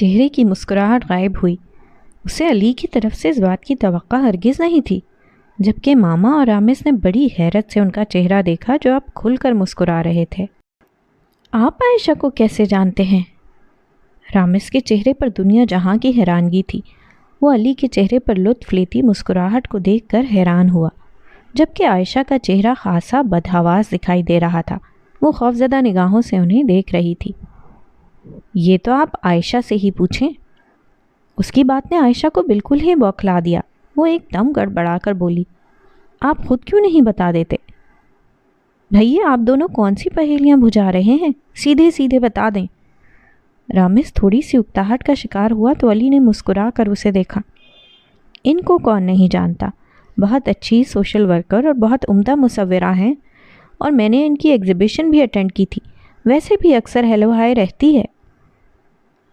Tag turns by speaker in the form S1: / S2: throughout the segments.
S1: چہرے کی مسکراہٹ غائب ہوئی۔ اسے علی کی طرف سے اس بات کی توقع ہرگز نہیں تھی، جبکہ ماما اور رامز نے بڑی حیرت سے ان کا چہرہ دیکھا جو اب کھل کر مسکرا رہے تھے۔ آپ عائشہ کو کیسے جانتے ہیں؟ رامز کے چہرے پر دنیا جہاں کی حیرانگی تھی، وہ علی کے چہرے پر لطف لیتی مسکراہٹ کو دیکھ کر حیران ہوا، جبکہ عائشہ کا چہرہ خاصا بدحواس دکھائی دے رہا تھا۔ وہ خوفزدہ نگاہوں سے انہیں دیکھ رہی تھی۔ یہ تو آپ عائشہ سے ہی پوچھیں۔ اس کی بات نے عائشہ کو بالکل ہی بوکھلا دیا۔ وہ ایک دم گڑبڑا کر بولی، آپ خود کیوں نہیں بتا دیتے؟ بھیا آپ دونوں کون سی پہیلیاں بجھا رہے ہیں؟ سیدھے سیدھے بتا دیں۔ رامز تھوڑی سی اکتاہٹ کا شکار ہوا تو علی نے مسکرا کر اسے دیکھا۔ ان کو کون نہیں جانتا، بہت اچھی سوشل ورکر اور بہت عمدہ مصورہ ہیں، اور میں نے ان کی ایگزیبیشن بھی اٹینڈ کی تھی، ویسے بھی اکثر ہیلو ہائے رہتی ہے۔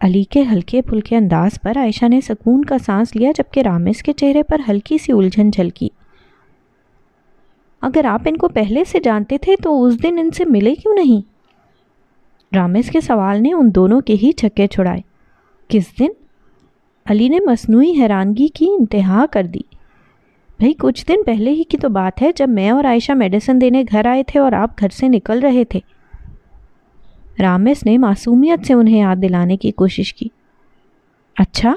S1: علی کے ہلکے پھلکے انداز پر عائشہ نے سکون کا سانس لیا، جبکہ رامز کے چہرے پر ہلکی سی الجھن جھلکی۔ اگر آپ ان کو پہلے سے جانتے تھے تو اس دن ان سے ملے کیوں نہیں؟ رامز کے سوال نے ان دونوں کے ہی چھکے چھڑائے۔ کس دن؟ علی نے مصنوعی حیرانگی کی انتہا کر دی۔ بھئی کچھ دن پہلے ہی کی تو بات ہے، جب میں اور عائشہ میڈیسن دینے گھر آئے تھے اور آپ گھر سے نکل رہے تھے۔ رامز نے معصومیت سے انہیں یاد دلانے کی کوشش کی۔ اچھا؟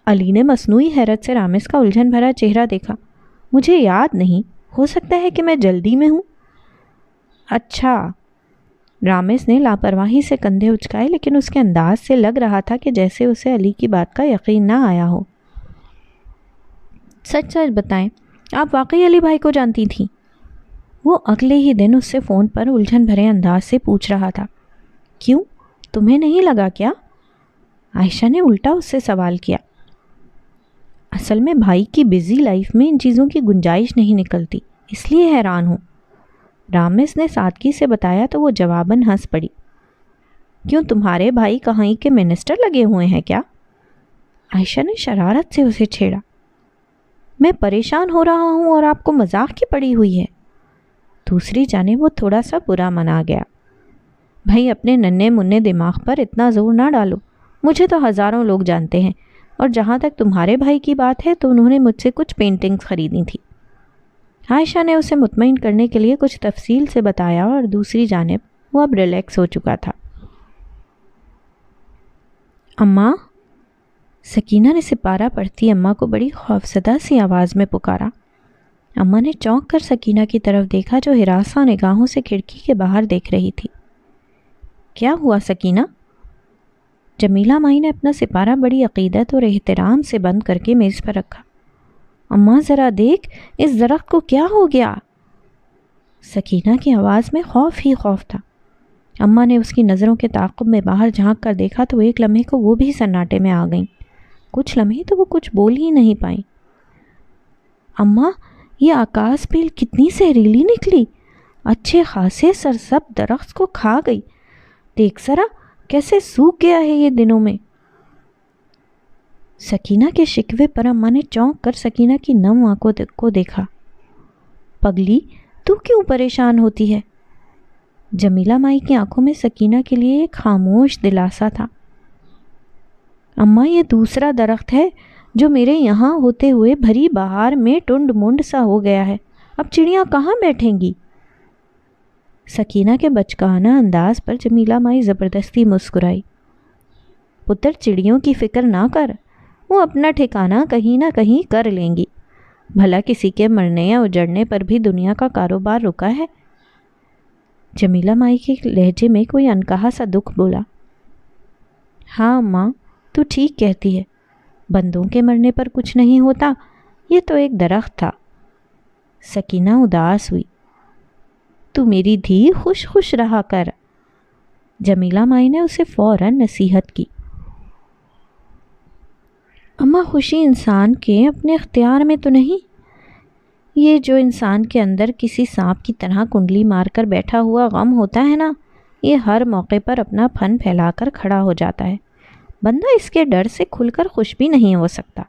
S1: علی نے مصنوعی حیرت سے رامز کا الجھن بھرا چہرہ دیکھا۔ مجھے یاد نہیں، ہو سکتا ہے کہ میں جلدی میں ہوں۔ اچھا۔ رامز نے لاپرواہی سے کندھے اچکائے، لیکن اس کے انداز سے لگ رہا تھا کہ جیسے اسے علی کی بات کا یقین نہ آیا ہو۔ سچ سچ بتائیں، آپ واقعی علی بھائی کو جانتی تھیں؟ وہ اگلے ہی دن اس سے فون پر الجھن بھرے انداز سے پوچھ رہا تھا۔ کیوں؟ تمہیں نہیں لگا کیا؟ عائشہ نے الٹا اس سے سوال کیا۔ اصل میں بھائی کی بزی لائف میں ان چیزوں کی گنجائش نہیں نکلتی، اس لیے حیران ہوں۔ رامز نے سادگی سے بتایا تو وہ جواباً ہنس پڑی۔ کیوں تمہارے بھائی کہیں کے منسٹر لگے ہوئے ہیں کیا؟ عائشہ نے شرارت سے اسے چھیڑا۔ میں پریشان ہو رہا ہوں اور آپ کو مذاق کی پڑی ہوئی ہے۔ دوسری جانب وہ تھوڑا سا برا منا گیا۔ بھائی اپنے ننھے منھے دماغ پر اتنا زور نہ ڈالو، مجھے تو ہزاروں لوگ جانتے ہیں، اور جہاں تک تمہارے بھائی کی بات ہے تو انہوں نے مجھ سے کچھ پینٹنگز خریدی تھی۔ عائشہ نے اسے مطمئن کرنے کے لیے کچھ تفصیل سے بتایا، اور دوسری جانب وہ اب ریلیکس ہو چکا تھا۔ اماں؟ سکینہ نے سپارہ پڑھتی اماں کو بڑی خوفزدہ سی آواز میں پکارا۔ اماں نے چونک کر سکینہ کی طرف دیکھا جو ہراساں نگاہوں سے کھڑکی کے باہر دیکھ رہی تھی۔ کیا ہوا سکینہ؟ جمیلہ مائی نے اپنا سپارہ بڑی عقیدت اور احترام سے بند کر کے میز پر رکھا۔ اماں ذرا دیکھ، اس درخت کو کیا ہو گیا؟ سکینہ کی آواز میں خوف ہی خوف تھا۔ اماں نے اس کی نظروں کے تعاقب میں باہر جھانک کر دیکھا تو ایک لمحے کو وہ بھی سناٹے میں آ گئیں۔ کچھ لمحے تو وہ کچھ بول ہی نہیں پائیں۔ اماں، یہ آکاش بیل کتنی زہریلی نکلی، اچھے خاصے سرسبز درخت کو کھا گئی، دیکھ ذرا کیسے سوکھ گیا ہے یہ دنوں میں۔ سکینہ کے شکوے پر اماں نے چونک کر سکینہ کی نم آنکھوں کو دیکھا۔ پگلی، تو کیوں پریشان ہوتی ہے؟ جمیلہ مائی کی آنکھوں میں سکینہ کے لیے ایک خاموش دلاسا تھا۔ اماں، یہ دوسرا درخت ہے جو میرے یہاں ہوتے ہوئے بھری بہار میں ٹنڈ منڈ سا ہو گیا ہے، اب چڑیاں کہاں بیٹھیں گی؟ سکینہ کے بچگانہ انداز پر جمیلہ مائی زبردستی مسکرائی۔ پتر، چڑیوں کی فکر نہ کر، وہ اپنا ٹھکانہ کہیں نہ کہیں کر لیں گی، بھلا کسی کے مرنے یا اجڑنے پر بھی دنیا کا کاروبار رکا ہے؟ جمیلہ مائی کے لہجے میں کوئی انکہا سا دکھ بولا۔ ہاں ماں، تو ٹھیک کہتی ہے، بندوں کے مرنے پر کچھ نہیں ہوتا، یہ تو ایک درخت تھا۔ سکینہ اداس ہوئی۔ تو میری دھی خوش خوش رہا کر، جمیلہ مائی نے اسے فوراً نصیحت کی۔ اماں، خوشی انسان کے اپنے اختیار میں تو نہیں، یہ جو انسان کے اندر کسی سانپ کی طرح کنڈلی مار کر بیٹھا ہوا غم ہوتا ہے نا، یہ ہر موقع پر اپنا پھن پھیلا کر کھڑا ہو جاتا ہے، بندہ اس کے ڈر سے کھل کر خوش بھی نہیں ہو سکتا۔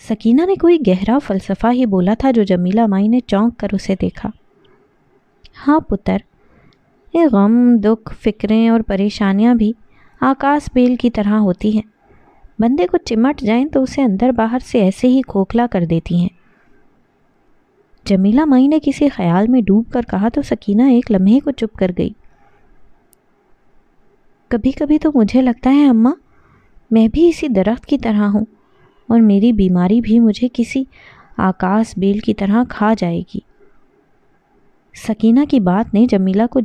S1: سکینہ نے کوئی گہرا فلسفہ ہی بولا تھا جو جمیلہ مائی نے چونک کر اسے دیکھا۔ ہاں پتر، یہ غم، دکھ، فکریں اور پریشانیاں بھی آکاش بیل کی طرح ہوتی ہیں، بندے کو چمٹ جائیں تو اسے اندر باہر سے ایسے ہی کھوکھلا کر دیتی ہیں۔ جمیلہ مائی نے کسی خیال میں ڈوب کر کہا تو سکینہ ایک لمحے کو چپ کر گئی۔ کبھی کبھی تو مجھے لگتا ہے اماں، میں بھی اسی درخت کی طرح ہوں اور میری بیماری بھی مجھے کسی آکاش بیل کی طرح کھا جائے گی۔ سکینہ کی بات نے جمیلہ کو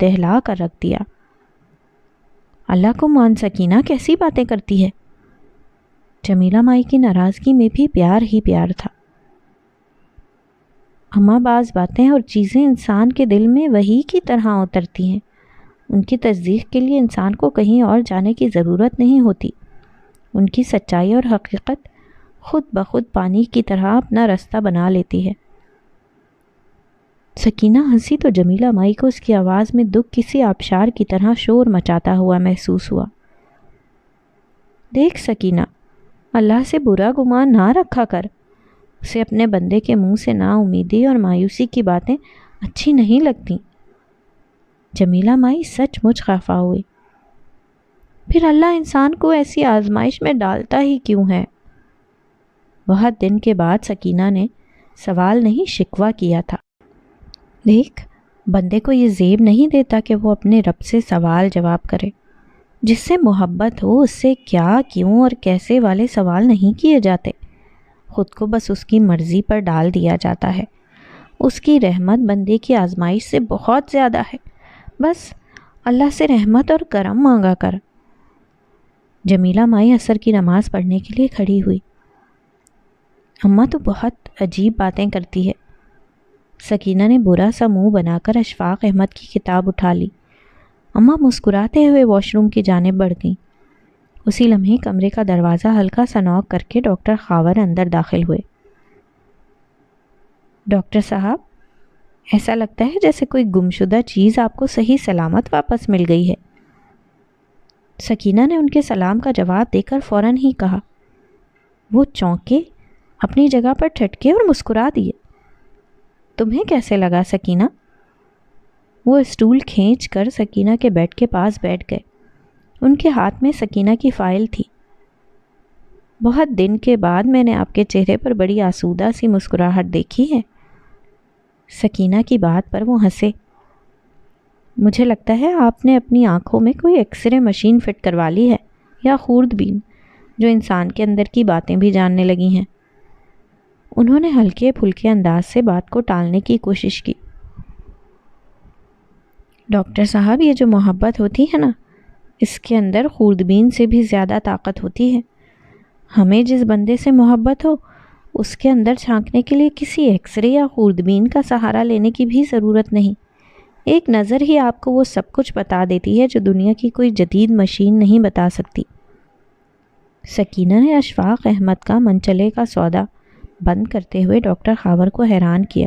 S1: دہلا کر رکھ دیا۔ اللہ کو مان سکینہ، کیسی باتیں کرتی ہے؟ جمیلہ مائی کی ناراضگی میں بھی پیار ہی پیار تھا۔ اماں، بعض باتیں اور چیزیں انسان کے دل میں وہی کی طرح اترتی ہیں، ان کی تصدیق کے لیے انسان کو کہیں اور جانے کی ضرورت نہیں ہوتی، ان کی سچائی اور حقیقت خود بخود پانی کی طرح اپنا راستہ بنا لیتی ہے۔ سکینہ ہنسی تو جمیلہ مائی کو اس کی آواز میں دکھ کسی آبشار کی طرح شور مچاتا ہوا محسوس ہوا۔ دیکھ سکینہ، اللہ سے برا گمان نہ رکھا کر، اسے اپنے بندے کے منہ سے نا امیدی اور مایوسی کی باتیں اچھی نہیں لگتی۔ جمیلہ مائی سچ مچ خفا ہوئی۔ پھر اللہ انسان کو ایسی آزمائش میں ڈالتا ہی کیوں ہے؟ بہت دن کے بعد سکینہ نے سوال نہیں شکوہ کیا تھا۔ دیکھ، بندے کو یہ زیب نہیں دیتا کہ وہ اپنے رب سے سوال جواب کرے۔ جس سے محبت ہو اس سے کیا، کیوں اور کیسے والے سوال نہیں کیے جاتے، خود کو بس اس کی مرضی پر ڈال دیا جاتا ہے۔ اس کی رحمت بندے کی آزمائش سے بہت زیادہ ہے، بس اللہ سے رحمت اور کرم مانگا کر۔ جمیلہ مائی عصر کی نماز پڑھنے کے لیے کھڑی ہوئی۔ اماں تو بہت عجیب باتیں کرتی ہے۔ سکینہ نے برا سا منہ بنا کر اشفاق احمد کی کتاب اٹھا لی۔ اماں مسکراتے ہوئے واش روم کی جانب بڑھ گئیں۔ اسی لمحے کمرے کا دروازہ ہلکا سا نوک کر کے ڈاکٹر خاور اندر داخل ہوئے۔ ڈاکٹر صاحب، ایسا لگتا ہے جیسے کوئی گمشدہ چیز آپ کو صحیح سلامت واپس مل گئی ہے۔ سکینہ نے ان کے سلام کا جواب دے کر فوراً ہی کہا۔ وہ چونکے، اپنی جگہ پر ٹھٹکے اور مسکرا دیے۔ تمہیں کیسے لگا سکینہ؟ وہ اسٹول کھینچ کر سکینہ کے بیڈ کے پاس بیٹھ گئے۔ ان کے ہاتھ میں سکینہ کی فائل تھی۔ بہت دن کے بعد میں نے آپ کے چہرے پر بڑی آسودہ سی مسکراہٹ دیکھی ہے۔ سکینہ کی بات پر وہ ہنسے۔ مجھے لگتا ہے آپ نے اپنی آنکھوں میں کوئی ایکس رے مشین فٹ کروا لی ہے، یا خوردبین، جو انسان کے اندر کی باتیں بھی جاننے لگی ہیں۔ انہوں نے ہلکے پھلکے انداز سے بات کو ٹالنے کی کوشش کی۔ ڈاکٹر صاحب، یہ جو محبت ہوتی ہے نا، اس کے اندر خوردبین سے بھی زیادہ طاقت ہوتی ہے۔ ہمیں جس بندے سے محبت ہو، اس کے اندر جھانکنے کے لیے کسی ایکس رے یا خوردبین کا سہارا لینے کی بھی ضرورت نہیں۔ ایک نظر ہی آپ کو وہ سب کچھ بتا دیتی ہے جو دنیا کی کوئی جدید مشین نہیں بتا سکتی۔ سکینہ نے اشفاق احمد کا منچلے کا سودا بند کرتے ہوئے ڈاکٹر خاور کو حیران کیا۔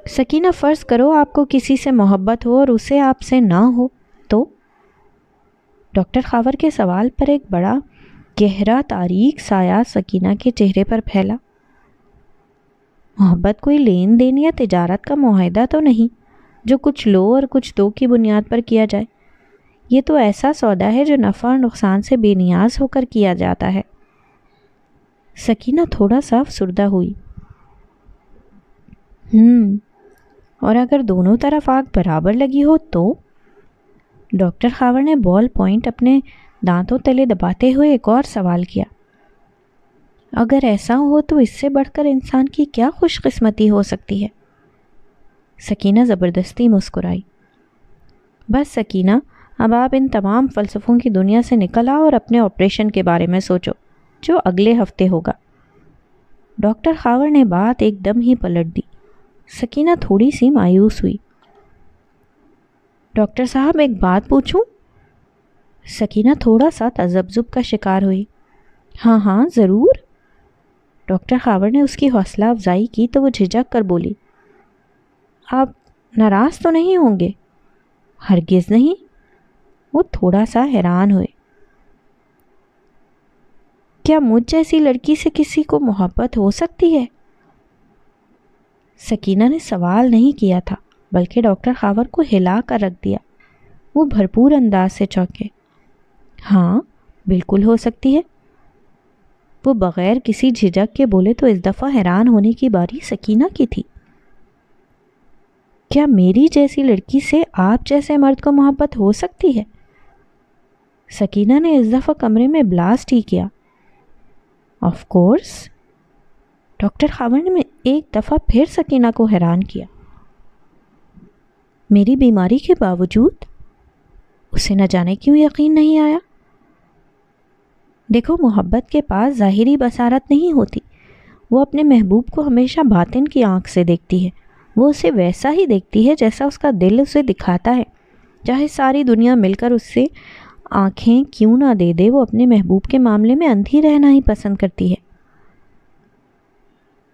S1: سکینہ، فرض کرو آپ کو کسی سے محبت ہو اور اسے آپ سے نہ ہو تو؟ ڈاکٹر خاور کے سوال پر ایک بڑا گہرا تاریک سایہ سکینہ کے چہرے پر پھیلا۔ محبت کوئی لین دین یا تجارت کا معاہدہ تو نہیں جو کچھ لو اور کچھ دو کی بنیاد پر کیا جائے۔ یہ تو ایسا سودا ہے جو نفع اور نقصان سے بے نیاز ہو کر کیا جاتا ہے۔ سکینہ تھوڑا سا افسردہ ہوئی۔ اور اگر دونوں طرف آگ برابر لگی ہو تو؟ ڈاکٹر خاور نے بال پوائنٹ اپنے دانتوں تلے دباتے ہوئے ایک اور سوال کیا۔ اگر ایسا ہو تو اس سے بڑھ کر انسان کی کیا خوش قسمتی ہو سکتی ہے؟ سکینہ زبردستی مسکرائی۔ بس سکینہ، اب آپ ان تمام فلسفوں کی دنیا سے نکل آؤ اور اپنے آپریشن کے بارے میں سوچو جو اگلے ہفتے ہوگا۔ ڈاکٹر خاور نے بات ایک دم ہی پلٹ دی۔ سکینہ تھوڑی سی مایوس ہوئی۔ ڈاکٹر صاحب، ایک بات پوچھوں؟ سکینہ تھوڑا سا تذبذب کا شکار ہوئی۔ ہاں ہاں ضرور۔ ڈاکٹر خاور نے اس کی حوصلہ افزائی کی تو وہ جھجک کر بولی۔ آپ ناراض تو نہیں ہوں گے؟ ہرگز نہیں۔ وہ تھوڑا سا حیران ہوئے۔ کیا مجھ جیسی لڑکی سے کسی کو محبت ہو سکتی ہے؟ سکینہ نے سوال نہیں کیا تھا بلکہ ڈاکٹر خاور کو ہلا کر رکھ دیا۔ وہ بھرپور انداز سے چونکے۔ ہاں بالکل ہو سکتی ہے، وہ بغیر کسی جھجک کے بولے تو اس دفعہ حیران ہونے کی باری سکینہ کی تھی۔ کیا میری جیسی لڑکی سے آپ جیسے مرد کو محبت ہو سکتی ہے؟ سکینہ نے اس دفعہ کمرے میں بلاسٹ ہی کیا۔ Of course. ڈاکٹر خاور نے ایک دفعہ پھر سکینہ کو حیران کیا۔ میری بیماری کے باوجود؟ اسے نہ جانے کیوں یقین نہیں آیا۔ دیکھو، محبت کے پاس ظاہری بصارت نہیں ہوتی، وہ اپنے محبوب کو ہمیشہ باطن کی آنکھ سے دیکھتی ہے، وہ اسے ویسا ہی دیکھتی ہے جیسا اس کا دل اسے دکھاتا ہے، چاہے ساری دنیا مل کر اس سے آنکھیں کیوں نہ دے دے، وہ اپنے محبوب کے معاملے میں اندھی رہنا ہی پسند کرتی ہے۔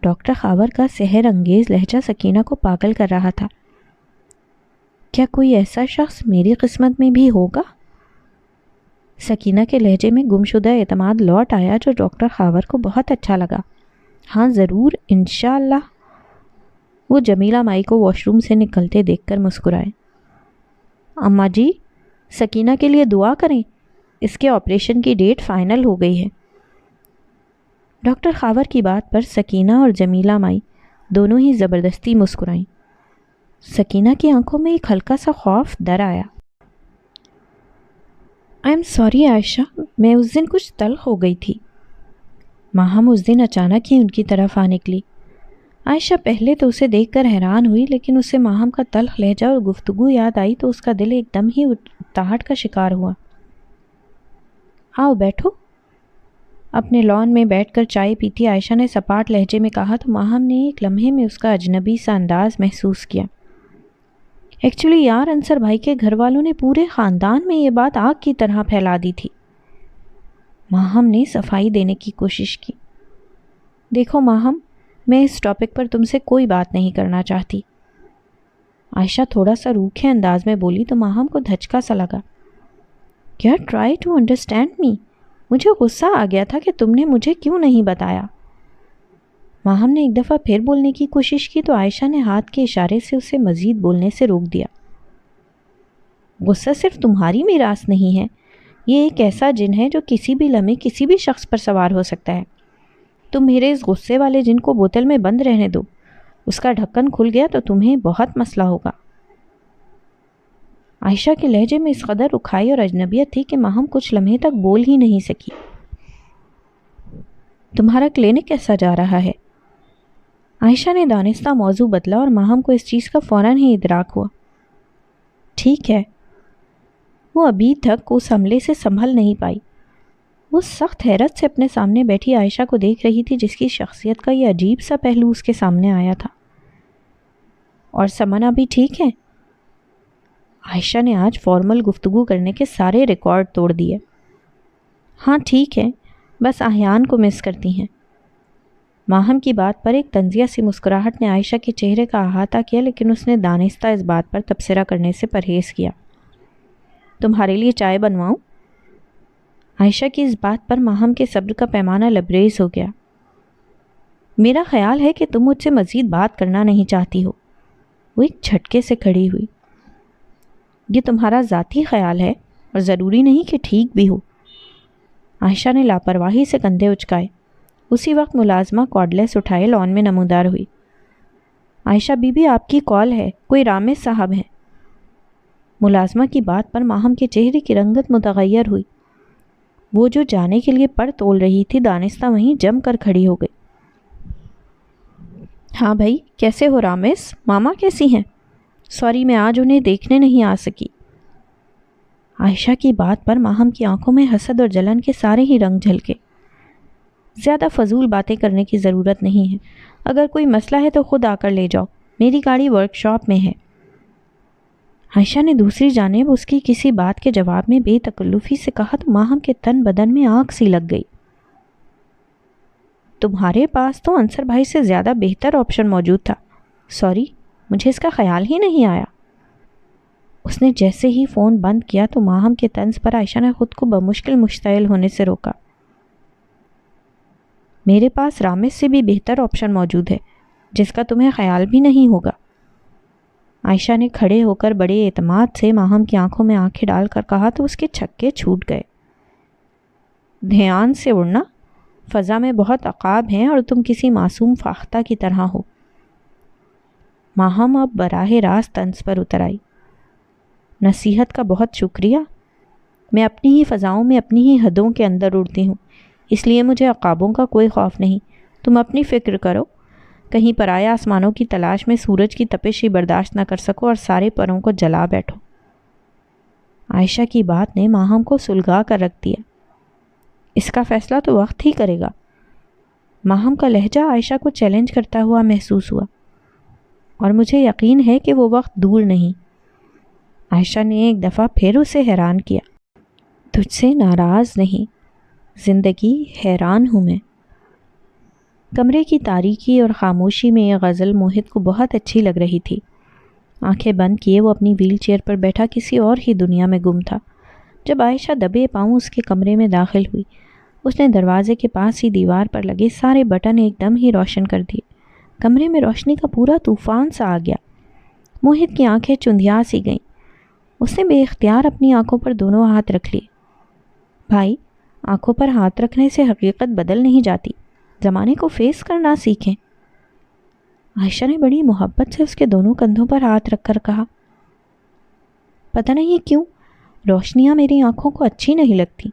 S1: ڈاکٹر خاور کا سحر انگیز لہجہ سکینہ کو پاگل کر رہا تھا۔ کیا کوئی ایسا شخص میری قسمت میں بھی ہوگا؟ سکینہ کے لہجے میں گمشدہ اعتماد لوٹ آیا جو ڈاکٹر خاور کو بہت اچھا لگا۔ ہاں ضرور، انشاءاللہ۔ وہ جمیلہ مائی کو واش روم سے نکلتے دیکھ کر مسکرائے۔ اماں جی، سکینہ کے لیے دعا کریں، اس کے آپریشن کی ڈیٹ فائنل ہو گئی ہے۔ ڈاکٹر خاور کی بات پر سکینہ اور جمیلہ مائی دونوں ہی زبردستی مسکرائیں۔ سکینہ کی آنکھوں میں ایک ہلکا سا خوف در آیا۔ آئی ایم سوری عائشہ، میں اس دن کچھ تلخ ہو گئی تھی۔ ماہم اس دن اچانک ہی ان کی طرف آ نکلی۔ عائشہ پہلے تو اسے دیکھ کر حیران ہوئی، لیکن اسے ماہم کا تلخ لہجہ اور گفتگو یاد آئی تو اس کا دل ایک دم ہی اکتاہٹ کا شکار ہوا۔ آؤ بیٹھو۔ اپنے لان میں بیٹھ کر چائے پیتی عائشہ نے سپاٹ لہجے میں کہا تو ماہم نے ایک لمحے میں اس کا اجنبی سا انداز محسوس کیا۔ ایکچولی یار، انصر بھائی کے گھر والوں نے پورے خاندان میں یہ بات آگ کی طرح پھیلا دی تھی۔ ماہم نے صفائی دینے کی کوشش کی۔ دیکھو ماہم، میں اس ٹاپک پر تم سے کوئی بات نہیں کرنا چاہتی۔ عائشہ تھوڑا سا روکھے انداز میں بولی تو ماہم کو دھچکا سا لگا۔ کیا ٹرائی ٹو انڈرسٹینڈ می، مجھے غصہ آ گیا تھا کہ تم نے مجھے کیوں نہیں بتایا۔ ماہم نے ایک دفعہ پھر بولنے کی کوشش کی تو عائشہ نے ہاتھ کے اشارے سے اسے مزید بولنے سے روک دیا۔ غصہ صرف تمہاری میراث نہیں ہے، یہ ایک ایسا جن ہے جو کسی بھی لمحے کسی بھی شخص پر سوار ہو سکتا ہے۔ تم میرے اس غصے والے جن کو بوتل میں بند رہنے دو، اس کا ڈھکن کھل گیا تو تمہیں بہت مسئلہ ہوگا۔ عائشہ کے لہجے میں اس قدر رکھائی اور اجنبیت تھی کہ ماہم کچھ لمحے تک بول ہی نہیں سکی۔ تمہارا کلینک کیسا جا رہا ہے؟ عائشہ نے دانستہ موضوع بدلا اور ماہم کو اس چیز کا فوراً ہی ادراک ہوا۔ ٹھیک ہے۔ وہ ابھی تک اس حملے سے سنبھل نہیں پائی۔ وہ سخت حیرت سے اپنے سامنے بیٹھی عائشہ کو دیکھ رہی تھی جس کی شخصیت کا یہ عجیب سا پہلو اس کے سامنے آیا تھا۔ اور سمنا بھی ٹھیک ہے؟ عائشہ نے آج فارمل گفتگو کرنے کے سارے ریکارڈ توڑ دیے۔ ہاں ٹھیک ہے، بس احیان کو مس کرتی ہیں۔ ماہم کی بات پر ایک طنزیہ سی مسکراہٹ نے عائشہ کے چہرے کا احاطہ کیا، لیکن اس نے دانستہ اس بات پر تبصرہ کرنے سے پرہیز کیا۔ تمہارے لیے چائے بنواؤں؟ عائشہ کی اس بات پر ماہم کے صبر کا پیمانہ لبریز ہو گیا۔ میرا خیال ہے کہ تم مجھ سے مزید بات کرنا نہیں چاہتی ہو۔ وہ ایک جھٹکے سے کھڑی ہوئی۔ یہ تمہارا ذاتی خیال ہے اور ضروری نہیں کہ ٹھیک بھی ہو۔ عائشہ نے لاپرواہی سے کندھے اچکائے۔ اسی وقت ملازمہ کارڈلیس اٹھائے لان میں نمودار ہوئی۔ عائشہ بی بی، آپ کی کال ہے، کوئی رامز صاحب ہیں۔ ملازمہ کی بات پر ماہم کے چہرے کی رنگت متغیر ہوئی۔ وہ جو جانے کے لیے پر تول رہی تھی دانستہ وہیں جم کر کھڑی ہو گئی۔ ہاں بھائی، کیسے ہو رامز؟ ماما کیسی ہیں؟ سوری، میں آج انہیں دیکھنے نہیں آ سکی۔ عائشہ کی بات پر ماہم کی آنکھوں میں حسد اور جلن کے سارے ہی رنگ جھلکے۔ زیادہ فضول باتیں کرنے کی ضرورت نہیں ہے، اگر کوئی مسئلہ ہے تو خود آ کر لے جاؤ، میری گاڑی ورک شاپ میں ہے۔ عائشہ نے دوسری جانب اس کی کسی بات کے جواب میں بے تکلفی سے کہا تو ماہم کے تن بدن میں آگ سی لگ گئی۔ تمہارے پاس تو انصر بھائی سے زیادہ بہتر آپشن موجود تھا۔ سوری، مجھے اس کا خیال ہی نہیں آیا۔ اس نے جیسے ہی فون بند کیا تو ماہم کے طنز پر عائشہ نے خود کو بمشکل مشتعل ہونے سے روکا۔ میرے پاس رامز سے بھی بہتر آپشن موجود ہے جس کا تمہیں خیال بھی نہیں ہوگا۔ عائشہ نے کھڑے ہو کر بڑے اعتماد سے ماہم کی آنکھوں میں آنکھیں ڈال کر کہا تو اس کے چھکے چھوٹ گئے۔ دھیان سے اڑنا، فضا میں بہت عقاب ہیں اور تم کسی معصوم فاختہ کی طرح ہو۔ ماہم اب براہ راست طنز پر اتر آئی۔ نصیحت کا بہت شکریہ، میں اپنی ہی فضاؤں میں اپنی ہی حدوں کے اندر اڑتی ہوں، اس لیے مجھے عقابوں کا کوئی خوف نہیں۔ تم اپنی فکر کرو، کہیں پرایا آسمانوں کی تلاش میں سورج کی تپش ہی برداشت نہ کر سکو اور سارے پروں کو جلا بیٹھو۔ عائشہ کی بات نے ماہم کو سلگا کر رکھ دیا۔ اس کا فیصلہ تو وقت ہی کرے گا۔ ماہم کا لہجہ عائشہ کو چیلنج کرتا ہوا محسوس ہوا، اور مجھے یقین ہے کہ وہ وقت دور نہیں۔ عائشہ نے ایک دفعہ پھر اسے حیران کیا۔ تجھ سے ناراض نہیں، زندگی حیران ہوں میں۔ کمرے کی تاریکی اور خاموشی میں یہ غزل موہت کو بہت اچھی لگ رہی تھی۔ آنکھیں بند کیے وہ اپنی ویل چیئر پر بیٹھا کسی اور ہی دنیا میں گم تھا۔ جب عائشہ دبے پاؤں اس کے کمرے میں داخل ہوئی، اس نے دروازے کے پاس ہی دیوار پر لگے سارے بٹن ایک دم ہی روشن کر دیے۔ کمرے میں روشنی کا پورا طوفان سا آ گیا۔ موہت کی آنکھیں چندھیا سی گئیں۔ اس نے بے اختیار اپنی آنکھوں پر دونوں ہاتھ رکھ لیے۔ بھائی، آنکھوں پر ہاتھ رکھنے سے حقیقت بدل نہیں جاتی، زمانے کو فیس کرنا سیکھیں۔ عائشہ نے بڑی محبت سے اس کے دونوں کندھوں پر ہاتھ رکھ کر کہا، پتہ نہیں کیوں روشنیاں میری آنکھوں کو اچھی نہیں لگتی۔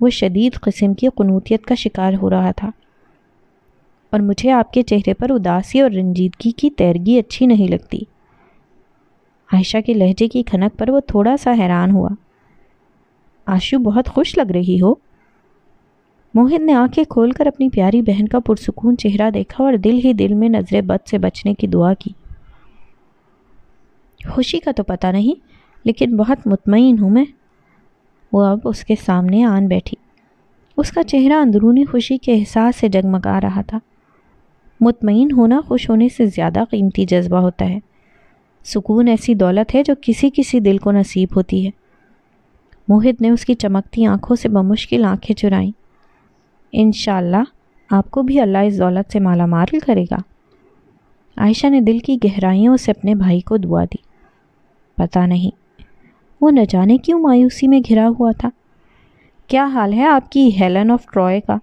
S1: وہ شدید قسم کی قنوطیت کا شکار ہو رہا تھا، اور مجھے آپ کے چہرے پر اداسی اور رنجیدگی کی تیرگی اچھی نہیں لگتی۔ عائشہ کے لہجے کی کھنک پر وہ تھوڑا سا حیران ہوا۔ آشو بہت خوش لگ رہی ہو۔ موہت نے آنکھیں کھول کر اپنی پیاری بہن کا پرسکون چہرہ دیکھا اور دل ہی دل میں نظر بد سے بچنے کی دعا کی۔ خوشی کا تو پتہ نہیں، لیکن بہت مطمئن ہوں میں۔ وہ اب اس کے سامنے آن بیٹھی۔ اس کا چہرہ اندرونی خوشی کے احساس سے جگمگا رہا تھا۔ مطمئن ہونا خوش ہونے سے زیادہ قیمتی جذبہ ہوتا ہے۔ سکون ایسی دولت ہے جو کسی کسی دل کو نصیب ہوتی ہے۔ موہت نے اس کی چمکتی آنکھوں سے بمشکل آنکھیں چرائیں۔ انشاءاللہ آپ کو بھی اللہ اس دولت سے مالا مال کرے گا۔ عائشہ نے دل کی گہرائیوں سے اپنے بھائی کو دعا دی۔ پتہ نہیں، وہ نہ جانے کیوں مایوسی میں گھرا ہوا تھا۔ کیا حال ہے آپ کی ہیلن آف ٹروائے کا؟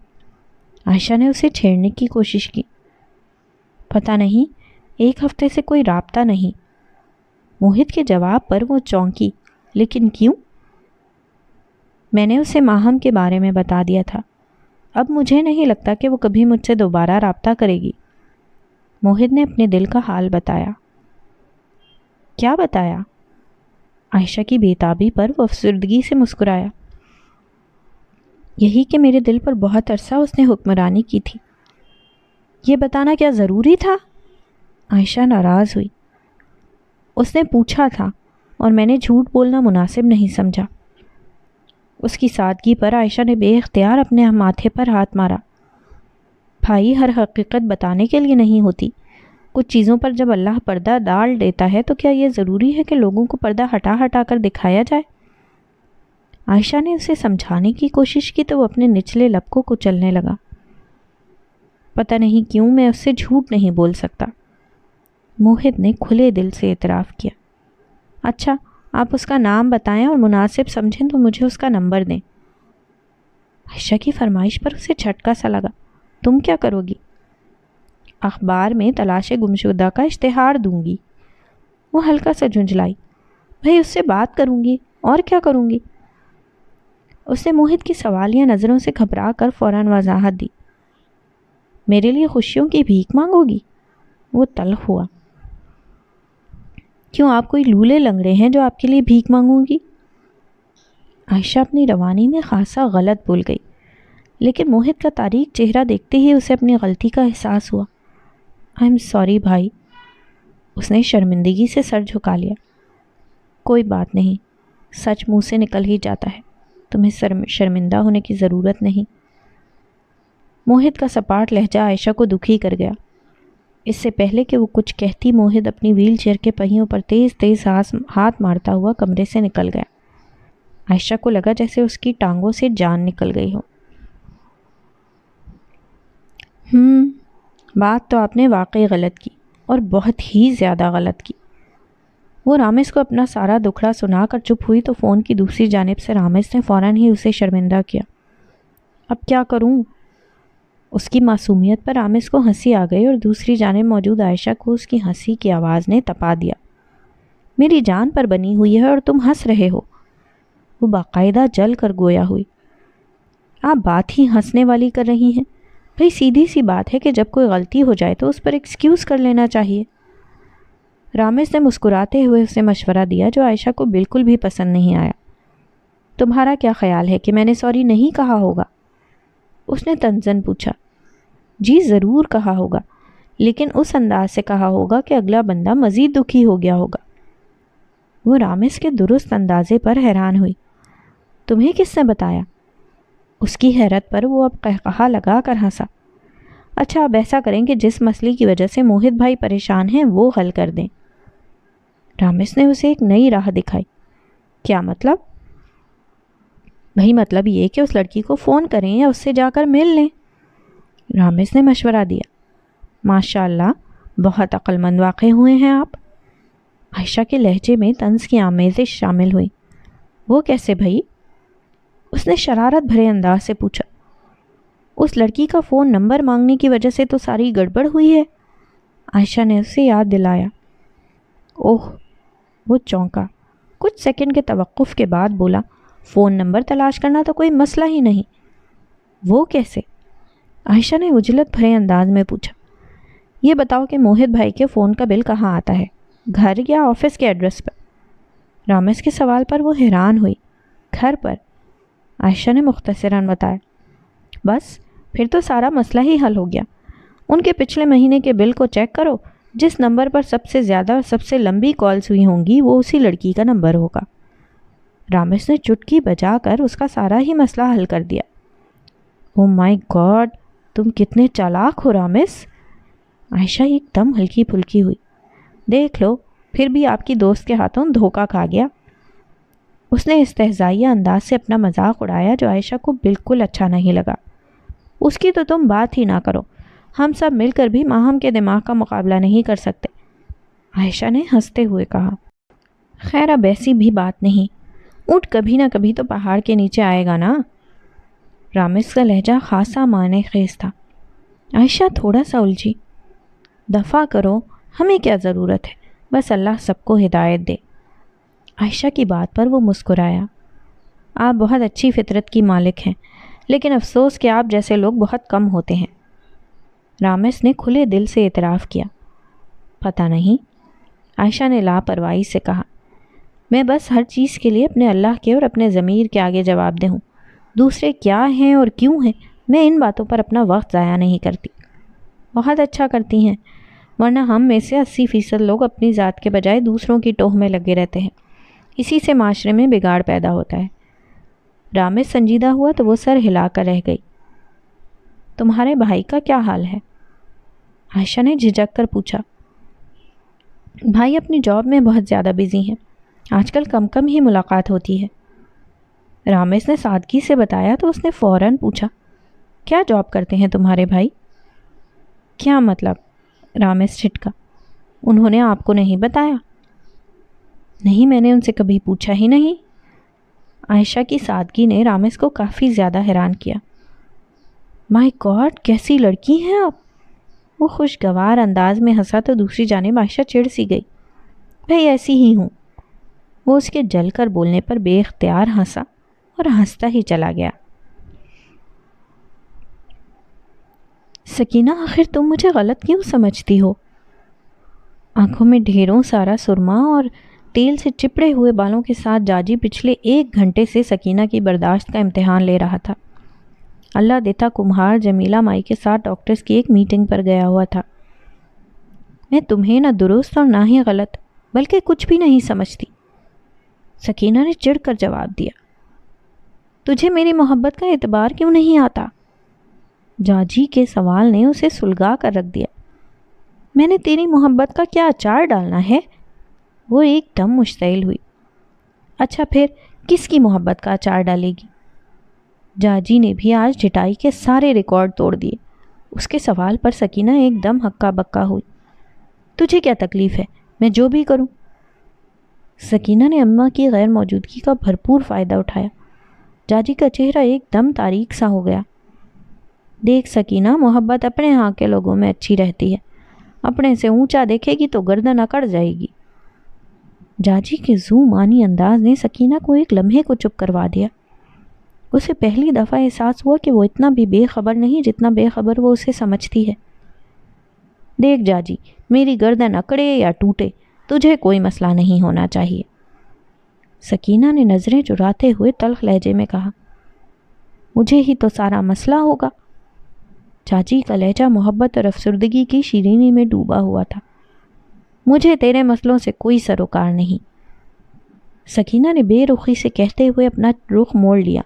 S1: عائشہ نے اسے چھیڑنے کی کوشش کی۔ پتہ نہیں، ایک ہفتے سے کوئی رابطہ نہیں۔ موہت کے جواب پر وہ چونکی، لیکن کیوں؟ میں نے اسے ماہم کے بارے میں بتا دیا تھا۔ اب مجھے نہیں لگتا کہ وہ کبھی مجھ سے دوبارہ رابطہ کرے گی۔ موہت نے اپنے دل کا حال بتایا۔ کیا بتایا؟ عائشہ کی بےتابی پر وہ افسردگی سے مسکرایا۔ یہی کہ میرے دل پر بہت عرصہ اس نے حکمرانی کی تھی۔ یہ بتانا کیا ضروری تھا؟ عائشہ ناراض ہوئی۔ اس نے پوچھا تھا اور میں نے جھوٹ بولنا مناسب نہیں سمجھا۔ اس کی سادگی پر عائشہ نے بے اختیار اپنے ماتھے پر ہاتھ مارا۔ بھائی، ہر حقیقت بتانے کے لیے نہیں ہوتی۔ کچھ چیزوں پر جب اللہ پردہ ڈال دیتا ہے تو کیا یہ ضروری ہے کہ لوگوں کو پردہ ہٹا ہٹا کر دکھایا جائے؟ عائشہ نے اسے سمجھانے کی کوشش کی تو وہ اپنے نچلے لب کو کچلنے لگا۔ پتہ نہیں کیوں میں اس سے جھوٹ نہیں بول سکتا۔ موہت نے کھلے دل سے اعتراف کیا۔ اچھا، آپ اس کا نام بتائیں اور مناسب سمجھیں تو مجھے اس کا نمبر دیں۔ عائشہ کی فرمائش پر اسے جھٹکا سا لگا۔ تم کیا کرو گی؟ اخبار میں تلاش گمشدہ کا اشتہار دوں گی۔ وہ ہلکا سا جھنجھلائی۔ بھائی، اس سے بات کروں گی، اور کیا کروں گی؟ اس نے موہت کی سوالیہ نظروں سے گھبرا کر فوراً وضاحت دی۔ میرے لیے خوشیوں کی بھیک مانگو گی؟ وہ تلخ ہوا۔ کیوں، آپ کوئی لولے لنگڑے ہیں جو آپ کے لیے بھیک مانگوں گی؟ عائشہ اپنی روانی میں خاصا غلط بول گئی، لیکن موہت کا تاریک چہرہ دیکھتے ہی اسے اپنی غلطی کا احساس ہوا۔ آئی ایم سوری بھائی۔ اس نے شرمندگی سے سر جھکا لیا۔ کوئی بات نہیں، سچ منہ سے نکل ہی جاتا ہے، تمہیں شرمندہ ہونے کی ضرورت نہیں۔ موہت کا سپاٹ لہجہ عائشہ کو دکھی کر گیا۔ اس سے پہلے کہ وہ کچھ کہتی، موہت اپنی ویل چیئر کے پہیوں پر تیز تیز ہاتھ مارتا ہوا کمرے سے نکل گیا۔ عائشہ کو لگا جیسے اس کی ٹانگوں سے جان نکل گئی ہو۔ بات تو آپ نے واقعی غلط کی، اور بہت ہی زیادہ غلط کی۔ وہ رامز کو اپنا سارا دکھڑا سنا کر چپ ہوئی تو فون کی دوسری جانب سے رامز نے فوراً ہی اسے شرمندہ کیا۔ اب کیا کروں؟ اس کی معصومیت پر رامز کو ہنسی آ گئی اور دوسری جانب موجود عائشہ کو اس کی ہنسی کی آواز نے تپا دیا۔ میری جان پر بنی ہوئی ہے اور تم ہنس رہے ہو؟ وہ باقاعدہ جل کر گویا ہوئی۔ آپ بات ہی ہنسنے والی کر رہی ہیں؟ بھئی سیدھی سی بات ہے کہ جب کوئی غلطی ہو جائے تو اس پر ایکسکیوز کر لینا چاہیے۔ رامز نے مسکراتے ہوئے اسے مشورہ دیا جو عائشہ کو بالکل بھی پسند نہیں آیا۔ تمہارا کیا خیال ہے کہ میں نے سوری نہیں کہا ہوگا؟ اس نے تنزن پوچھا۔ جی ضرور کہا ہوگا، لیکن اس انداز سے کہا ہوگا کہ اگلا بندہ مزید دکھی ہو گیا ہوگا۔ وہ رامز کے درست اندازے پر حیران ہوئی۔ تمہیں کس نے بتایا؟ اس کی حیرت پر وہ اب قہقہا لگا کر ہنسا۔ اچھا اب ایسا کریں کہ جس مسئلے کی وجہ سے موہت بھائی پریشان ہیں وہ حل کر دیں۔ رامز نے اسے ایک نئی راہ دکھائی۔ کیا مطلب؟ بھئی مطلب یہ کہ اس لڑکی کو فون کریں یا اس سے جا کر مل لیں۔ رامز نے مشورہ دیا۔ ماشاء اللہ بہت عقل مند واقع ہوئے ہیں آپ۔ عائشہ کے لہجے میں طنز کی آمیزش شامل ہوئی۔ وہ کیسے بھئی؟ اس نے شرارت بھرے انداز سے پوچھا۔ اس لڑکی کا فون نمبر مانگنے کی وجہ سے تو ساری گڑبڑ ہوئی ہے۔ عائشہ نے اسے یاد دلایا۔ اوہ! وہ چونکا، کچھ سیکنڈ کے توقف کے بعد بولا، فون نمبر تلاش کرنا تو کوئی مسئلہ ہی نہیں۔ وہ کیسے؟ عائشہ نے عجلت بھرے انداز میں پوچھا۔ یہ بتاؤ کہ موہت بھائی کے فون کا بل کہاں آتا ہے، گھر یا آفس کے ایڈریس پر؟ رامز کے سوال پر وہ حیران ہوئی۔ گھر پر، عائشہ نے مختصراً بتایا۔ بس پھر تو سارا مسئلہ ہی حل ہو گیا۔ ان کے پچھلے مہینے کے بل کو چیک کرو، جس نمبر پر سب سے زیادہ اور سب سے لمبی کالز ہوئی ہوں گی وہ اسی لڑکی کا نمبر ہوگا۔ رامز نے چٹکی بجا کر اس کا سارا ہی مسئلہ حل کر دیا۔ او مائی گاڈ، تم کتنے چالاک ہو رامز۔ عائشہ ایک دم ہلکی پھلکی ہوئی۔ دیکھ لو پھر بھی آپ کی دوست کے ہاتھوں دھوکہ کھا گیا۔ اس نے استہزائیہ انداز سے اپنا مذاق اڑایا جو عائشہ کو بالکل اچھا نہیں لگا۔ اس کی تو تم بات ہی نہ کرو، ہم سب مل کر بھی ماہم کے دماغ کا مقابلہ نہیں کر سکتے، عائشہ نے ہنستے ہوئے کہا۔ خیر اب ایسی بھی بات نہیں، اونٹ کبھی نہ کبھی تو پہاڑ کے نیچے آئے گا نا۔ رامز کا لہجہ خاصا معنی خیز تھا۔ عائشہ تھوڑا سا الجھی۔ دفع کرو، ہمیں کیا ضرورت ہے، بس اللہ سب کو ہدایت دے۔ عائشہ کی بات پر وہ مسکرایا۔ آپ بہت اچھی فطرت کی مالک ہیں، لیکن افسوس کہ آپ جیسے لوگ بہت کم ہوتے ہیں۔ رامز نے کھلے دل سے اعتراف کیا۔ پتہ نہیں، عائشہ نے لاپرواہی سے کہا۔ میں بس ہر چیز کے لیے اپنے اللہ کے اور اپنے ضمیر کے آگے جواب دہ ہوں۔ دوسرے کیا ہیں اور کیوں ہیں، میں ان باتوں پر اپنا وقت ضائع نہیں کرتی۔ بہت اچھا کرتی ہیں، ورنہ ہم میں سے 80% لوگ اپنی ذات کے بجائے دوسروں کی ٹوہ میں لگے رہتے ہیں، اسی سے معاشرے میں بگاڑ پیدا ہوتا ہے۔ رامز سنجیدہ ہوا تو وہ سر ہلا کر رہ گئی۔ تمہارے بھائی کا کیا حال ہے؟ عائشہ نے جھجک کر پوچھا۔ بھائی اپنی جاب میں بہت زیادہ بزی ہیں، آج کل کم کم ہی ملاقات ہوتی ہے۔ رامز نے سادگی سے بتایا تو اس نے فوراً پوچھا، کیا جاب کرتے ہیں تمہارے بھائی؟ کیا مطلب؟ رامز چھٹکا۔ انہوں نے آپ کو نہیں بتایا؟ نہیں، میں نے ان سے کبھی پوچھا ہی نہیں۔ عائشہ کی سادگی نے رامز کو کافی زیادہ حیران کیا۔ مائی گاڈ، کیسی لڑکی ہیں آپ؟ وہ خوشگوار انداز میں ہنسا تو دوسری جانب عائشہ چڑ سی گئی۔ بھئی ایسی ہی ہوں۔ وہ اس کے جل کر بولنے پر بے اختیار ہنسا اور ہنستا ہی چلا گیا۔ سکینہ آخر تم مجھے غلط کیوں سمجھتی ہو؟ آنکھوں میں ڈھیروں سارا سرما اور تیل سے چپڑے ہوئے بالوں کے ساتھ جاجی پچھلے 1 گھنٹے سے سکینہ کی برداشت کا امتحان لے رہا تھا۔ اللہ دیتا کمہار جمیلہ مائی کے ساتھ ڈاکٹرز کی ایک میٹنگ پر گیا ہوا تھا۔ میں تمہیں نہ درست اور نہ ہی غلط بلکہ کچھ بھی نہیں سمجھتی، سکینہ نے چڑھ کر جواب دیا۔ تجھے میری محبت کا اعتبار کیوں نہیں آتا؟ جاجی کے سوال نے اسے سلگا کر رکھ دیا۔ میں نے تیری محبت کا کیا اچار ڈالنا ہے؟ وہ ایک دم مشتعل ہوئی۔ اچھا پھر کس کی محبت کا اچار ڈالے گی؟ جاجی نے بھی آج ڈھٹائی کے سارے ریکارڈ توڑ دیے۔ اس کے سوال پر سکینہ ایک دم ہکا بکا ہوئی۔ تجھے کیا تکلیف ہے، میں جو بھی کروں؟ سکینہ نے اماں کی غیر موجودگی کا بھرپور فائدہ اٹھایا۔ جاجی کا چہرہ ایک دم تاریک سا ہو گیا۔ دیکھ سکینہ، محبت اپنے ہاں کے لوگوں میں اچھی رہتی ہے، اپنے سے اونچا دیکھے گی تو گردن اکڑ جائے گی۔ جاجی کے ذو معنی انداز نے سکینہ کو ایک لمحے کو چپ کروا دیا۔ اسے پہلی دفعہ احساس ہوا کہ وہ اتنا بھی بے خبر نہیں جتنا بے خبر وہ اسے سمجھتی ہے۔ دیکھ جاجی، میری گردن اکڑے یا ٹوٹے تجھے کوئی مسئلہ نہیں ہونا چاہیے، سکینہ نے نظریں چراتے ہوئے تلخ لہجے میں کہا۔ مجھے ہی تو سارا مسئلہ ہوگا۔ چاچی کا لہجہ محبت اور افسردگی کی شیرینی میں ڈوبا ہوا تھا۔ مجھے تیرے مسئلوں سے کوئی سروکار نہیں، سکینہ نے بے رخی سے کہتے ہوئے اپنا رخ موڑ لیا۔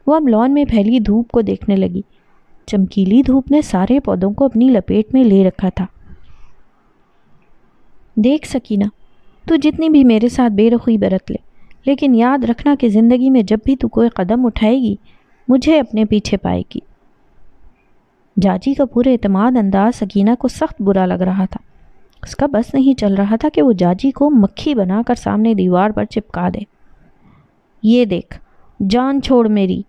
S1: وہ اب لان میں پھیلی دھوپ کو دیکھنے لگی۔ چمکیلی دھوپ نے سارے پودوں کو اپنی لپیٹ میں لے رکھا تھا۔ دیکھ سکینہ، تو جتنی بھی میرے ساتھ بے رخی برت لے، لیکن یاد رکھنا کہ زندگی میں جب بھی تو کوئی قدم اٹھائے گی مجھے اپنے پیچھے پائے گی۔ جاجی کا پورے اعتماد انداز سکینہ کو سخت برا لگ رہا تھا۔ اس کا بس نہیں چل رہا تھا کہ وہ جاجی کو مکھی بنا کر سامنے دیوار پر چپکا دے۔ یہ دیکھ، جان چھوڑ میری۔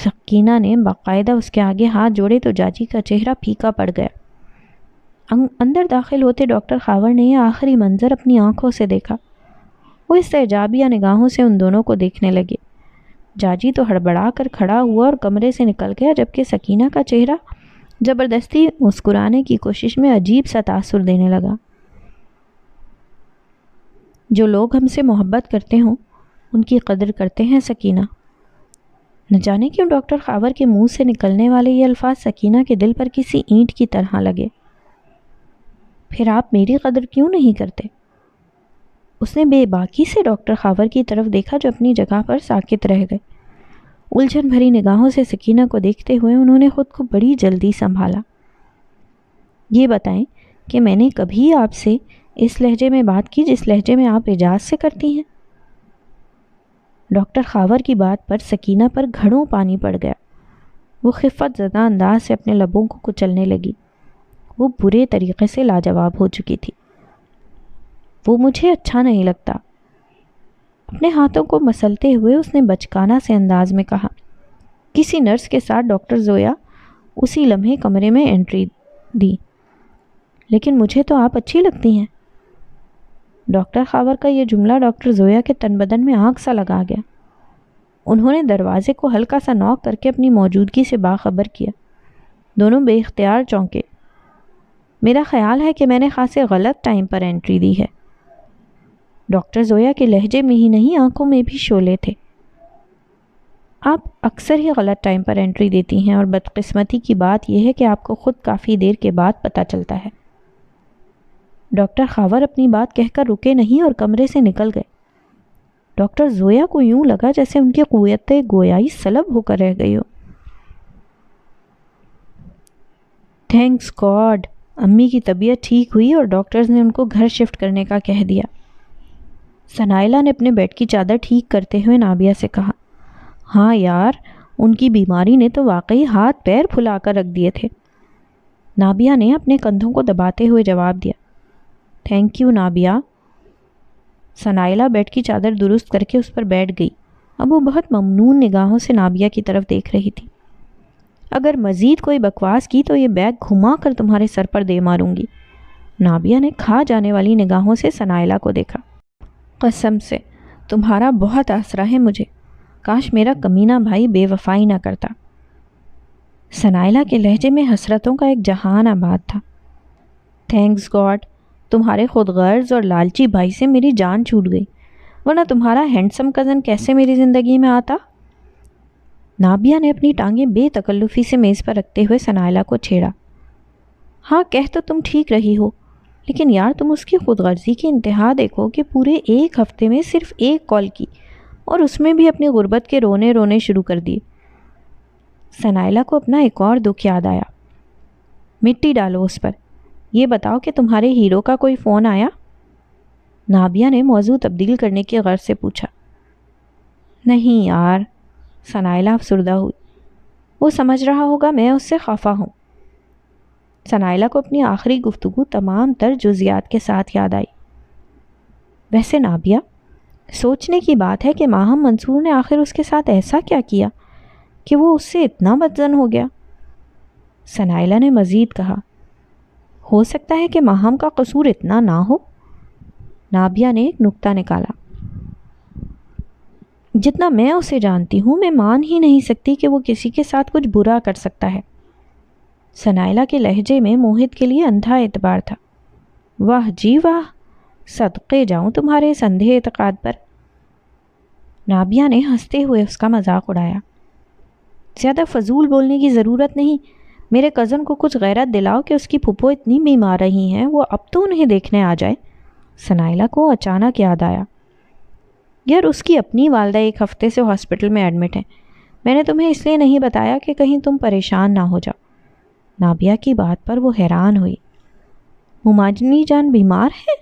S1: سکینہ نے باقاعدہ اس کے آگے ہاتھ جوڑے تو جاجی کا چہرہ پھیکا پڑ گیا۔ اندر داخل ہوتے ڈاکٹر خاور نے یہ آخری منظر اپنی آنکھوں سے دیکھا۔ وہ اس اعجابیہ نگاہوں سے ان دونوں کو دیکھنے لگے۔ جاجی تو ہڑبڑا کر کھڑا ہوا اور کمرے سے نکل گیا، جبکہ سکینہ کا چہرہ زبردستی مسکرانے کی کوشش میں عجیب سا تاثر دینے لگا۔ جو لوگ ہم سے محبت کرتے ہوں ان کی قدر کرتے ہیں سکینہ۔ نہ جانے کیوں ڈاکٹر خاور کے منہ سے نکلنے والے یہ الفاظ سکینہ کے دل پر کسی اینٹ کی طرح لگے۔ پھر آپ میری قدر کیوں نہیں کرتے؟ اس نے بے باکی سے ڈاکٹر خاور کی طرف دیکھا جو اپنی جگہ پر ساکت رہ گئے۔ الجھن بھری نگاہوں سے سکینہ کو دیکھتے ہوئے انہوں نے خود کو بڑی جلدی سنبھالا۔ یہ بتائیں کہ میں نے کبھی آپ سے اس لہجے میں بات کی جس لہجے میں آپ اعجاز سے کرتی ہیں؟ ڈاکٹر خاور کی بات پر سکینہ پر گھڑوں پانی پڑ گیا۔ وہ خفت زدہ انداز سے اپنے لبوں کو کچلنے لگی۔ وہ برے طریقے سے لاجواب ہو چکی تھی۔ وہ مجھے اچھا نہیں لگتا۔ اپنے ہاتھوں کو مسلتے ہوئے اس نے بچکانہ سے انداز میں کہا۔ کسی نرس کے ساتھ ڈاکٹر زویا اسی لمحے کمرے میں انٹری دی۔ لیکن مجھے تو آپ اچھی لگتی ہیں۔ ڈاکٹر خاور کا یہ جملہ ڈاکٹر زویا کے تن بدن میں آگ سا لگا گیا۔ انہوں نے دروازے کو ہلکا سا نوک کر کے اپنی موجودگی سے باخبر کیا۔ دونوں بے اختیار چونکے۔ میرا خیال ہے کہ میں نے خاصے غلط ٹائم پر انٹری دی ہے۔ ڈاکٹر زویا کے لہجے میں ہی نہیں آنکھوں میں بھی شعلے تھے۔ آپ اکثر ہی غلط ٹائم پر انٹری دیتی ہیں اور بدقسمتی کی بات یہ ہے کہ آپ کو خود کافی دیر کے بعد پتہ چلتا ہے۔ ڈاکٹر خاور اپنی بات کہہ کر رکے نہیں اور کمرے سے نکل گئے۔ ڈاکٹر زویا کو یوں لگا جیسے ان کی قوت گویائی سلب ہو کر رہ گئی ہو۔ تھینکس گاڈ، امی کی طبیعت ٹھیک ہوئی اور ڈاکٹرز نے ان کو گھر شفٹ کرنے کا کہہ دیا۔ ثنائلہ نے اپنے بیڈ کی چادر ٹھیک کرتے ہوئے نابیہ سے کہا۔ ہاں یار، ان کی بیماری نے تو واقعی ہاتھ پیر پھلا کر رکھ دیے تھے۔ نابیہ نے اپنے کندھوں کو دباتے ہوئے جواب دیا۔ Thank you Nabiha. Sanaila bed کی چادر درست کر کے اس پر بیٹھ گئی۔ اب وہ بہت ممنون نگاہوں سے نابیہ کی طرف دیکھ رہی تھی۔ اگر مزید کوئی بکواس کی تو یہ بیگ گھما کر تمہارے سر پر دے ماروں گی۔ نابیہ نے کھا جانے والی نگاہوں سے ثنائلہ کو دیکھا۔ قسم سے تمہارا بہت آسرا ہے مجھے، کاش میرا کمینہ بھائی بے وفائی نہ کرتا۔ ثنائلہ کے لہجے میں حسرتوں کا ایک جہان آباد تھا۔ تھینکس گاڈ، تمہارے خود غرض اور لالچی بھائی سے میری جان چھوٹ گئی، ورنہ تمہارا ہینڈسم کزن کیسے میری زندگی میں آتا؟ نابیہ نے اپنی ٹانگیں بے تکلفی سے میز پر رکھتے ہوئے ثنائلہ کو چھیڑا۔ ہاں کہہ تو تم ٹھیک رہی ہو، لیکن یار تم اس کی خود غرضی کی انتہا دیکھو کہ پورے ایک ہفتے میں صرف ایک کال کی اور اس میں بھی اپنی غربت کے رونے شروع کر دیے۔ ثنائلہ کو اپنا ایک اور دکھ یاد آیا۔ مٹی ڈالو اس پر، یہ بتاؤ کہ تمہارے ہیرو کا کوئی فون آیا؟ نابیہ نے موضوع تبدیل کرنے کی غرض سے پوچھا۔ نہیں یار، ثنائلہ افسردہ ہوئی۔ وہ سمجھ رہا ہوگا میں اس سے خفا ہوں۔ ثنائلہ کو اپنی آخری گفتگو تمام تر جزیات کے ساتھ یاد آئی۔ ویسے نابیہ، سوچنے کی بات ہے کہ ماہم منصور نے آخر اس کے ساتھ ایسا کیا کیا کہ وہ اس سے اتنا بدظن ہو گیا؟ ثنائلہ نے مزید کہا، ہو سکتا ہے کہ ماہم کا قصور اتنا نہ ہو۔ نابیہ نے ایک نکتہ نکالا، جتنا میں اسے جانتی ہوں میں مان ہی نہیں سکتی کہ وہ کسی کے ساتھ کچھ برا کر سکتا ہے۔ ثنائلہ کے لہجے میں موہت کے لیے اندھا اعتبار تھا۔ واہ جی واہ، صدقے جاؤں تمہارے اس اندھے اعتقاد پر۔ نابیہ نے ہنستے ہوئے اس کا مذاق اڑایا۔ زیادہ فضول بولنے کی ضرورت نہیں، میرے کزن کو کچھ غیرت دلاؤ کہ اس کی پھپھو اتنی بیمار رہی ہیں، وہ اب تو انہیں دیکھنے آ جائے۔ ثنائلہ کو اچانک یاد آیا، یار اس کی اپنی والدہ ایک ہفتے سے ہاسپٹل میں ایڈمٹ ہیں، میں نے تمہیں اس لیے نہیں بتایا کہ کہیں تم پریشان نہ ہو جاؤ۔ نابیہ کی بات پر وہ حیران ہوئی۔ مماجنی جان بیمار ہے؟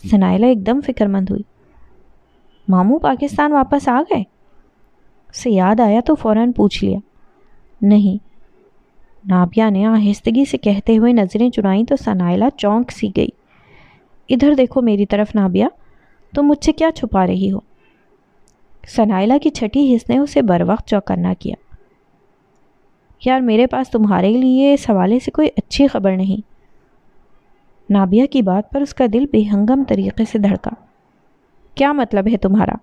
S1: ثنائلہ ایک دم فکر مند ہوئی۔ ماموں پاکستان واپس آ گئے؟ اسے یاد آیا تو فوراً پوچھ لیا۔ نہیں۔ نابیہ نے آہستگی سے کہتے ہوئے نظریں چرائیں تو ثنائلہ چونک سی گئی۔ ادھر دیکھو میری طرف نابیہ، تم مجھ سے کیا چھپا رہی ہو؟ ثنائلہ کی چھٹی حس نے اسے بروقت چوکنا کیا۔ یار میرے پاس تمہارے لیے اس حوالے سے کوئی اچھی خبر نہیں۔ نابیہ کی بات پر اس کا دل بے ہنگم طریقے سے دھڑکا۔ کیا مطلب ہے تمہارا؟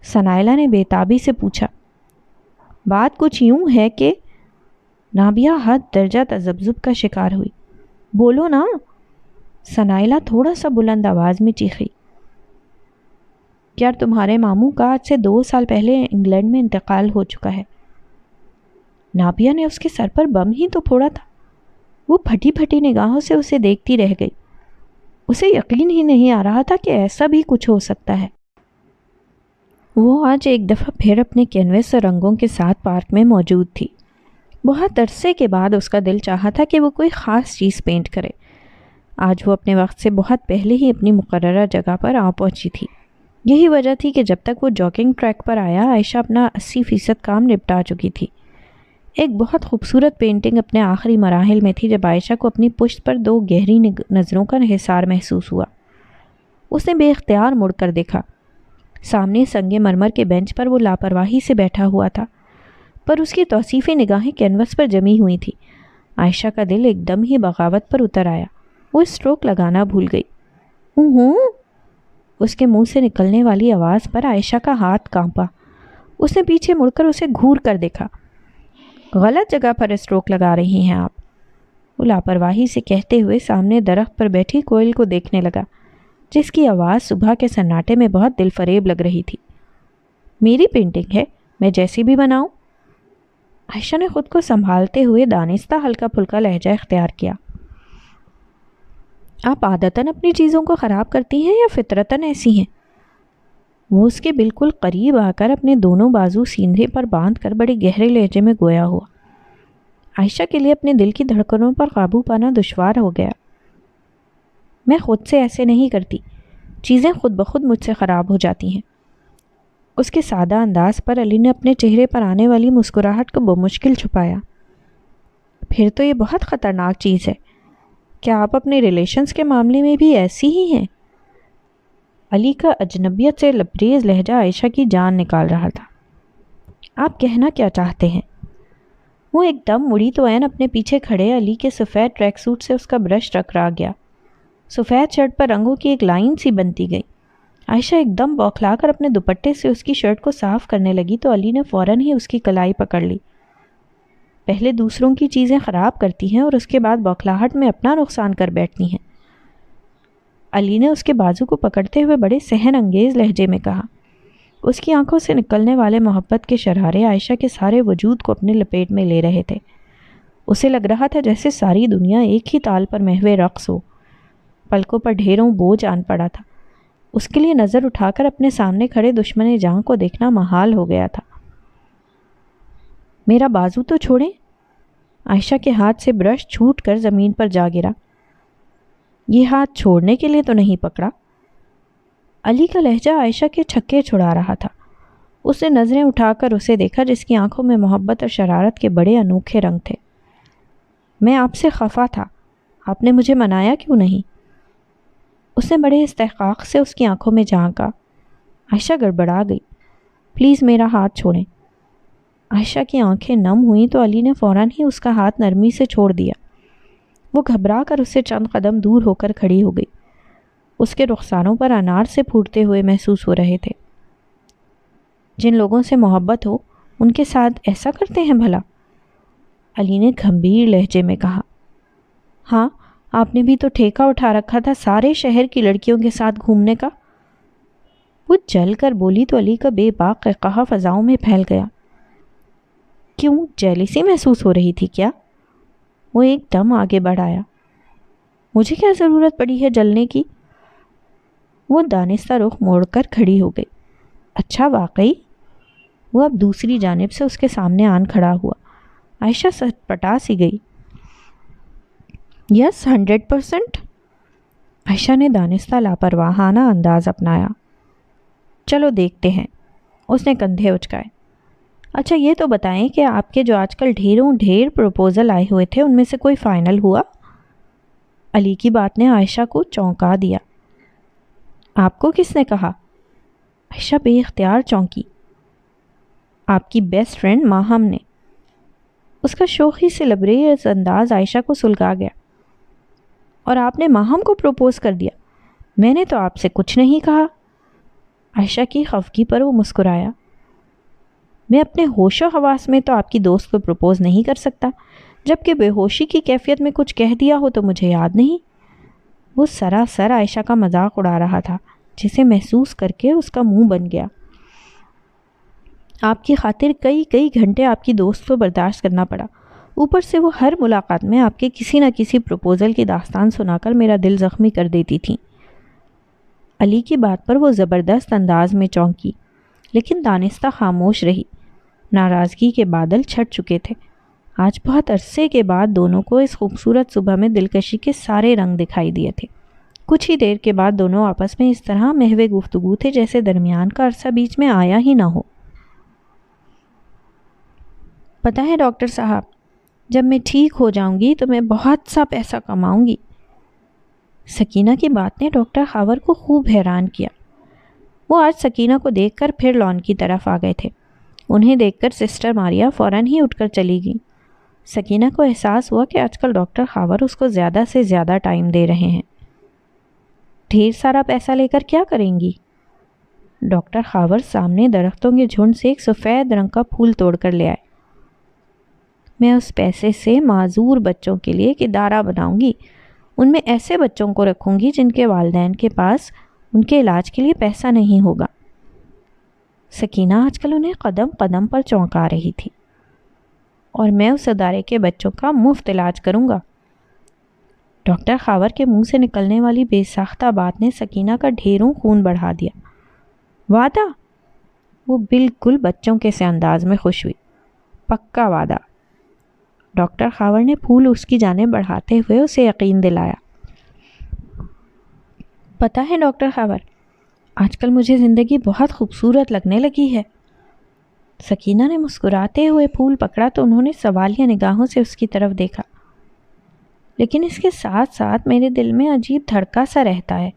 S1: ثنائلہ نے بے تابی سے پوچھا۔ بات کچھ یوں ہے کہ نابیہ حد درجہ تذبذب کا شکار ہوئی۔ بولو نا۔ ثنائلہ تھوڑا سا بلند آواز میں چیخی۔ یار تمہارے ماموں کا آج سے 2 سال پہلے انگلینڈ میں انتقال ہو چکا ہے۔ نابیہ نے اس کے سر پر بم ہی تو پھوڑا تھا۔ وہ پھٹی پھٹی نگاہوں سے اسے دیکھتی رہ گئی۔ اسے یقین ہی نہیں آ رہا تھا کہ ایسا بھی کچھ ہو سکتا ہے۔ وہ آج ایک دفعہ پھر اپنے کینوس اور رنگوں کے ساتھ پارک میں موجود تھی۔ بہت عرصے کے بعد اس کا دل چاہا تھا کہ وہ کوئی خاص چیز پینٹ کرے۔ آج وہ اپنے وقت سے بہت پہلے ہی اپنی مقررہ جگہ پر آ پہنچی تھی۔ یہی وجہ تھی کہ جب تک وہ جاگنگ ٹریک پر آیا عائشہ اپنا 80% کام نپٹا چکی تھی۔ ایک بہت خوبصورت پینٹنگ اپنے آخری مراحل میں تھی جب عائشہ کو اپنی پشت پر 2 گہری نظروں کا انحصار محسوس ہوا۔ اس نے بے اختیار مڑ کر دیکھا۔ سامنے سنگ مرمر کے بینچ پر وہ لاپرواہی سے بیٹھا ہوا تھا، پر اس کی توصیفی نگاہیں کینوس پر جمی ہوئی تھی۔ عائشہ کا دل ایک دم ہی بغاوت پر اتر آیا۔ وہ اسٹروک لگانا بھول گئی۔ اس کے منہ سے نکلنے والی آواز پر عائشہ کا ہاتھ کانپا۔ اس نے پیچھے مڑ کر اسے گھور کر دیکھا۔ غلط جگہ پر اسٹروک لگا رہی ہیں آپ، وہ لاپرواہی سے کہتے ہوئے سامنے درخت پر بیٹھی کوئل کو دیکھنے لگا، جس کی آواز صبح کے سناٹے میں بہت دل فریب لگ رہی تھی۔ میری پینٹنگ ہے، میں جیسی بھی بناؤں؟ عائشہ نے خود کو سنبھالتے ہوئے دانستہ ہلکا پھلکا لہجہ اختیار کیا۔ آپ عادتاً اپنی چیزوں کو خراب کرتی ہیں یا فطرتاً ایسی ہیں؟ وہ اس کے بالکل قریب آ کر اپنے دونوں بازو سیندھے پر باندھ کر بڑے گہرے لہجے میں گویا ہوا۔ عائشہ کے لیے اپنے دل کی دھڑکنوں پر قابو پانا دشوار ہو گیا۔ میں خود سے ایسے نہیں کرتی، چیزیں خود بخود مجھ سے خراب ہو جاتی ہیں۔ اس کے سادہ انداز پر علی نے اپنے چہرے پر آنے والی مسکراہٹ کو بمشکل چھپایا۔ پھر تو یہ بہت خطرناک چیز ہے۔ کیا آپ اپنے ریلیشنز کے معاملے میں بھی ایسی ہی ہیں؟ علی کا اجنبیت سے لبریز لہجہ عائشہ کی جان نکال رہا تھا۔ آپ کہنا کیا چاہتے ہیں؟ وہ ایک دم مڑی تو عین اپنے پیچھے کھڑے علی کے سفید ٹریک سوٹ سے اس کا برش ٹکرا گیا۔ سفید شرٹ پر رنگوں کی ایک لائن سی بنتی گئی۔ عائشہ ایک دم بوکھلا کر اپنے دوپٹے سے اس کی شرٹ کو صاف کرنے لگی تو علی نے فوراً ہی اس کی کلائی پکڑ لی۔ پہلے دوسروں کی چیزیں خراب کرتی ہیں اور اس کے بعد بوکھلاہٹ میں اپنا نقصان کر بیٹھتی ہیں۔ علی نے اس کے بازو کو پکڑتے ہوئے بڑے سحن انگیز لہجے میں کہا۔ اس کی آنکھوں سے نکلنے والے محبت کے شرارے عائشہ کے سارے وجود کو اپنے لپیٹ میں لے رہے تھے۔ اسے لگ رہا تھا جیسے ساری دنیا ایک ہی تال پر محو رقص ہو۔ پلکوں پر ڈھیروں بوجھ آن پڑا تھا۔ اس کے لیے نظر اٹھا کر اپنے سامنے کھڑے دشمن جاں کو دیکھنا محال ہو گیا تھا۔ میرا بازو تو چھوڑیں۔ عائشہ کے ہاتھ سے برش چھوٹ کر زمین پر جا گرا۔ یہ ہاتھ چھوڑنے کے لیے تو نہیں پکڑا۔ علی کا لہجہ عائشہ کے چھکے چھڑا رہا تھا۔ اس نے نظریں اٹھا کر اسے دیکھا جس کی آنکھوں میں محبت اور شرارت کے بڑے انوکھے رنگ تھے۔ میں آپ سے خفا تھا، آپ نے مجھے منایا کیوں نہیں؟ اس نے بڑے استحقاق سے اس کی آنکھوں میں جھانکا۔ عائشہ گڑبڑا گئی۔ پلیز میرا ہاتھ چھوڑیں۔ عائشہ کی آنکھیں نم ہوئیں تو علی نے فوراً ہی اس کا ہاتھ نرمی سے چھوڑ دیا۔ وہ گھبرا کر اس سے چند قدم دور ہو کر کھڑی ہو گئی۔ اس کے رخساروں پر انار سے پھوٹتے ہوئے محسوس ہو رہے تھے۔ جن لوگوں سے محبت ہو ان کے ساتھ ایسا کرتے ہیں بھلا؟ علی نے گھمبیر لہجے میں کہا۔ ہاں، آپ نے بھی تو ٹھیکہ اٹھا رکھا تھا سارے شہر کی لڑکیوں کے ساتھ گھومنے کا۔ وہ جل کر بولی تو علی کا بے باک قہقہہ فضاؤں میں پھیل گیا۔ کیوں، جیلسی محسوس ہو رہی تھی کیا؟ وہ ایک دم آگے بڑھایا۔ مجھے کیا ضرورت پڑی ہے جلنے کی؟ وہ دانستہ رخ موڑ کر کھڑی ہو گئی۔ اچھا واقعی؟ وہ اب دوسری جانب سے اس کے سامنے آن کھڑا ہوا۔ عائشہ سٹپٹا سی گئی۔ یس 100%۔ عائشہ نے دانستہ لاپرواہانہ انداز اپنایا۔ چلو دیکھتے ہیں۔ اس نے کندھے اچکائے۔ اچھا یہ تو بتائیں کہ آپ کے جو آج کل ڈھیر پروپوزل آئے ہوئے تھے ان میں سے کوئی فائنل ہوا؟ علی کی بات نے عائشہ کو چونکا دیا۔ آپ کو کس نے کہا؟ عائشہ بے اختیار چونکی۔ آپ کی بیسٹ فرینڈ ماہم نے۔ اس کا شوخی سے لبریز انداز عائشہ کو سلگا گیا۔ اور آپ نے ماہم کو پروپوز کر دیا؟ میں نے تو آپ سے کچھ نہیں کہا۔ عائشہ کی خفگی پر وہ مسکرایا۔ میں اپنے ہوش و حواس میں تو آپ کی دوست کو پروپوز نہیں کر سکتا، جبکہ بے ہوشی کی کیفیت میں کچھ کہہ دیا ہو تو مجھے یاد نہیں۔ وہ سراسر عائشہ کا مذاق اڑا رہا تھا، جسے محسوس کر کے اس کا منہ بن گیا۔ آپ کی خاطر کئی گھنٹے آپ کی دوست کو برداشت کرنا پڑا، اوپر سے وہ ہر ملاقات میں آپ کے کسی نہ کسی پروپوزل کی داستان سنا کر میرا دل زخمی کر دیتی تھیں۔ علی کی بات پر وہ زبردست انداز میں چونکی، لیکن دانستہ خاموش رہی۔ ناراضگی کے بادل چھٹ چکے تھے۔ آج بہت عرصے کے بعد دونوں کو اس خوبصورت صبح میں دلکشی کے سارے رنگ دکھائی دیے تھے۔ کچھ ہی دیر کے بعد دونوں آپس میں اس طرح محو گفتگو تھے جیسے درمیان کا عرصہ بیچ میں آیا ہی نہ ہو۔ پتہ ہے ڈاکٹر صاحب، جب میں ٹھیک ہو جاؤں گی تو میں بہت سا پیسہ کماؤں گی۔ سکینہ کی بات نے ڈاکٹر خاور کو خوب حیران کیا۔ وہ آج سکینہ کو دیکھ کر پھر لان کی طرف آ گئے تھے۔ انہیں دیکھ کر سسٹر ماریا فوراً ہی اٹھ کر چلی گئیں۔ سکینہ کو احساس ہوا کہ آج کل ڈاکٹر خاور اس کو زیادہ سے زیادہ ٹائم دے رہے ہیں۔ ڈھیر سارا پیسہ لے کر کیا کریں گی؟ ڈاکٹر خاور سامنے درختوں کے جھنڈ سے ایک سفید رنگ کا پھول توڑ کر لے آئے۔ میں اس پیسے سے معذور بچوں کے لیے ایک ادارہ بناؤں گی۔ ان میں ایسے بچوں کو رکھوں گی جن کے والدین کے پاس ان کے علاج کے لیے پیسہ نہیں ہوگا۔ سکینہ آج کل انہیں قدم قدم پر چونکا رہی تھی۔ اور میں اس ادارے کے بچوں کا مفت علاج کروں گا۔ ڈاکٹر خاور کے منہ سے نکلنے والی بے ساختہ بات نے سکینہ کا ڈھیروں خون بڑھا دیا۔ وعدہ؟ وہ بالکل بچوں کے سے انداز میں خوش ہوئی۔ پکا وعدہ۔ ڈاکٹر خاور نے پھول اس کی جانب بڑھاتے ہوئے اسے یقین دلایا۔ پتہ ہے ڈاکٹر خاور، آج کل مجھے زندگی بہت خوبصورت لگنے لگی ہے۔ سکینہ نے مسکراتے ہوئے پھول پکڑا تو انہوں نے سوالیہ نگاہوں سے اس کی طرف دیکھا۔ لیکن اس کے ساتھ ساتھ میرے دل میں عجیب دھڑکا سا رہتا ہے۔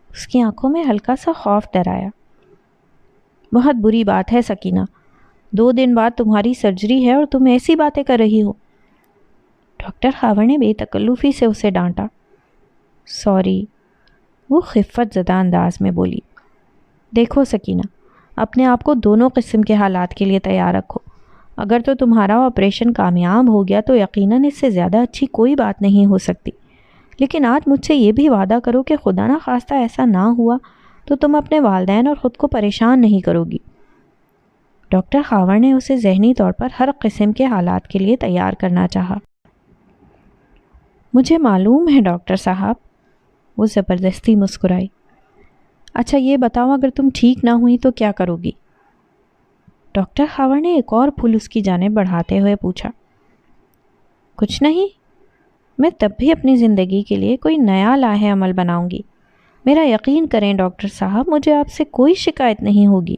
S1: اس کی آنکھوں میں ہلکا سا خوف ڈر آیا۔ بہت بری بات ہے سکینہ، 2 دن بعد تمہاری سرجری ہے اور تم ایسی باتیں کر رہی ہو۔ ڈاکٹر خاور نے بے تکلفی سے اسے ڈانٹا۔ سوری، وہ خفت زدہ انداز میں بولی۔ دیکھو سکینہ، اپنے آپ کو دونوں قسم کے حالات کے لیے تیار رکھو۔ اگر تو تمہارا آپریشن کامیاب ہو گیا تو یقیناً اس سے زیادہ اچھی کوئی بات نہیں ہو سکتی، لیکن آج مجھ سے یہ بھی وعدہ کرو کہ خدا نہ خواستہ ایسا نہ ہوا تو تم اپنے والدین اور خود کو پریشان نہیں کرو گی۔ ڈاکٹر خاور نے اسے ذہنی طور پر ہر قسم کے حالات کے لیے تیار کرنا چاہا۔ مجھے معلوم ہے ڈاکٹر صاحب، وہ زبردستی مسکرائی۔ اچھا یہ بتاؤ، اگر تم ٹھیک نہ ہوئی تو کیا کرو گی؟ ڈاکٹر خاور نے ایک اور پھول اس کی جانب بڑھاتے ہوئے پوچھا۔ کچھ نہیں، میں تب بھی اپنی زندگی کے لیے کوئی نیا لاہ عمل بناؤں گی۔ میرا یقین کریں ڈاکٹر صاحب، مجھے آپ سے کوئی شکایت نہیں ہوگی۔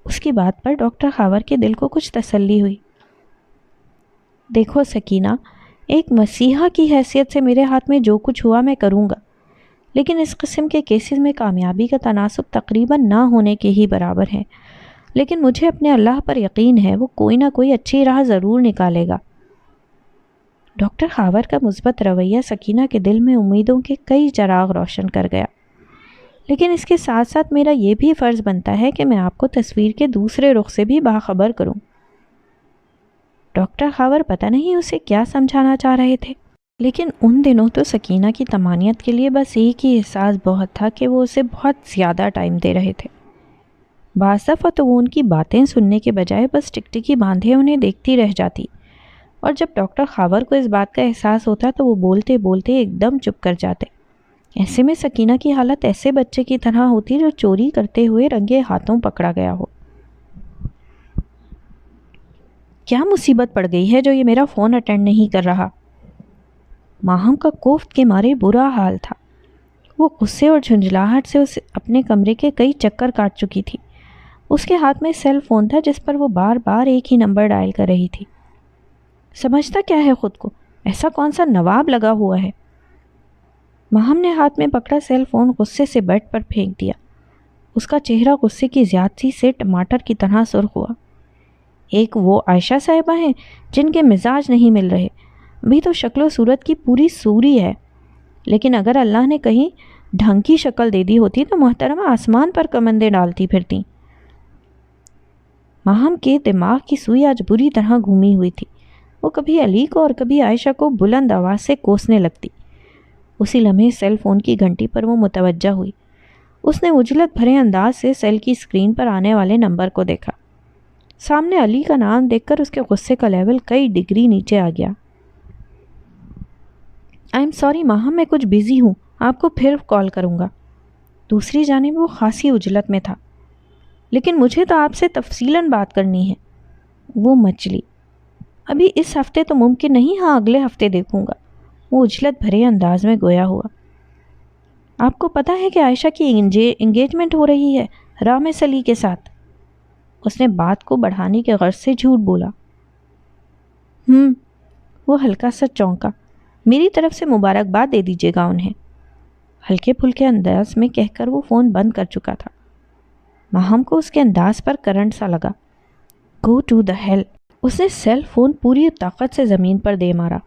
S1: اس کی بات پر ڈاکٹر خاور کے دل کو کچھ تسلی ہوئی۔ دیکھو سکینہ، ایک مسیحا کی حیثیت سے میرے ہاتھ میں جو کچھ ہوا میں کروں گا، لیکن اس قسم کے کیسز میں کامیابی کا تناسب تقریباً نہ ہونے کے ہی برابر ہے. لیکن مجھے اپنے اللہ پر یقین ہے، وہ کوئی نہ کوئی اچھی راہ ضرور نکالے گا. ڈاکٹر خاور کا مثبت رویہ سکینہ کے دل میں امیدوں کے کئی چراغ روشن کر گیا. لیکن اس کے ساتھ ساتھ میرا یہ بھی فرض بنتا ہے کہ میں آپ کو تصویر کے دوسرے رخ سے بھی باخبر کروں. ڈاکٹر خاور پتہ نہیں اسے کیا سمجھانا چاہ رہے تھے، لیکن ان دنوں تو سکینہ کی طمانینت کے لیے بس ایک ہی احساس بہت تھا کہ وہ اسے بہت زیادہ ٹائم دے رہے تھے. بعض دفعہ تو وہ ان کی باتیں سننے کے بجائے بس ٹکٹکی باندھے انہیں دیکھتی رہ جاتی، اور جب ڈاکٹر خاور کو اس بات کا احساس ہوتا تو وہ بولتے بولتے ایک دم چپ کر جاتے. ایسے میں سکینہ کی حالت ایسے بچے کی طرح ہوتی جو چوری کرتے ہوئے رنگے ہاتھوں پکڑا گیا ہو. کیا مصیبت پڑ گئی ہے جو یہ میرا فون اٹینڈ نہیں کر رہا؟ ماہم کا کوفت کے مارے برا حال تھا. وہ غصے اور جھنجھلاہٹ سے اپنے کمرے کے کئی چکر کاٹ چکی تھی. اس کے ہاتھ میں سیل فون تھا جس پر وہ بار بار ایک ہی نمبر ڈائل کر رہی تھی. سمجھتا کیا ہے خود کو؟ ایسا کون سا نواب لگا ہوا ہے؟ ماہم نے ہاتھ میں پکڑا سیل فون غصے سے بیڈ پر پھینک دیا. اس کا چہرہ غصے کی زیادتی سے ٹماٹر کی طرح سرخ ہوا. ایک وہ عائشہ صاحبہ ہیں جن کے مزاج نہیں مل رہے. ابھی تو شکل و صورت کی پوری سوری ہے، لیکن اگر اللہ نے کہیں ڈھنگ کی شکل دے دی ہوتی تو محترمہ آسمان پر کمندیں ڈالتی پھرتی. ماہم کے دماغ کی سوئی آج بری طرح گھومی ہوئی تھی. وہ کبھی علی کو اور کبھی عائشہ کو بلند آواز سے کوسنے لگتی. اسی لمحے سیل فون کی گھنٹی پر وہ متوجہ ہوئی. اس نے عجلت بھرے انداز سے سیل کی اسکرین پر آنے والے نمبر کو دیکھا. سامنے علی کا نام دیکھ کر اس کے غصے کا لیول کئی ڈگری نیچے آ گیا. آئی ایم سوری ماہم، میں کچھ بیزی ہوں، آپ کو پھر کال کروں گا. دوسری جانب وہ خاصی عجلت میں تھا. لیکن مجھے تو آپ سے تفصیلاً بات کرنی ہے. وہ مچلی. ابھی اس ہفتے تو ممکن نہیں، ہاں اگلے ہفتے دیکھوں گا. وہ عجلت بھرے انداز میں گویا ہوا. آپ کو پتہ ہے کہ عائشہ کی انگیجمنٹ ہو رہی ہے رامس علی کے ساتھ؟ اس نے بات کو بڑھانے کے غرض سے جھوٹ بولا. وہ ہلکا سا چونکا. میری طرف سے مبارکباد دے دیجیے گا انہیں. ہلکے پھلکے انداز میں کہہ کر وہ فون بند کر چکا تھا. ماہم کو اس کے انداز پر کرنٹ سا لگا. Go to the hell. اس نے سیل فون پوری طاقت سے زمین پر دے مارا.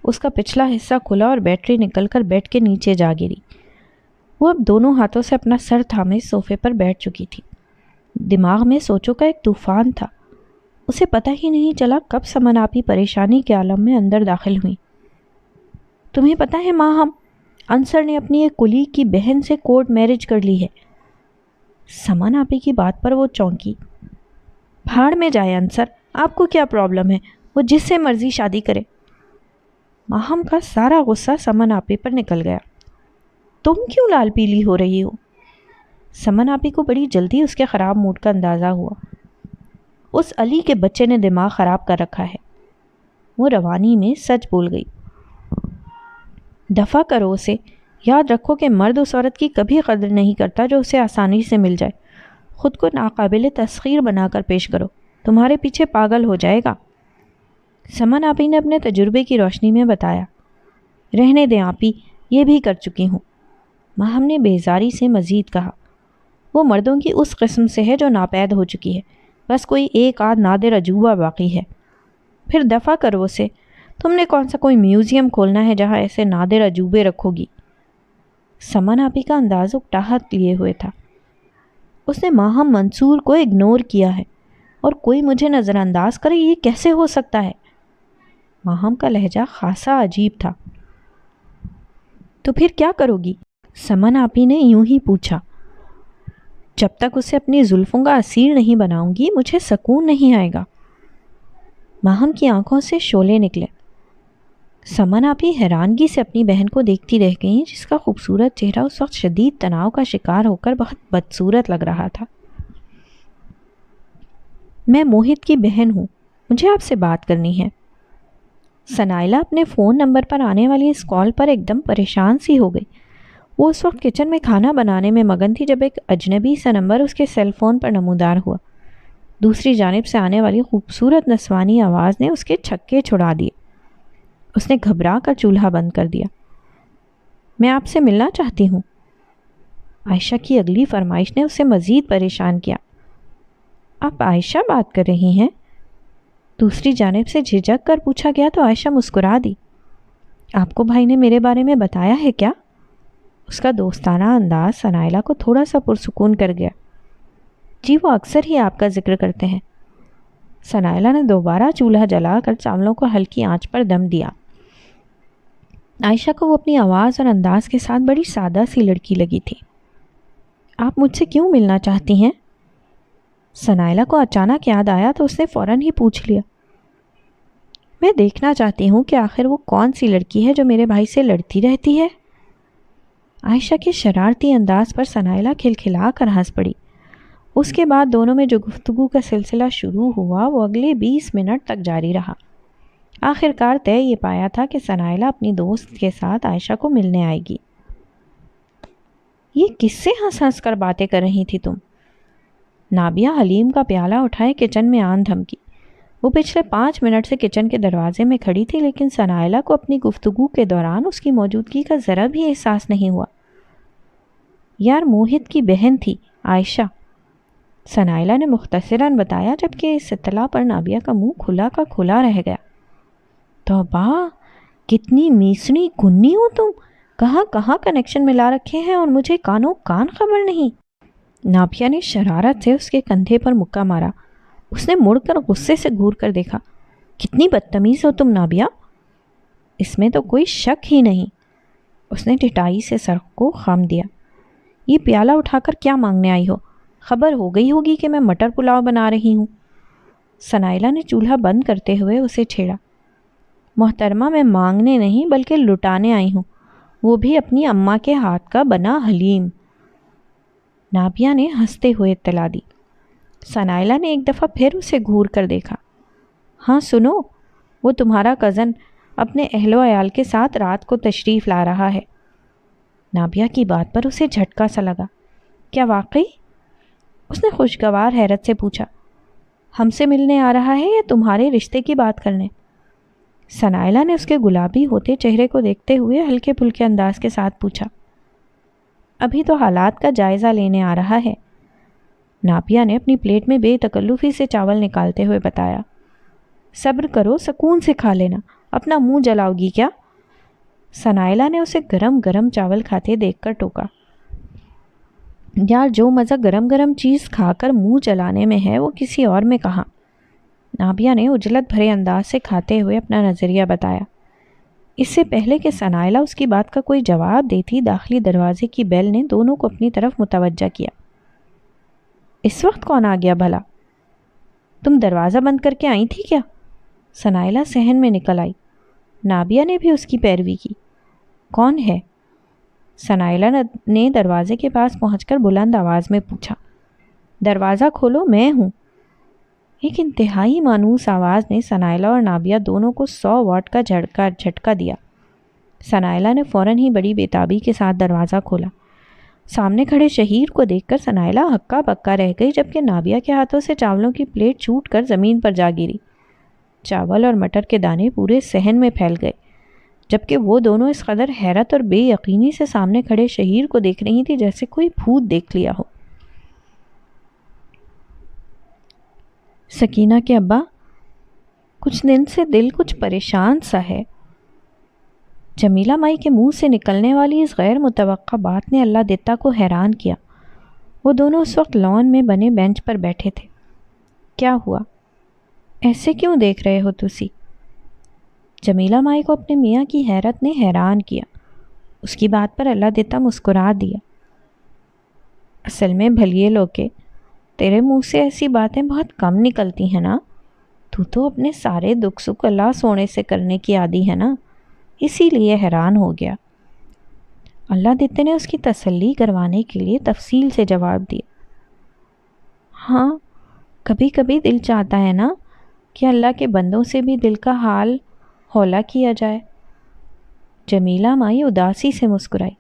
S1: اس کا پچھلا حصہ کھلا اور بیٹری نکل کر بیڈ کے نیچے جا گری. وہ اب دونوں ہاتھوں سے اپنا سر تھامے صوفے پر بیٹھ چکی تھی. دماغ میں سوچوں کا ایک طوفان تھا. اسے پتہ ہی نہیں چلا کب سمن آپی پریشانی کے عالم میں اندر داخل ہوئی. تمہیں پتہ ہے ماہم، انصر نے اپنی ایک کلیگ کی بہن سے کورٹ میرج کر لی ہے. سمن آپی کی بات پر وہ چونکی. بھاڑ میں جائے انصر، آپ کو کیا پرابلم ہے؟ وہ جس سے مرضی شادی کرے. ماہم کا سارا غصہ سمن آپی پر نکل گیا. تم کیوں لال پیلی ہو رہی ہو؟ سمن آپی کو بڑی جلدی اس کے خراب موڈ کا اندازہ ہوا. اس علی کے بچے نے دماغ خراب کر رکھا ہے. وہ روانی میں سچ بول گئی. دفع کرو اسے. یاد رکھو کہ مرد اس عورت کی کبھی قدر نہیں کرتا جو اسے آسانی سے مل جائے. خود کو ناقابل تسخیر بنا کر پیش کرو، تمہارے پیچھے پاگل ہو جائے گا. سمن آپی نے اپنے تجربے کی روشنی میں بتایا. رہنے دیں آپی، یہ بھی کر چکی ہوں. ماہم نے بیزاری سے مزید کہا. وہ مردوں کی اس قسم سے ہے جو ناپید ہو چکی ہے. بس کوئی ایک آدھ نادر عجوبہ باقی ہے. پھر دفع کرو اسے. تم نے کون سا کوئی میوزیم کھولنا ہے جہاں ایسے نادر عجوبے رکھو گی؟ سمن آپی کا انداز اکٹاہٹ لیے ہوئے تھا. اس نے ماہم منصور کو اگنور کیا ہے، اور کوئی مجھے نظر انداز کرے، یہ کیسے ہو سکتا ہے؟ ماہم کا لہجہ خاصا عجیب تھا. تو پھر کیا کرو گی؟ سمن آپی نے یوں ہی پوچھا. جب تک اسے اپنی زلفوں کا اسیر نہیں بناؤں گی مجھے سکون نہیں آئے گا. ماہم کی آنکھوں سے شعلے نکلے. سمن آپی حیرانگی سے اپنی بہن کو دیکھتی رہ گئیں جس کا خوبصورت چہرہ اس وقت شدید تناؤ کا شکار ہو کر بہت بدصورت لگ رہا تھا. میں موہت کی بہن ہوں، مجھے آپ سے بات کرنی ہے. سنائلہ اپنے فون نمبر پر آنے والی اس کال پر ایک دم پریشان سی ہو گئی. وہ اس وقت کچن میں کھانا بنانے میں مگن تھی جب ایک اجنبی سا نمبر اس کے سیل فون پر نمودار ہوا. دوسری جانب سے آنے والی خوبصورت نسوانی آواز نے اس کے چھکے چھڑا دیے. اس نے گھبرا کر چولہا بند کر دیا. میں آپ سے ملنا چاہتی ہوں۔ عائشہ کی اگلی فرمائش نے اسے مزید پریشان کیا۔ آپ عائشہ بات کر رہی ہیں؟ دوسری جانب سے جھجک کر پوچھا گیا تو عائشہ مسکرا دی۔ آپ کو بھائی نے میرے بارے میں بتایا ہے کیا؟ اس کا دوستانہ انداز ثنائلہ کو تھوڑا سا پرسکون کر گیا۔ جی وہ اکثر ہی آپ کا ذکر کرتے ہیں۔ ثنائلہ نے دوبارہ چولہا جلا کر چاولوں کو ہلکی آنچ پر دم دیا۔ عائشہ کو وہ اپنی آواز اور انداز کے ساتھ بڑی سادہ سی لڑکی لگی تھی۔ آپ مجھ سے کیوں ملنا چاہتی ہیں؟ ثنائلہ کو اچانک یاد آیا تو اس نے فوراً ہی پوچھ لیا۔ میں دیکھنا چاہتی ہوں کہ آخر وہ کون سی لڑکی ہے جو میرے بھائی سے لڑتی رہتی ہے۔ عائشہ کے شرارتی انداز پر ثنائلہ کھلکھلا کر ہنس پڑی۔ اس کے بعد دونوں میں جو گفتگو کا سلسلہ شروع ہوا وہ اگلے 20 منٹ تک جاری رہا۔ آخر کار طے یہ پایا تھا کہ ثنائلہ اپنی دوست کے ساتھ عائشہ کو ملنے آئے گی۔ یہ کس سے ہنس ہنس کر باتیں کر رہی تھی تم؟ نابیہ حلیم کا پیالہ اٹھائے کچن میں آن دھمکی۔ وہ پچھلے 5 منٹ سے کچن کے دروازے میں کھڑی تھی، لیکن ثنائلہ کو اپنی گفتگو کے دوران اس کی موجودگی کا ذرا بھی احساس نہیں ہوا۔ یار موہت کی بہن تھی عائشہ، ثنائلہ نے مختصراً بتایا، جبکہ اس اطلاع پر نابیہ کا منہ کھلا کا کھلا رہ گیا۔ توبہ، کتنی میسنی کنی ہو تم، کہاں کہاں کنیکشن ملا رکھے ہیں اور مجھے کانوں کان خبر نہیں۔ نابیہ نے شرارت سے اس کے کندھے پر مکہ مارا۔ اس نے مڑ کر غصے سے گھور کر دیکھا۔ کتنی بدتمیز ہو تم نابیہ، اس میں تو کوئی شک ہی نہیں۔ اس نے ٹھٹائی سے سر کو خم دیا۔ یہ پیالہ اٹھا کر کیا مانگنے آئی ہو؟ خبر ہو گئی ہوگی کہ میں مٹر پلاؤ بنا رہی ہوں۔ ثنائلہ نے چولہا بند کرتے ہوئے اسے چھیڑا۔ محترمہ، میں مانگنے نہیں بلکہ لٹانے آئی ہوں، وہ بھی اپنی اماں کے ہاتھ کا بنا حلیم۔ نابیہ نے ہنستے ہوئے اطلاع دی۔ ثنائلہ نے ایک دفعہ پھر اسے گھور کر دیکھا۔ ہاں سنو، وہ تمہارا کزن اپنے اہل و عیال کے ساتھ رات کو تشریف لا رہا ہے۔ نابیہ کی بات پر اسے جھٹکا سا لگا۔ کیا واقعی؟ اس نے خوشگوار حیرت سے پوچھا۔ ہم سے ملنے آ رہا ہے یا تمہارے رشتے کی بات کرنے؟ ثنائلہ نے اس کے گلابی ہوتے چہرے کو دیکھتے ہوئے ہلکے پھلکے انداز کے ساتھ پوچھا۔ ابھی تو حالات کا جائزہ لینے آ رہا ہے، نابیہ نے اپنی پلیٹ میں بے تکلفی سے چاول نکالتے ہوئے بتایا۔ صبر کرو، سکون سے کھا لینا، اپنا منہ جلاؤ گی کیا؟ ثنائلہ نے اسے گرم گرم چاول کھاتے دیکھ کر ٹوکا۔ یار جو مزہ گرم گرم چیز کھا کر منہ جلانے میں ہے وہ کسی اور میں کہاں؟ نابیہ نے عجلت بھرے انداز سے کھاتے ہوئے اپنا نظریہ بتایا۔ اس سے پہلے کہ ثنائلہ اس کی بات کا کوئی جواب دیتی، داخلی دروازے کی بیل نے دونوں کو اپنی طرف متوجہ کیا۔ اس وقت کون آ گیا بھلا؟ تم دروازہ بند کر کے آئی تھی کیا؟ ثنائلہ صحن میں نکل آئی۔ نابیہ نے بھی اس کی پیروی کی۔ کون ہے؟ ثنائلہ نے دروازے کے پاس پہنچ کر بلند آواز میں پوچھا۔ دروازہ کھولو، میں ہوں۔ ایک انتہائی مانوس آواز نے ثنائلہ اور نابیہ دونوں کو 100 واٹ کا جھٹکا دیا۔ ثنائلہ نے فوراً ہی بڑی بےتابی کے ساتھ دروازہ کھولا۔ سامنے کھڑے شہیر کو دیکھ کر ثنائلہ ہکا بکا رہ گئی، جبکہ نابیہ کے ہاتھوں سے چاولوں کی پلیٹ چھوٹ کر زمین پر جا گری۔ چاول اور مٹر کے دانے پورے صحن میں پھیل گئے، جبکہ وہ دونوں اس قدر حیرت اور بے یقینی سے سامنے کھڑے شہیر کو دیکھ رہی تھی جیسے کوئی بھوت دیکھ لیا ہو۔ سکینہ کے ابا، کچھ دن سے دل کچھ پریشان سا ہے۔ جمیلہ مائی کے منہ سے نکلنے والی اس غیر متوقع بات نے اللہ دتا کو حیران کیا۔ وہ دونوں اس وقت لان میں بنے بینچ پر بیٹھے تھے۔ کیا ہوا؟ ایسے کیوں دیکھ رہے ہو تسی؟ جمیلہ مائی کو اپنے میاں کی حیرت نے حیران کیا۔ اس کی بات پر اللہ دتا مسکرا دیا۔ اصل میں بھلیے لوکے، تیرے منہ سے ایسی باتیں بہت کم نکلتی ہیں نا۔ تو اپنے سارے دکھ سکھ اللہ سونے سے کرنے کی عادی ہے نا، اسی لیے حیران ہو گیا۔ اللہ دتے نے اس کی تسلی کروانے کے لیے تفصیل سے جواب دیا۔ ہاں، کبھی کبھی دل چاہتا ہے نا کہ اللہ کے بندوں سے بھی دل کا حال ہولا کیا جائے۔ جمیلہ مائی اداسی سے مسکرائی۔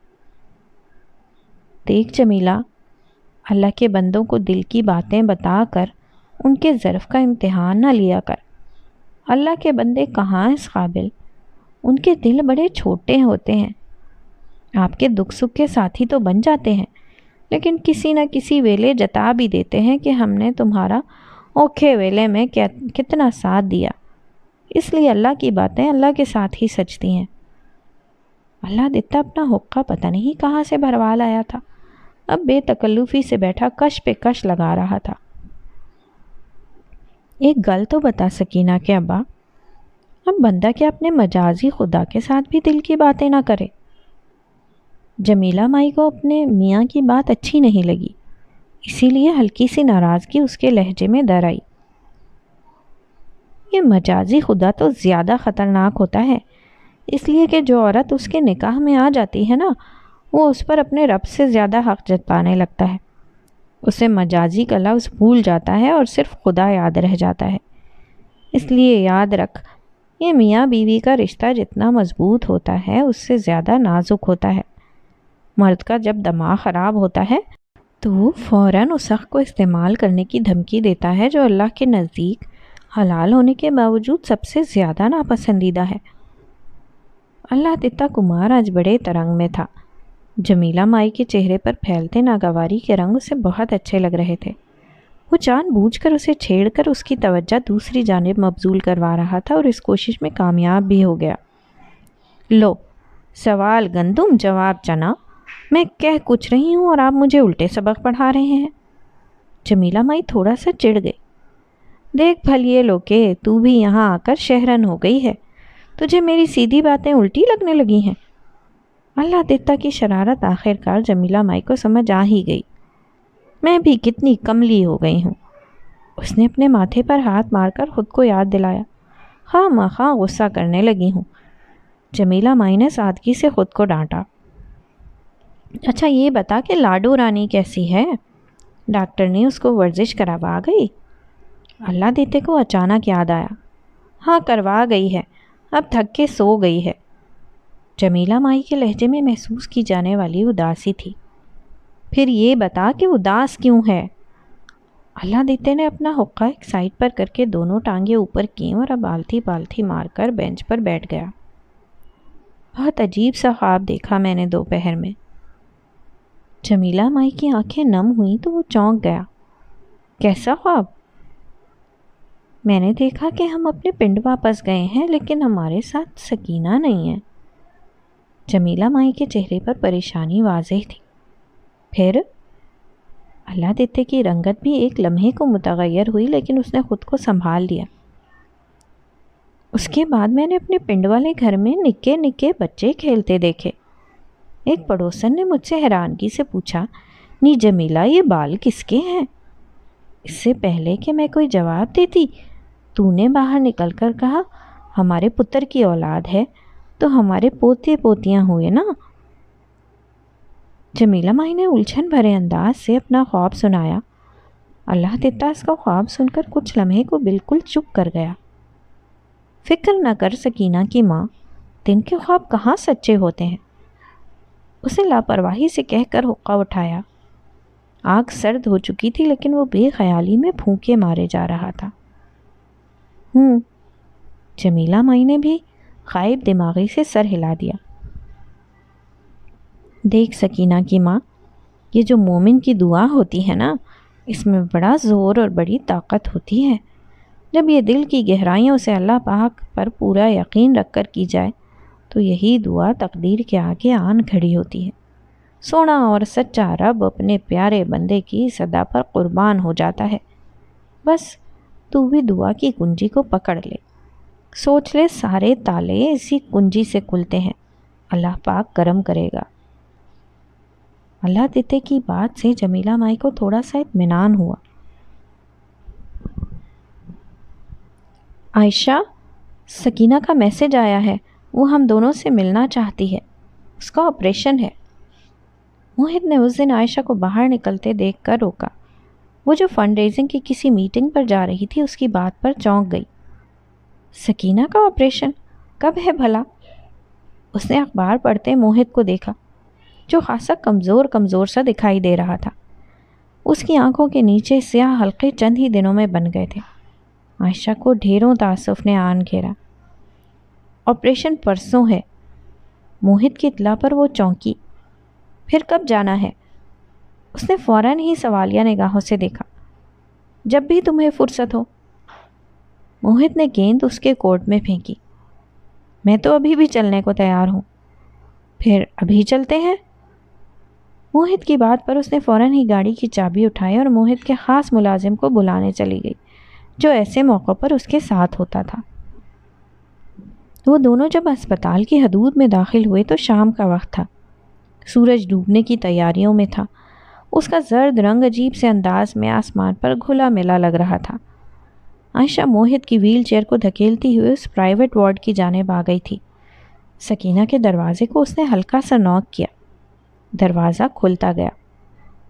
S1: دیکھ جمیلہ، اللہ کے بندوں کو دل کی باتیں بتا کر ان کے ظرف کا امتحان نہ لیا کر۔ اللہ کے بندے کہاں اس قابل، ان کے دل بڑے چھوٹے ہوتے ہیں۔ آپ کے دکھ سکھ کے ساتھی تو بن جاتے ہیں، لیکن کسی نہ کسی ویلے جتا بھی دیتے ہیں کہ ہم نے تمہارا اوکھے ویلے میں کتنا ساتھ دیا، اس لیے اللہ کی باتیں اللہ کے ساتھ ہی سچتی ہیں۔ اللہ دیتا اپنا حقہ پتہ نہیں کہاں سے بھروا لایا تھا، اب بے تکلفی سے بیٹھا کش پہ کش لگا رہا تھا۔ ایک گل تو بتا سکینہ کہ ابا، اب بندہ کیا اپنے مجازی خدا کے ساتھ بھی دل کی باتیں نہ کرے؟ جمیلہ مائی کو اپنے میاں کی بات اچھی نہیں لگی، اسی لیے ہلکی سی ناراضگی اس کے لہجے میں در آئی۔ یہ مجازی خدا تو زیادہ خطرناک ہوتا ہے، اس لیے کہ جو عورت اس کے نکاح میں آ جاتی ہے نا، وہ اس پر اپنے رب سے زیادہ حق جتانے لگتا ہے۔ اسے مجازی کا لفظ بھول جاتا ہے اور صرف خدا یاد رہ جاتا ہے۔ اس لیے یاد رکھ، یہ میاں بیوی کا رشتہ جتنا مضبوط ہوتا ہے اس سے زیادہ نازک ہوتا ہے۔ مرد کا جب دماغ خراب ہوتا ہے تو وہ فوراً اس حق کو استعمال کرنے کی دھمکی دیتا ہے جو اللہ کے نزدیک حلال ہونے کے باوجود سب سے زیادہ ناپسندیدہ ہے۔ اللہ تتا کمار آج بڑے ترنگ میں تھا۔ جمیلہ مائی کے چہرے پر پھیلتے ناگواری کے رنگ اسے بہت اچھے لگ رہے تھے۔ وہ جان بوجھ کر اسے چھیڑ کر اس کی توجہ دوسری جانب مبذول کروا رہا تھا اور اس کوشش میں کامیاب بھی ہو گیا۔ لو، سوال گندم جواب چنا، میں کہہ کچھ رہی ہوں اور آپ مجھے الٹے سبق پڑھا رہے ہیں۔ جمیلہ مائی تھوڑا سا چڑ گئی۔ دیکھ بھلیے لوکے، تو بھی یہاں آ کر شہرن ہو گئی ہے، تجھے میری سیدھی باتیں الٹی لگنے لگی ہیں۔ اللہ دیتا کی شرارت آخر کار جمیلہ مائی کو سمجھ آ ہی گئی۔ میں بھی کتنی کملی ہو گئی ہوں۔ اس نے اپنے ماتھے پر ہاتھ مار کر خود کو یاد دلایا۔ خواہ مخواہ غصہ کرنے لگی ہوں۔ جمیلہ مائی نے سادگی سے خود کو ڈانٹا۔ اچھا یہ بتا کہ لاڈو رانی کیسی ہے؟ ڈاکٹر نے اس کو ورزش کروا گئی؟ اللہ دیتے کو اچانک یاد آیا۔ ہاں کروا گئی ہے، اب تھک کے سو گئی ہے۔ جمیلہ مائی کے لہجے میں محسوس کی جانے والی اداسی تھی۔ پھر یہ بتا کہ اداس کیوں ہے؟ اللہ دیتے نے اپنا حقہ ایک سائڈ پر کر کے دونوں ٹانگیں اوپر کیں اور اب آلتی پالتی مار کر بینچ پر بیٹھ گیا۔ بہت عجیب سا خواب دیکھا میں نے دوپہر میں۔ جمیلہ مائی کی آنکھیں نم ہوئیں تو وہ چونک گیا۔ کیسا خواب؟ میں نے دیکھا کہ ہم اپنے پنڈ واپس گئے ہیں لیکن ہمارے ساتھ سکینہ نہیں ہے۔ جمیلہ مائی کے چہرے پر پریشانی واضح تھی۔ پھر؟ اللہ دیتے کی رنگت بھی ایک لمحے کو متغیر ہوئی لیکن اس نے خود کو سنبھال لیا۔ اس کے بعد میں نے اپنے پنڈ والے گھر میں نکے نکے بچے کھیلتے دیکھے۔ ایک پڑوسن نے مجھ سے حیرانگی سے پوچھا، نی جمیلہ یہ بال کس کے ہیں؟ اس سے پہلے کہ میں کوئی جواب دیتی تو نے باہر نکل کر کہا، ہمارے پتر کی اولاد ہے تو ہمارے پوتے پوتیاں ہوئے نا۔ جمیلہ مائی نے الجھن بھرے انداز سے اپنا خواب سنایا۔ اللہ دیتا اس کا خواب سن کر کچھ لمحے کو بالکل چپ کر گیا۔ فکر نہ کر سکینہ کی ماں، دن کے خواب کہاں سچے ہوتے ہیں۔ اسے لاپرواہی سے کہہ کر حقہ اٹھایا۔ آگ سرد ہو چکی تھی لیکن وہ بے خیالی میں پھونکے مارے جا رہا تھا۔ جمیلہ مائی نے بھی غائب دماغی سے سر ہلا دیا۔ دیکھ سکینہ کی ماں، یہ جو مومن کی دعا ہوتی ہے نا، اس میں بڑا زور اور بڑی طاقت ہوتی ہے۔ جب یہ دل کی گہرائیوں سے اللہ پاک پر پورا یقین رکھ کر کی جائے تو یہی دعا تقدیر کے آگے آن کھڑی ہوتی ہے۔ سونا اور سچا رب اپنے پیارے بندے کی صدا پر قربان ہو جاتا ہے۔ بس تو بھی دعا کی کنجی کو پکڑ لے، سوچ لے سارے تالے اسی کنجی سے کھلتے ہیں، اللہ پاک کرم کرے گا۔ اللہ دیتے کی بات سے جمیلہ مائی کو تھوڑا سا اطمینان ہوا۔ عائشہ، سکینہ کا میسج آیا ہے، وہ ہم دونوں سے ملنا چاہتی ہے، اس کا آپریشن ہے۔ موہت نے اس دن عائشہ کو باہر نکلتے دیکھ کر روکا۔ وہ جو فنڈ ریزنگ کی کسی میٹنگ پر جا رہی تھی اس کی بات پر چونک گئی۔ سکینہ کا آپریشن کب ہے بھلا؟ اس نے اخبار پڑھتے موہت کو دیکھا جو خاصا کمزور سا دکھائی دے رہا تھا۔ اس کی آنکھوں کے نیچے سیاہ حلقے چند ہی دنوں میں بن گئے تھے۔ عائشہ کو ڈھیروں تعصف نے آن گھیرا۔ آپریشن پرسوں ہے۔ موہت کی اطلاع پر وہ چونکی۔ پھر کب جانا ہے؟ اس نے فوراً ہی سوالیہ نگاہوں سے دیکھا۔ جب بھی تمہیں فرصت ہو۔ موہت نے گیند اس کے کورٹ میں پھینکی۔ میں تو ابھی بھی چلنے کو تیار ہوں۔ پھر ابھی چلتے ہیں؟ موہت کی بات پر اس نے فوراً ہی گاڑی کی چابی اٹھائی اور موہت کے خاص ملازم کو بلانے چلی گئی، جو ایسے موقع پر اس کے ساتھ ہوتا تھا۔ وہ دونوں جب اسپتال کی حدود میں داخل ہوئے تو شام کا وقت تھا۔ سورج ڈوبنے کی تیاریوں میں تھا۔ اس کا زرد رنگ عجیب سے انداز میں آسمان پر گھلا ملا لگ رہا تھا۔ عائشہ موہت کی ویل چیئر کو دھکیلتی ہوئے اس پرائیویٹ وارڈ کی جانب آ گئی تھی۔ سکینہ کے دروازے کو اس نے ہلکا سا نوک کیا۔ دروازہ کھلتا گیا۔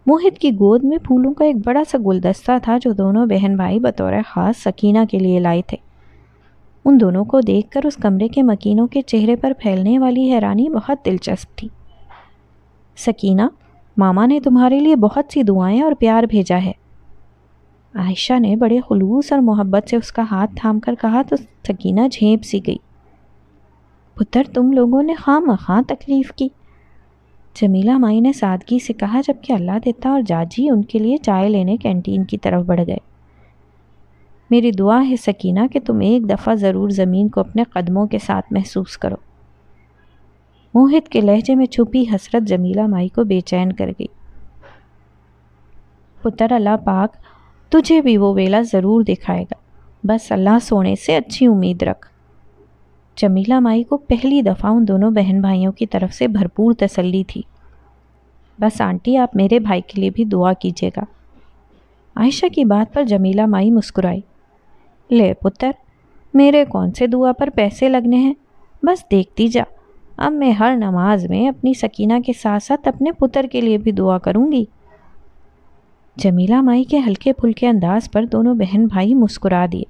S1: موہت کی گود میں پھولوں کا ایک بڑا سا گلدستہ تھا جو دونوں بہن بھائی بطور خاص سکینہ کے لیے لائے تھے۔ ان دونوں کو دیکھ کر اس کمرے کے مکینوں کے چہرے پر پھیلنے والی حیرانی بہت دلچسپ تھی۔ سکینہ، ماما نے تمہارے لیے بہت سی دعائیں اور پیار بھیجا ہے۔ عائشہ نے بڑے خلوص اور محبت سے اس کا ہاتھ تھام کر کہا تو سکینہ جھیپ سی گئی۔ پتر، تم لوگوں نے خواہ مخواہ تکلیف کی، جمیلہ مائی نے سادگی سے کہا، جبکہ اللہ دیتا اور جاجی ان کے لیے چائے لینے کینٹین کی طرف بڑھ گئے۔ میری دعا ہے سکینہ کہ تم ایک دفعہ ضرور زمین کو اپنے قدموں کے ساتھ محسوس کرو۔ موہت کے لہجے میں چھپی حسرت جمیلہ مائی کو بے چین کر گئی۔ پتر، اللہ پاک تجھے بھی وہ ویلا ضرور دکھائے گا، بس اللہ سونے سے اچھی امید رکھ۔ جمیلہ مائی کو پہلی دفعہ ان دونوں بہن بھائیوں کی طرف سے بھرپور تسلی تھی۔ بس آنٹی، آپ میرے بھائی کے لیے بھی دعا کیجیے گا۔ عائشہ کی بات پر جمیلہ مائی مسکرائی۔ لے پتر، میرے کون سے دعا پر پیسے لگنے ہیں، بس دیکھتی جا، اب میں ہر نماز میں اپنی سکینہ کے ساتھ ساتھ اپنے پتر کے لیے بھی دعا کروں گی۔ جمیلہ مائی کے ہلکے پھلکے انداز پر دونوں بہن بھائی مسکرا دیے۔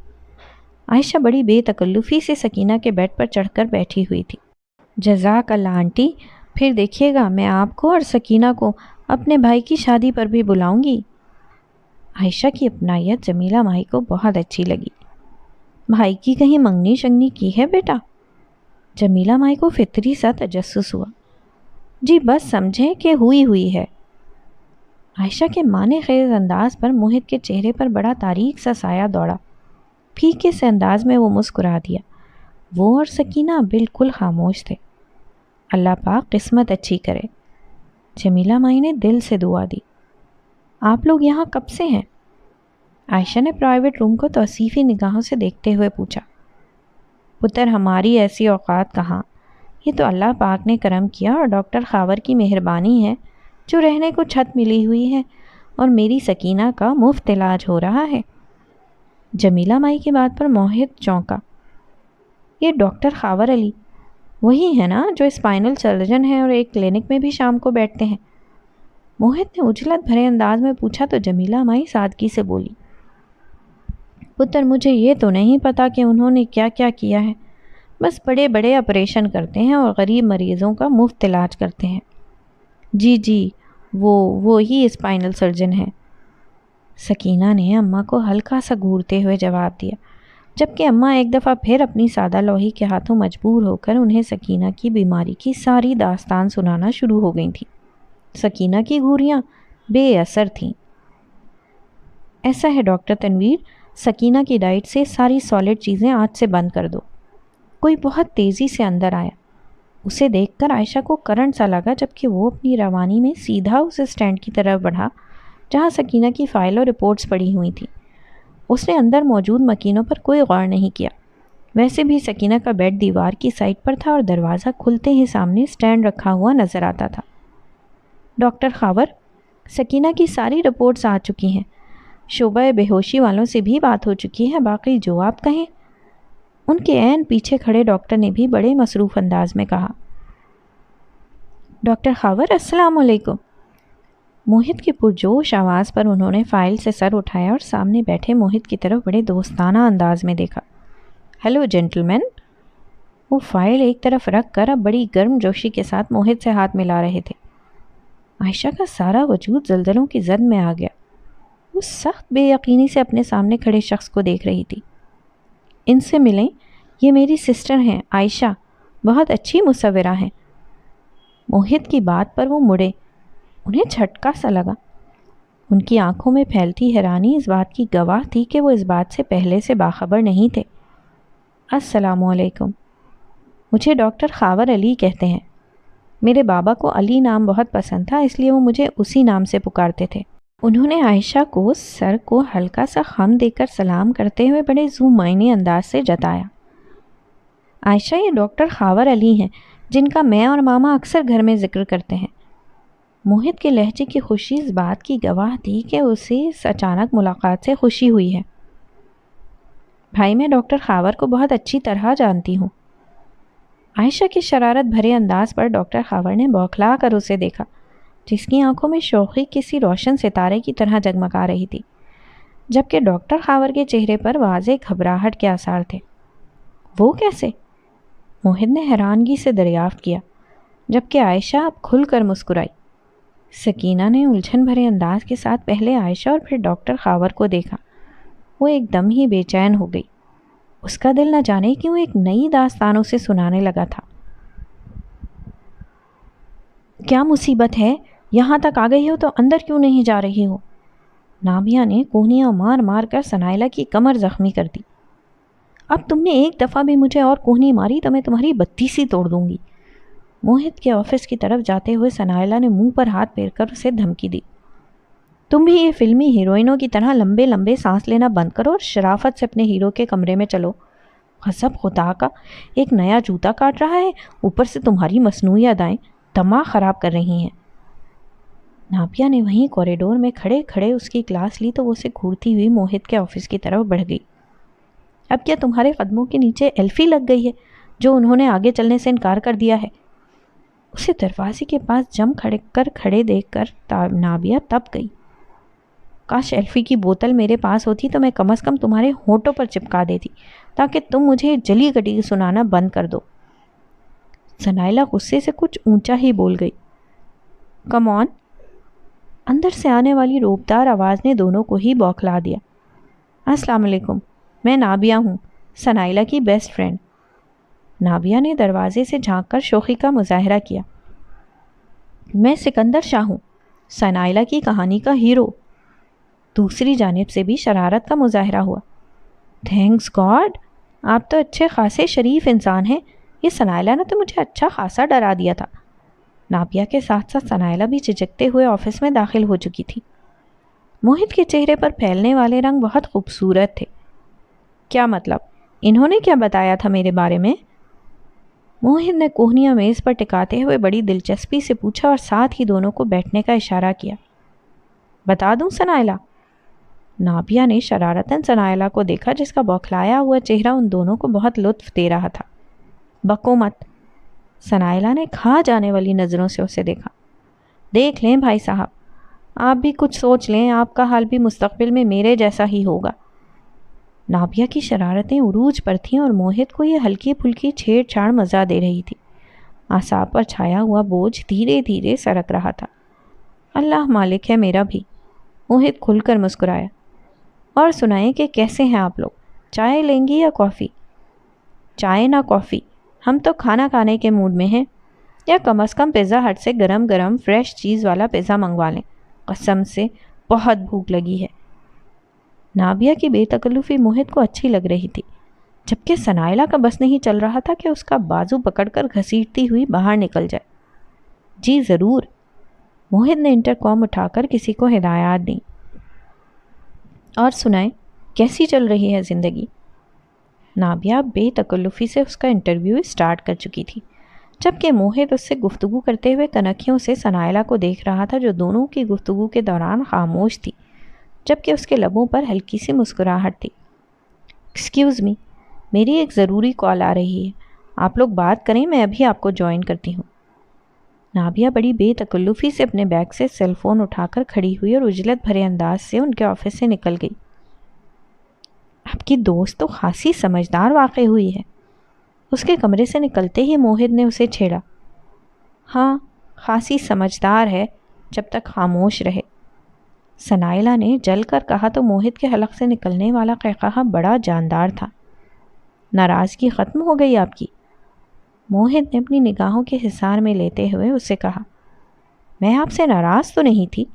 S1: عائشہ بڑی بے تکلفی سے سکینہ کے بیڈ پر چڑھ کر بیٹھی ہوئی تھی۔ جزاک اللہ آنٹی، پھر دیکھیے گا میں آپ کو اور سکینہ کو اپنے بھائی کی شادی پر بھی بلاؤں گی۔ عائشہ کی اپنائیت جمیلہ مائی کو بہت اچھی لگی۔ بھائی کی کہیں منگنی شنگنی کی ہے بیٹا؟ جمیلہ مائی کو فطری سا تجسس ہوا۔ جی بس سمجھیں کہ ہوئی ہے۔ عائشہ کے معنی خیز انداز پر موہت کے چہرے پر بڑا تاریک سا سایہ دوڑا۔ پھیکے سے انداز میں وہ مسکرا دیا۔ وہ اور سکینہ بالکل خاموش تھے۔ اللہ پاک قسمت اچھی کرے۔ جمیلہ مائی نے دل سے دعا دی۔ آپ لوگ یہاں کب سے ہیں؟ عائشہ نے پرائیویٹ روم کو توصیفی نگاہوں سے دیکھتے ہوئے پوچھا۔ پتر، ہماری ایسی اوقات کہاں، یہ تو اللہ پاک نے کرم کیا اور ڈاکٹر خاور کی مہربانی ہے جو رہنے کو چھت ملی ہوئی ہے اور میری سکینہ کا مفت علاج ہو رہا ہے۔ جمیلہ مائی کی بات پر موہت چونکا۔ یہ ڈاکٹر خاور علی وہی ہے نا جو اسپائنل سرجن ہیں اور ایک کلینک میں بھی شام کو بیٹھتے ہیں؟ موہت نے اجلت بھرے انداز میں پوچھا تو جمیلہ مائی سادگی سے بولی، پتر مجھے یہ تو نہیں پتا کہ انہوں نے کیا کیا کیا ہے، بس بڑے بڑے آپریشن کرتے ہیں اور غریب مریضوں کا مفت علاج کرتے ہیں۔ جی وہی اسپائنل سرجن ہیں۔ سکینہ نے اماں کو ہلکا سا گھورتے ہوئے جواب دیا، جبکہ اماں ایک دفعہ پھر اپنی سادہ لوہی کے ہاتھوں مجبور ہو کر انہیں سکینہ کی بیماری کی ساری داستان سنانا شروع ہو گئی تھیں۔ سکینہ کی گھوریاں بے اثر تھیں۔ ایسا ہے ڈاکٹر تنویر، سکینہ کی ڈائٹ سے ساری سالڈ چیزیں آج سے بند کر دو۔ کوئی بہت تیزی سے اندر آیا۔ اسے دیکھ کر عائشہ کو کرنٹ سا لگا، جبکہ وہ اپنی روانی میں سیدھا اس اسٹینڈ کی طرف بڑھا جہاں سکینہ کی فائل اور رپورٹس پڑی ہوئی تھیں۔ اس نے اندر موجود مکینوں پر کوئی غور نہیں کیا۔ ویسے بھی سکینہ کا بیڈ دیوار کی سائڈ پر تھا اور دروازہ کھلتے ہی سامنے اسٹینڈ رکھا ہوا نظر آتا تھا۔ ڈاکٹر خاور، سکینہ کی ساری رپورٹس آ چکی ہیں، شعبہ بے ہوشی والوں سے بھی بات ہو چکی ہے، باقی جو آپ کہیں۔ ان کے عین پیچھے کھڑے ڈاکٹر نے بھی بڑے مصروف انداز میں کہا۔ ڈاکٹر خاور السلام علیکم۔ موہت کی پرجوش آواز پر انہوں نے فائل سے سر اٹھایا اور سامنے بیٹھے موہت کی طرف بڑے دوستانہ انداز میں دیکھا۔ Hello gentleman. وہ فائل ایک طرف رکھ کر اب بڑی گرم جوشی کے ساتھ موہت سے ہاتھ ملا رہے تھے۔ عائشہ کا سارا وجود زلزلوں کی زد میں آ گیا۔ وہ سخت بے یقینی سے اپنے سامنے کھڑے شخص کو دیکھ رہی تھی۔ ان سے ملیں، یہ میری سسٹر ہیں عائشہ، بہت اچھی مصورہ ہیں۔ موہت کی بات پر وہ مڑے، انہیں جھٹکا سا لگا۔ ان کی آنکھوں میں پھیلتی حیرانی اس بات کی گواہ تھی کہ وہ اس بات سے پہلے سے باخبر نہیں تھے۔ السلام علیکم، مجھے ڈاکٹر خاور علی کہتے ہیں۔ میرے بابا کو علی نام بہت پسند تھا، اس لیے وہ مجھے اسی نام سے پکارتے تھے۔ انہوں نے عائشہ کو سر کو ہلکا سا خم دے کر سلام کرتے ہوئے بڑے ذو معنی انداز سے جتایا۔ عائشہ، یہ ڈاکٹر خاور علی ہیں جن کا میں اور ماما اکثر گھر میں ذکر کرتے ہیں۔ موہت کے لہجے کی خوشی اس بات کی گواہ تھی کہ اسے اس اچانک ملاقات سے خوشی ہوئی ہے۔ بھائی، میں ڈاکٹر خاور کو بہت اچھی طرح جانتی ہوں۔ عائشہ کی شرارت بھرے انداز پر ڈاکٹر خاور نے بوکھلا کر اسے دیکھا، جس کی آنکھوں میں شوخی کسی روشن ستارے کی طرح جگمگا رہی تھی، جبکہ ڈاکٹر خاور کے چہرے پر واضح گھبراہٹ کے آثار تھے۔ وہ کیسے؟ موہت نے حیرانگی سے دریافت کیا، جبکہ عائشہ اب کھل کر مسکرائی۔ سکینہ نے الجھن بھرے انداز کے ساتھ پہلے عائشہ اور پھر ڈاکٹر خاور کو دیکھا۔ وہ ایک دم ہی بے چین ہو گئی۔ اس کا دل نہ جانے کیوں ایک نئی داستان اسے سنانے لگا تھا۔ کیا مصیبت ہے؟ یہاں تک آ گئی ہو تو اندر کیوں نہیں جا رہی ہو؟ نابیہ نے کوہنیاں مار مار کر ثنائلہ کی کمر زخمی کر دی۔ اب تم نے ایک دفعہ بھی مجھے اور کوہنی ماری تو میں تمہاری بتی سی توڑ دوں گی۔ موہت کے آفس کی طرف جاتے ہوئے ثنائلہ نے منہ پر ہاتھ پھیر کر اسے دھمکی دی۔ تم بھی یہ فلمی ہیروئنوں کی طرح لمبے لمبے سانس لینا بند کرو اور شرافت سے اپنے ہیرو کے کمرے میں چلو۔ غضب خدا کا، ایک نیا جوتا کاٹ رہا ہے، اوپر سے تمہاری مصنوعی ادائیں دماغ خراب کر رہی ہیں۔ نابیہ نے وہیں کوریڈور میں کھڑے کھڑے اس کی کلاس لی تو وہ اسے گھورتی ہوئی موہت کے آفس کی طرف بڑھ گئی۔ اب کیا تمہارے قدموں کے نیچے ایلفی لگ گئی ہے جو انہوں نے آگے چلنے سے انکار کر دیا ہے؟ اسے دروازے کے پاس جم کھڑے دیکھ کر نابیہ تپ گئی۔ کاش ایلفی کی بوتل میرے پاس ہوتی تو میں کم از کم تمہارے ہونٹوں پر چپکا دیتی تاکہ تم مجھے جلی گٹی سنانا بند کر دو۔ ثنائلہ غصے سے کچھ اونچا ہی بول گئی۔ کم آن! اندر سے آنے والی روبدار آواز نے دونوں کو ہی بوکھلا دیا۔ السلام علیکم، میں نابیہ ہوں، ثنائلہ کی بیسٹ فرینڈ۔ نابیہ نے دروازے سے جھانک کر شوخی کا مظاہرہ کیا۔ میں سکندر شاہ ہوں، ثنائلہ کی کہانی کا ہیرو۔ دوسری جانب سے بھی شرارت کا مظاہرہ ہوا۔ تھینکس گاڈ، آپ تو اچھے خاصے شریف انسان ہیں، یہ ثنائلہ نے تو مجھے اچھا خاصا ڈرا دیا تھا۔ نابیہ کے ساتھ ساتھ ثنائلہ بھی جھجکتے ہوئے آفس میں داخل ہو چکی تھی۔ موہت کے چہرے پر پھیلنے والے رنگ بہت خوبصورت تھے۔ کیا مطلب؟ انہوں نے کیا بتایا تھا میرے بارے میں؟ موہت نے کوہنیاں میز پر ٹکاتے ہوئے بڑی دلچسپی سے پوچھا اور ساتھ ہی دونوں کو بیٹھنے کا اشارہ کیا۔ بتا دوں ثنائلہ؟ نابیہ نے شرارتاً ثنائلہ کو دیکھا جس کا بوکھلایا ہوا چہرہ ان دونوں کو بہت لطف دے رہا تھا۔ بکو مت! ثنائلہ نے کھا جانے والی نظروں سے اسے دیکھا۔ دیکھ لیں بھائی صاحب، آپ بھی کچھ سوچ لیں، آپ کا حال بھی مستقبل میں میرے جیسا ہی ہوگا۔ نابیہ کی شرارتیں عروج پر تھیں اور موہت کو یہ ہلکی پھلکی چھیڑ چھاڑ مزہ دے رہی تھی۔ اعصاب پر چھایا ہوا بوجھ دھیرے دھیرے سرک رہا تھا۔ اللہ مالک ہے میرا بھی، موہت کھل کر مسکرایا۔ اور سنائیں کہ کیسے ہیں آپ لوگ؟ چائے لیں گی یا کافی؟ چائے نہ کافی، ہم تو کھانا کھانے کے موڈ میں ہیں، یا کم از کم پیزا ہٹ سے گرم گرم فریش چیز والا پیزا منگوا لیں، قسم سے بہت بھوک لگی ہے۔ نابیہ کی بے تکلفی موہت کو اچھی لگ رہی تھی، جبکہ ثنائلہ کا بس نہیں چل رہا تھا کہ اس کا بازو پکڑ کر گھسیٹتی ہوئی باہر نکل جائے۔ جی ضرور، موہت نے انٹر کام اٹھا کر کسی کو ہدایات دیں۔ اور سنائیں کیسی چل رہی ہے زندگی؟ نابیہ بے تکلفی سے اس کا انٹرویو اسٹارٹ کر چکی تھی، جبکہ موہت اس سے گفتگو کرتے ہوئے کنکھیوں سے ثنائلہ کو دیکھ رہا تھا جو دونوں کی گفتگو کے دوران خاموش تھی، جبکہ اس کے لبوں پر ہلکی سی مسکراہٹ تھی۔ ایکسکیوز می، میری ایک ضروری کال آ رہی ہے، آپ لوگ بات کریں، میں ابھی آپ کو جوائن کرتی ہوں۔ نابیہ بڑی بے تکلفی سے اپنے بیگ سے سیل فون اٹھا کر کھڑی ہوئی اور عجلت بھرے انداز سے ان کے آفس سے نکل گئی۔ آپ کی دوست تو خاصی سمجھدار واقع ہوئی ہے۔ اس کے کمرے سے نکلتے ہی موہت نے اسے چھیڑا۔ ہاں، خاصی سمجھدار ہے جب تک خاموش رہے، ثنائلہ نے جل کر کہا تو موہت کے حلق سے نکلنے والا قہقہہ بڑا جاندار تھا۔ ناراضگی ختم ہو گئی آپ کی؟ موہت نے اپنی نگاہوں کے حصار میں لیتے ہوئے اسے کہا۔ میں آپ سے ناراض تو نہیں تھی؟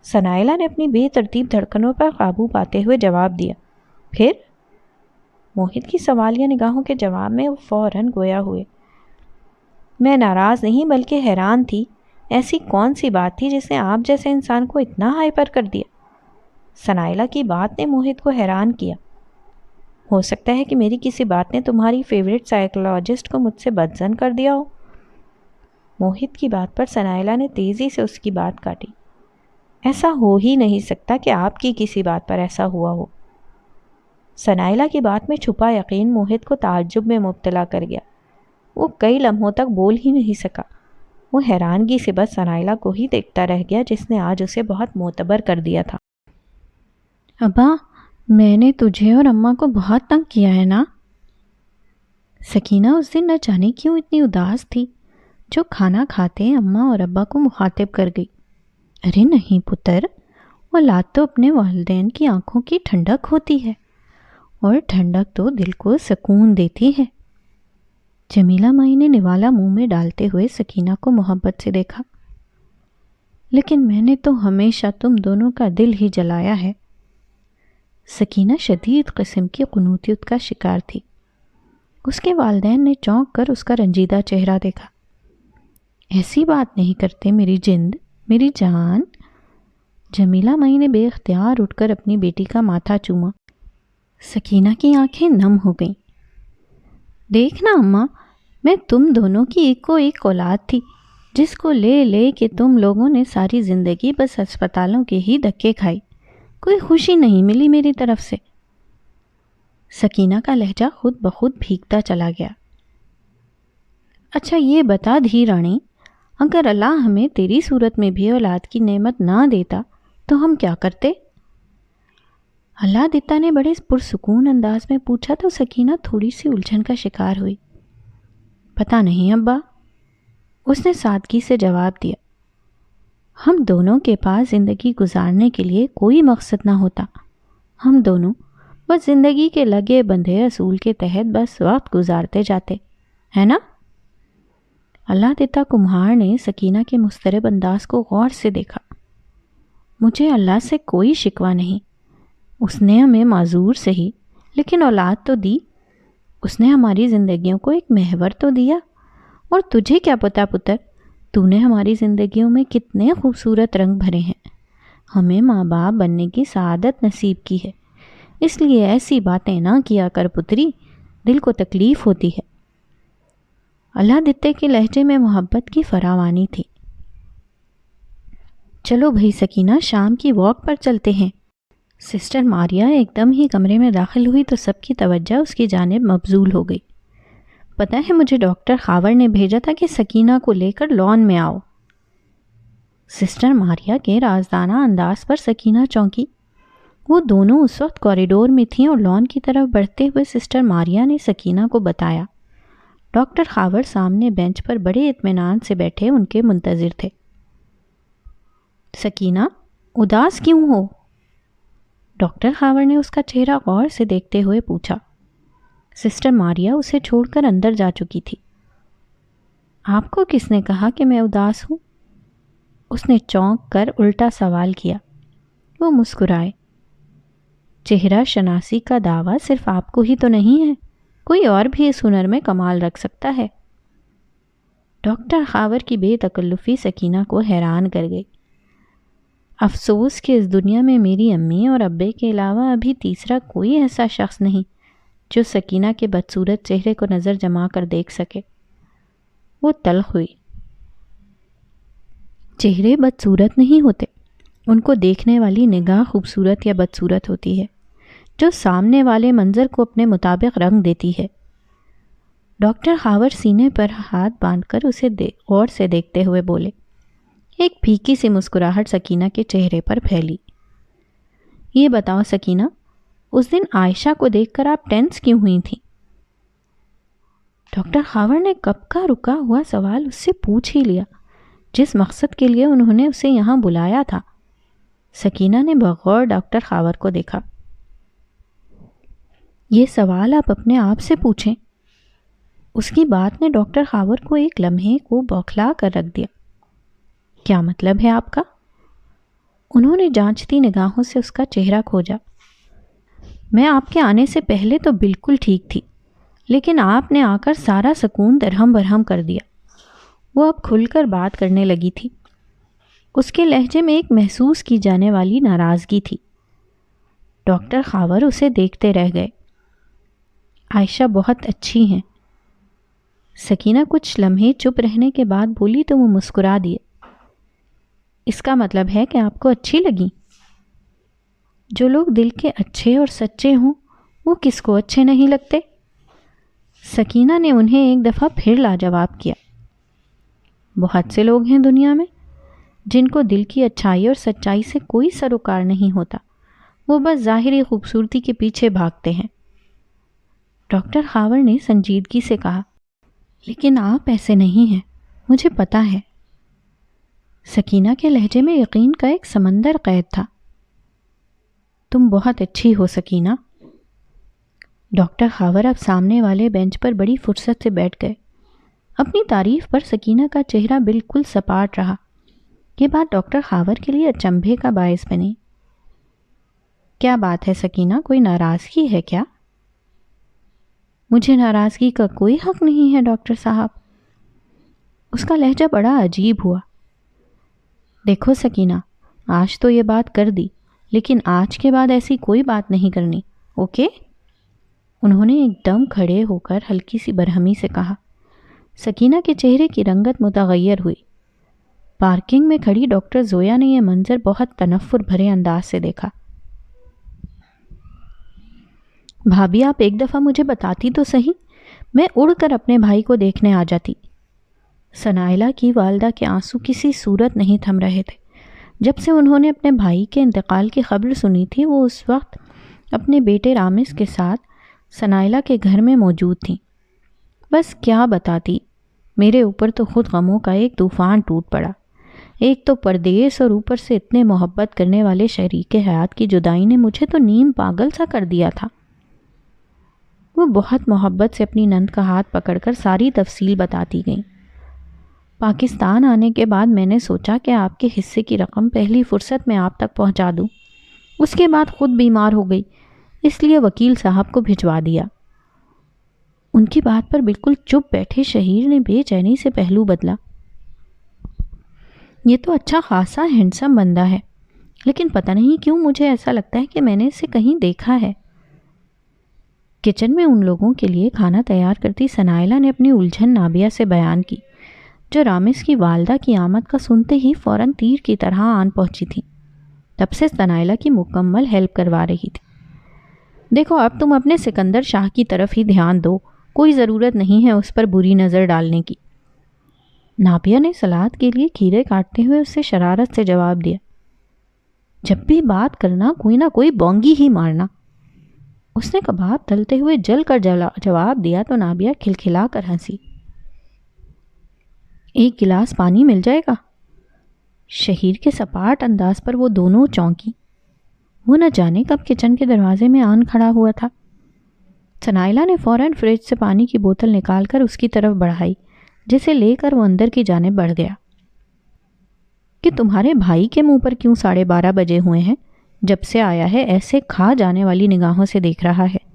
S1: ثنائلہ نے اپنی بے ترتیب دھڑکنوں پر قابو پاتے ہوئے جواب دیا۔ پھر؟ موہت کی سوالیہ نگاہوں کے جواب میں وہ فوراً گویا ہوئے۔ میں ناراض نہیں بلکہ حیران تھی۔ ایسی کون سی بات تھی جس نے آپ جیسے انسان کو اتنا ہائپر کر دیا؟ ثنائلہ کی بات نے موہت کو حیران کیا۔ ہو سکتا ہے کہ میری کسی بات نے تمہاری فیوریٹ سائیکولوجسٹ کو مجھ سے بدظن کر دیا ہو۔ موہت کی بات پر ثنائلہ نے تیزی سے اس کی بات کاٹی۔ ایسا ہو ہی نہیں سکتا کہ آپ کی کسی بات پر ایسا ہوا ہو۔ ثنائلہ کی بات میں چھپا یقین موہت کو تعجب میں مبتلا کر گیا۔ وہ کئی لمحوں تک بول ہی نہیں سکا۔ وہ حیرانگی سے بس ثنائلہ کو ہی دیکھتا رہ گیا جس نے آج اسے بہت معتبر کر دیا تھا۔ ابا، میں نے تجھے اور اماں کو بہت تنگ کیا ہے نا؟ سکینہ اس دن نہ جانے کیوں اتنی اداس تھی، جو کھانا کھاتے اماں اور ابا کو مخاطب کر گئی۔ ارے نہیں پتر، اولاد تو اپنے والدین کی آنکھوں کی ٹھنڈک ہوتی ہے، اور ٹھنڈک تو دل کو سکون دیتی ہے۔ جمیلہ مائی نے نوالا منہ میں ڈالتے ہوئے سکینہ کو محبت سے دیکھا۔ لیکن میں نے تو ہمیشہ تم دونوں کا دل ہی جلایا ہے۔ سکینہ شدید قسم کی قنوطیت کا شکار تھی۔ اس کے والدین نے چونک کر اس کا رنجیدہ چہرہ دیکھا۔ ایسی بات نہیں کرتے میری جند، میری جان۔ جمیلہ مائی نے بے اختیار اٹھ کر اپنی بیٹی کا ماتھا چوما۔ سکینہ کی آنکھیں نم ہو گئیں۔ دیکھنا اماں، میں تم دونوں کی ایک کو ایک اولاد تھی، جس کو لے لے کہ تم لوگوں نے ساری زندگی بس ہسپتالوں کے ہی دھکے کھائی، کوئی خوشی نہیں ملی میری طرف سے۔ سکینہ کا لہجہ خود بخود بھیگتا چلا گیا۔ اچھا یہ بتا دھی رانی، اگر اللہ ہمیں تیری صورت میں بھی اولاد کی نعمت نہ دیتا تو ہم کیا کرتے؟ اللہ دیتا نے بڑے پرسکون انداز میں پوچھا تو سکینہ تھوڑی سی الجھن کا شکار ہوئی۔ پتہ نہیں ابا، اس نے سادگی سے جواب دیا۔ ہم دونوں کے پاس زندگی گزارنے کے لیے کوئی مقصد نہ ہوتا، ہم دونوں بس زندگی کے لگے بندھے اصول کے تحت بس وقت گزارتے جاتے، ہے نا؟ اللہ دیتا کمہار نے سکینہ کے مضطرب انداز کو غور سے دیکھا۔ مجھے اللہ سے کوئی شکوہ نہیں، اس نے ہمیں معذور سہی لیکن اولاد تو دی، اس نے ہماری زندگیوں کو ایک محور تو دیا۔ اور تجھے کیا پتہ پتر، تو نے ہماری زندگیوں میں کتنے خوبصورت رنگ بھرے ہیں۔ ہمیں ماں باپ بننے کی سعادت نصیب کی ہے، اس لیے ایسی باتیں نہ کیا کر پتری، دل کو تکلیف ہوتی ہے۔ اللہ دیتے کے لہجے میں محبت کی فراوانی تھی۔ چلو بھئی سکینہ، شام کی واک پر چلتے ہیں۔ سسٹر ماریا ایک دم ہی کمرے میں داخل ہوئی تو سب کی توجہ اس کی جانب مبذول ہو گئی۔ پتہ ہے مجھے ڈاکٹر خاور نے بھیجا تھا کہ سکینہ کو لے کر لان میں آؤ۔ سسٹر ماریا کے رازدانہ انداز پر سکینہ چونکی۔ وہ دونوں اس وقت کوریڈور میں تھیں اور لان کی طرف بڑھتے ہوئے سسٹر ماریا نے سکینہ کو بتایا۔ ڈاکٹر خاور سامنے بینچ پر بڑے اطمینان سے بیٹھے ان کے منتظر تھے۔ سکینہ، اداس کیوں ہو؟ ڈاکٹر خاور نے اس کا چہرہ غور سے دیکھتے ہوئے پوچھا۔ سسٹر ماریا اسے چھوڑ کر اندر جا چکی تھی۔ آپ کو کس نے کہا کہ میں اداس ہوں؟ اس نے چونک کر الٹا سوال کیا۔ وہ مسکرائے۔ چہرہ شناسی کا دعویٰ صرف آپ کو ہی تو نہیں ہے، کوئی اور بھی اس ہنر میں کمال رکھ سکتا ہے۔ ڈاکٹر خاور کی بے تکلفی سکینہ کو حیران کر گئی۔ افسوس کہ اس دنیا میں میری امی اور ابے کے علاوہ ابھی تیسرا کوئی ایسا شخص نہیں جو سکینہ کے بدصورت چہرے کو نظر جما کر دیکھ سکے۔ وہ تلخ ہوئی۔ چہرے بدصورت نہیں ہوتے، ان کو دیکھنے والی نگاہ خوبصورت یا بدصورت ہوتی ہے، جو سامنے والے منظر کو اپنے مطابق رنگ دیتی ہے۔ ڈاکٹر خاور سینے پر ہاتھ باندھ کر اسے غور سے دیکھتے ہوئے بولے۔ ایک پھیکی سی مسکراہٹ سکینہ کے چہرے پر پھیلی۔ یہ بتاؤ سکینہ، اس دن عائشہ کو دیکھ کر آپ ٹینس کیوں ہوئی تھیں؟ ڈاکٹر خاور نے کب کا رکا ہوا سوال اس سے پوچھ ہی لیا جس مقصد کے لیے انہوں نے اسے یہاں بلایا تھا۔ سکینہ نے بغور ڈاکٹر خاور کو دیکھا۔ یہ سوال آپ اپنے آپ سے پوچھیں۔ اس کی بات نے ڈاکٹر خاور کو ایک لمحے کو بوکھلا کر رکھ دیا۔ کیا مطلب ہے آپ کا؟ انہوں نے جانچتی نگاہوں سے اس کا چہرہ کھوجا۔ میں آپ کے آنے سے پہلے تو بالکل ٹھیک تھی، لیکن آپ نے آ کر سارا سکون درہم برہم کر دیا۔ وہ اب کھل کر بات کرنے لگی تھی۔ اس کے لہجے میں ایک محسوس کی جانے والی ناراضگی تھی۔ ڈاکٹر خاور اسے دیکھتے رہ گئے۔ عائشہ بہت اچھی ہیں۔ سکینہ کچھ لمحے چپ رہنے کے بعد بولی تو وہ مسکرا دیے۔ اس کا مطلب ہے کہ آپ کو اچھی لگیں؟ جو لوگ دل کے اچھے اور سچے ہوں وہ کس کو اچھے نہیں لگتے؟ سکینہ نے انہیں ایک دفعہ پھر لاجواب کیا۔ بہت سے لوگ ہیں دنیا میں جن کو دل کی اچھائی اور سچائی سے کوئی سروکار نہیں ہوتا، وہ بس ظاہری خوبصورتی کے پیچھے بھاگتے ہیں۔ ڈاکٹر خاور نے سنجیدگی سے کہا، لیکن آپ ایسے نہیں ہیں، مجھے پتہ ہے۔ سکینہ کے لہجے میں یقین کا ایک سمندر قید تھا۔ تم بہت اچھی ہو سکینہ۔ ڈاکٹر خاور اب سامنے والے بینچ پر بڑی فرصت سے بیٹھ گئے۔ اپنی تعریف پر سکینہ کا چہرہ بالکل سپاٹ رہا۔ یہ بات ڈاکٹر خاور کے لیے اچنبھے کا باعث بنی۔ کیا بات ہے سکینہ، کوئی ناراضگی ہے کیا؟ مجھے ناراضگی کا کوئی حق نہیں ہے ڈاکٹر صاحب۔ اس کا لہجہ بڑا عجیب ہوا۔ دیکھو سکینہ، آج تو یہ بات کر دی، لیکن آج کے بعد ایسی کوئی بات نہیں کرنی، اوکے؟ انہوں نے ایک دم کھڑے ہو کر ہلکی سی برہمی سے کہا۔ سکینہ کے چہرے کی رنگت متغیر ہوئی۔ پارکنگ میں کھڑی ڈاکٹر زویا نے یہ منظر بہت تنفر بھرے انداز سے دیکھا۔ بھابھی آپ ایک دفعہ مجھے بتاتی تو صحیح، میں اڑ کر اپنے بھائی کو دیکھنے آ جاتی۔ ثنائلہ کی والدہ کے آنسو کسی صورت نہیں تھم رہے تھے۔ جب سے انہوں نے اپنے بھائی کے انتقال کی خبر سنی تھی وہ اس وقت اپنے بیٹے رامز کے ساتھ ثنائلہ کے گھر میں موجود تھیں۔ بس کیا بتاتی، میرے اوپر تو خود غموں کا ایک طوفان ٹوٹ پڑا۔ ایک تو پردیس اور اوپر سے اتنے محبت کرنے والے شریک حیات کی جدائی نے مجھے تو نیم پاگل سا کر دیا تھا۔ وہ بہت محبت سے اپنی نند کا ہاتھ پکڑ کر ساری تفصیل بتاتی گئیں۔ پاکستان آنے کے بعد میں نے سوچا کہ آپ کے حصے کی رقم پہلی فرصت میں آپ تک پہنچا دوں۔ اس کے بعد خود بیمار ہو گئی، اس لیے وکیل صاحب کو بھجوا دیا۔ ان کی بات پر بالکل چپ بیٹھے شہیر نے بے چینی سے پہلو بدلا۔ یہ تو اچھا خاصا ہینڈسم بندہ ہے، لیکن پتہ نہیں کیوں مجھے ایسا لگتا ہے کہ میں نے اسے کہیں دیکھا ہے۔ کچن میں ان لوگوں کے لیے کھانا تیار کرتی ثنائلہ نے اپنی الجھن نابیہ سے بیان کی، جو رامز کی والدہ کی آمد کا سنتے ہی فوراً تیر کی طرح آن پہنچی تھی۔ تب سے ثنائلہ کی مکمل ہیلپ کروا رہی تھی۔ دیکھو اب تم اپنے سکندر شاہ کی طرف ہی دھیان دو، کوئی ضرورت نہیں ہے اس پر بری نظر ڈالنے کی۔ نابیہ نے سلاد کے لیے کھیرے کاٹتے ہوئے اس سے شرارت سے جواب دیا۔ جب بھی بات کرنا کوئی نہ کوئی بونگی ہی مارنا۔ اس نے کباب تلتے ہوئے جل کر جواب دیا تو نابیہ کھلکھلا کر ہنسی۔ ایک گلاس پانی مل جائے گا؟ شہیر کے سپاٹ انداز پر وہ دونوں چونکی۔ وہ نہ جانے کب کچن کے دروازے میں آن کھڑا ہوا تھا۔ ثنائلہ نے فوراً فریج سے پانی کی بوتل نکال کر اس کی طرف بڑھائی، جسے لے کر وہ اندر کی جانب بڑھ گیا۔ کہ تمہارے بھائی کے منہ پر کیوں 12:30 بجے ہوئے ہیں؟ جب سے آیا ہے ایسے کھا جانے والی نگاہوں سے دیکھ رہا ہے۔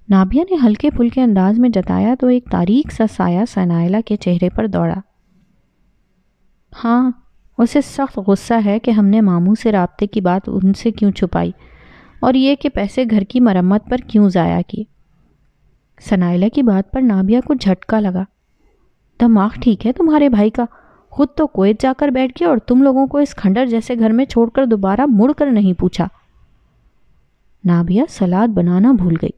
S1: نابیہ نے ہلکے پھلکے انداز میں جتایا تو ایک تاریک سا سایہ ثنائلہ کے چہرے پر دوڑا۔ ہاں، اسے سخت غصہ ہے کہ ہم نے ماموں سے رابطے کی بات ان سے کیوں چھپائی، اور یہ کہ پیسے گھر کی مرمت پر کیوں ضائع کیے۔ ثنائلہ کی بات پر نابیہ کو جھٹکا لگا۔ دماغ ٹھیک ہے تمہارے بھائی کا؟ خود تو کویت جا کر بیٹھ گیا اور تم لوگوں کو اس کھنڈر جیسے گھر میں چھوڑ کر دوبارہ مڑ کر نہیں پوچھا۔ نابیہ سلاد بنانا بھول گئی۔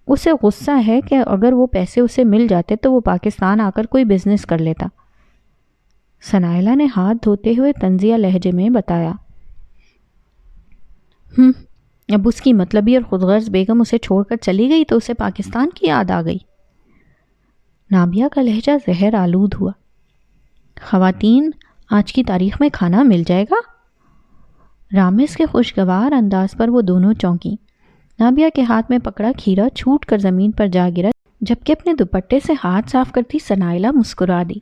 S1: اسے غصہ ہے کہ اگر وہ پیسے اسے مل جاتے تو وہ پاکستان آ کر کوئی بزنس کر لیتا۔ ثنائلہ نے ہاتھ دھوتے ہوئے طنزیہ لہجے میں بتایا۔ اب اس کی مطلبی اور خودغرض بیگم اسے چھوڑ کر چلی گئی تو اسے پاکستان کی یاد آ گئی۔ نابیہ کا لہجہ زہر آلود ہوا۔ خواتین، آج کی تاریخ میں کھانا مل جائے گا؟ رامز کے خوشگوار انداز پر وہ دونوں چونکی۔ نابیہ کے ہاتھ میں پکڑا کھیرا چھوٹ کر زمین پر جا گرا، جبکہ اپنے دوپٹے سے ہاتھ صاف کرتی ثنائلہ مسکرا دی۔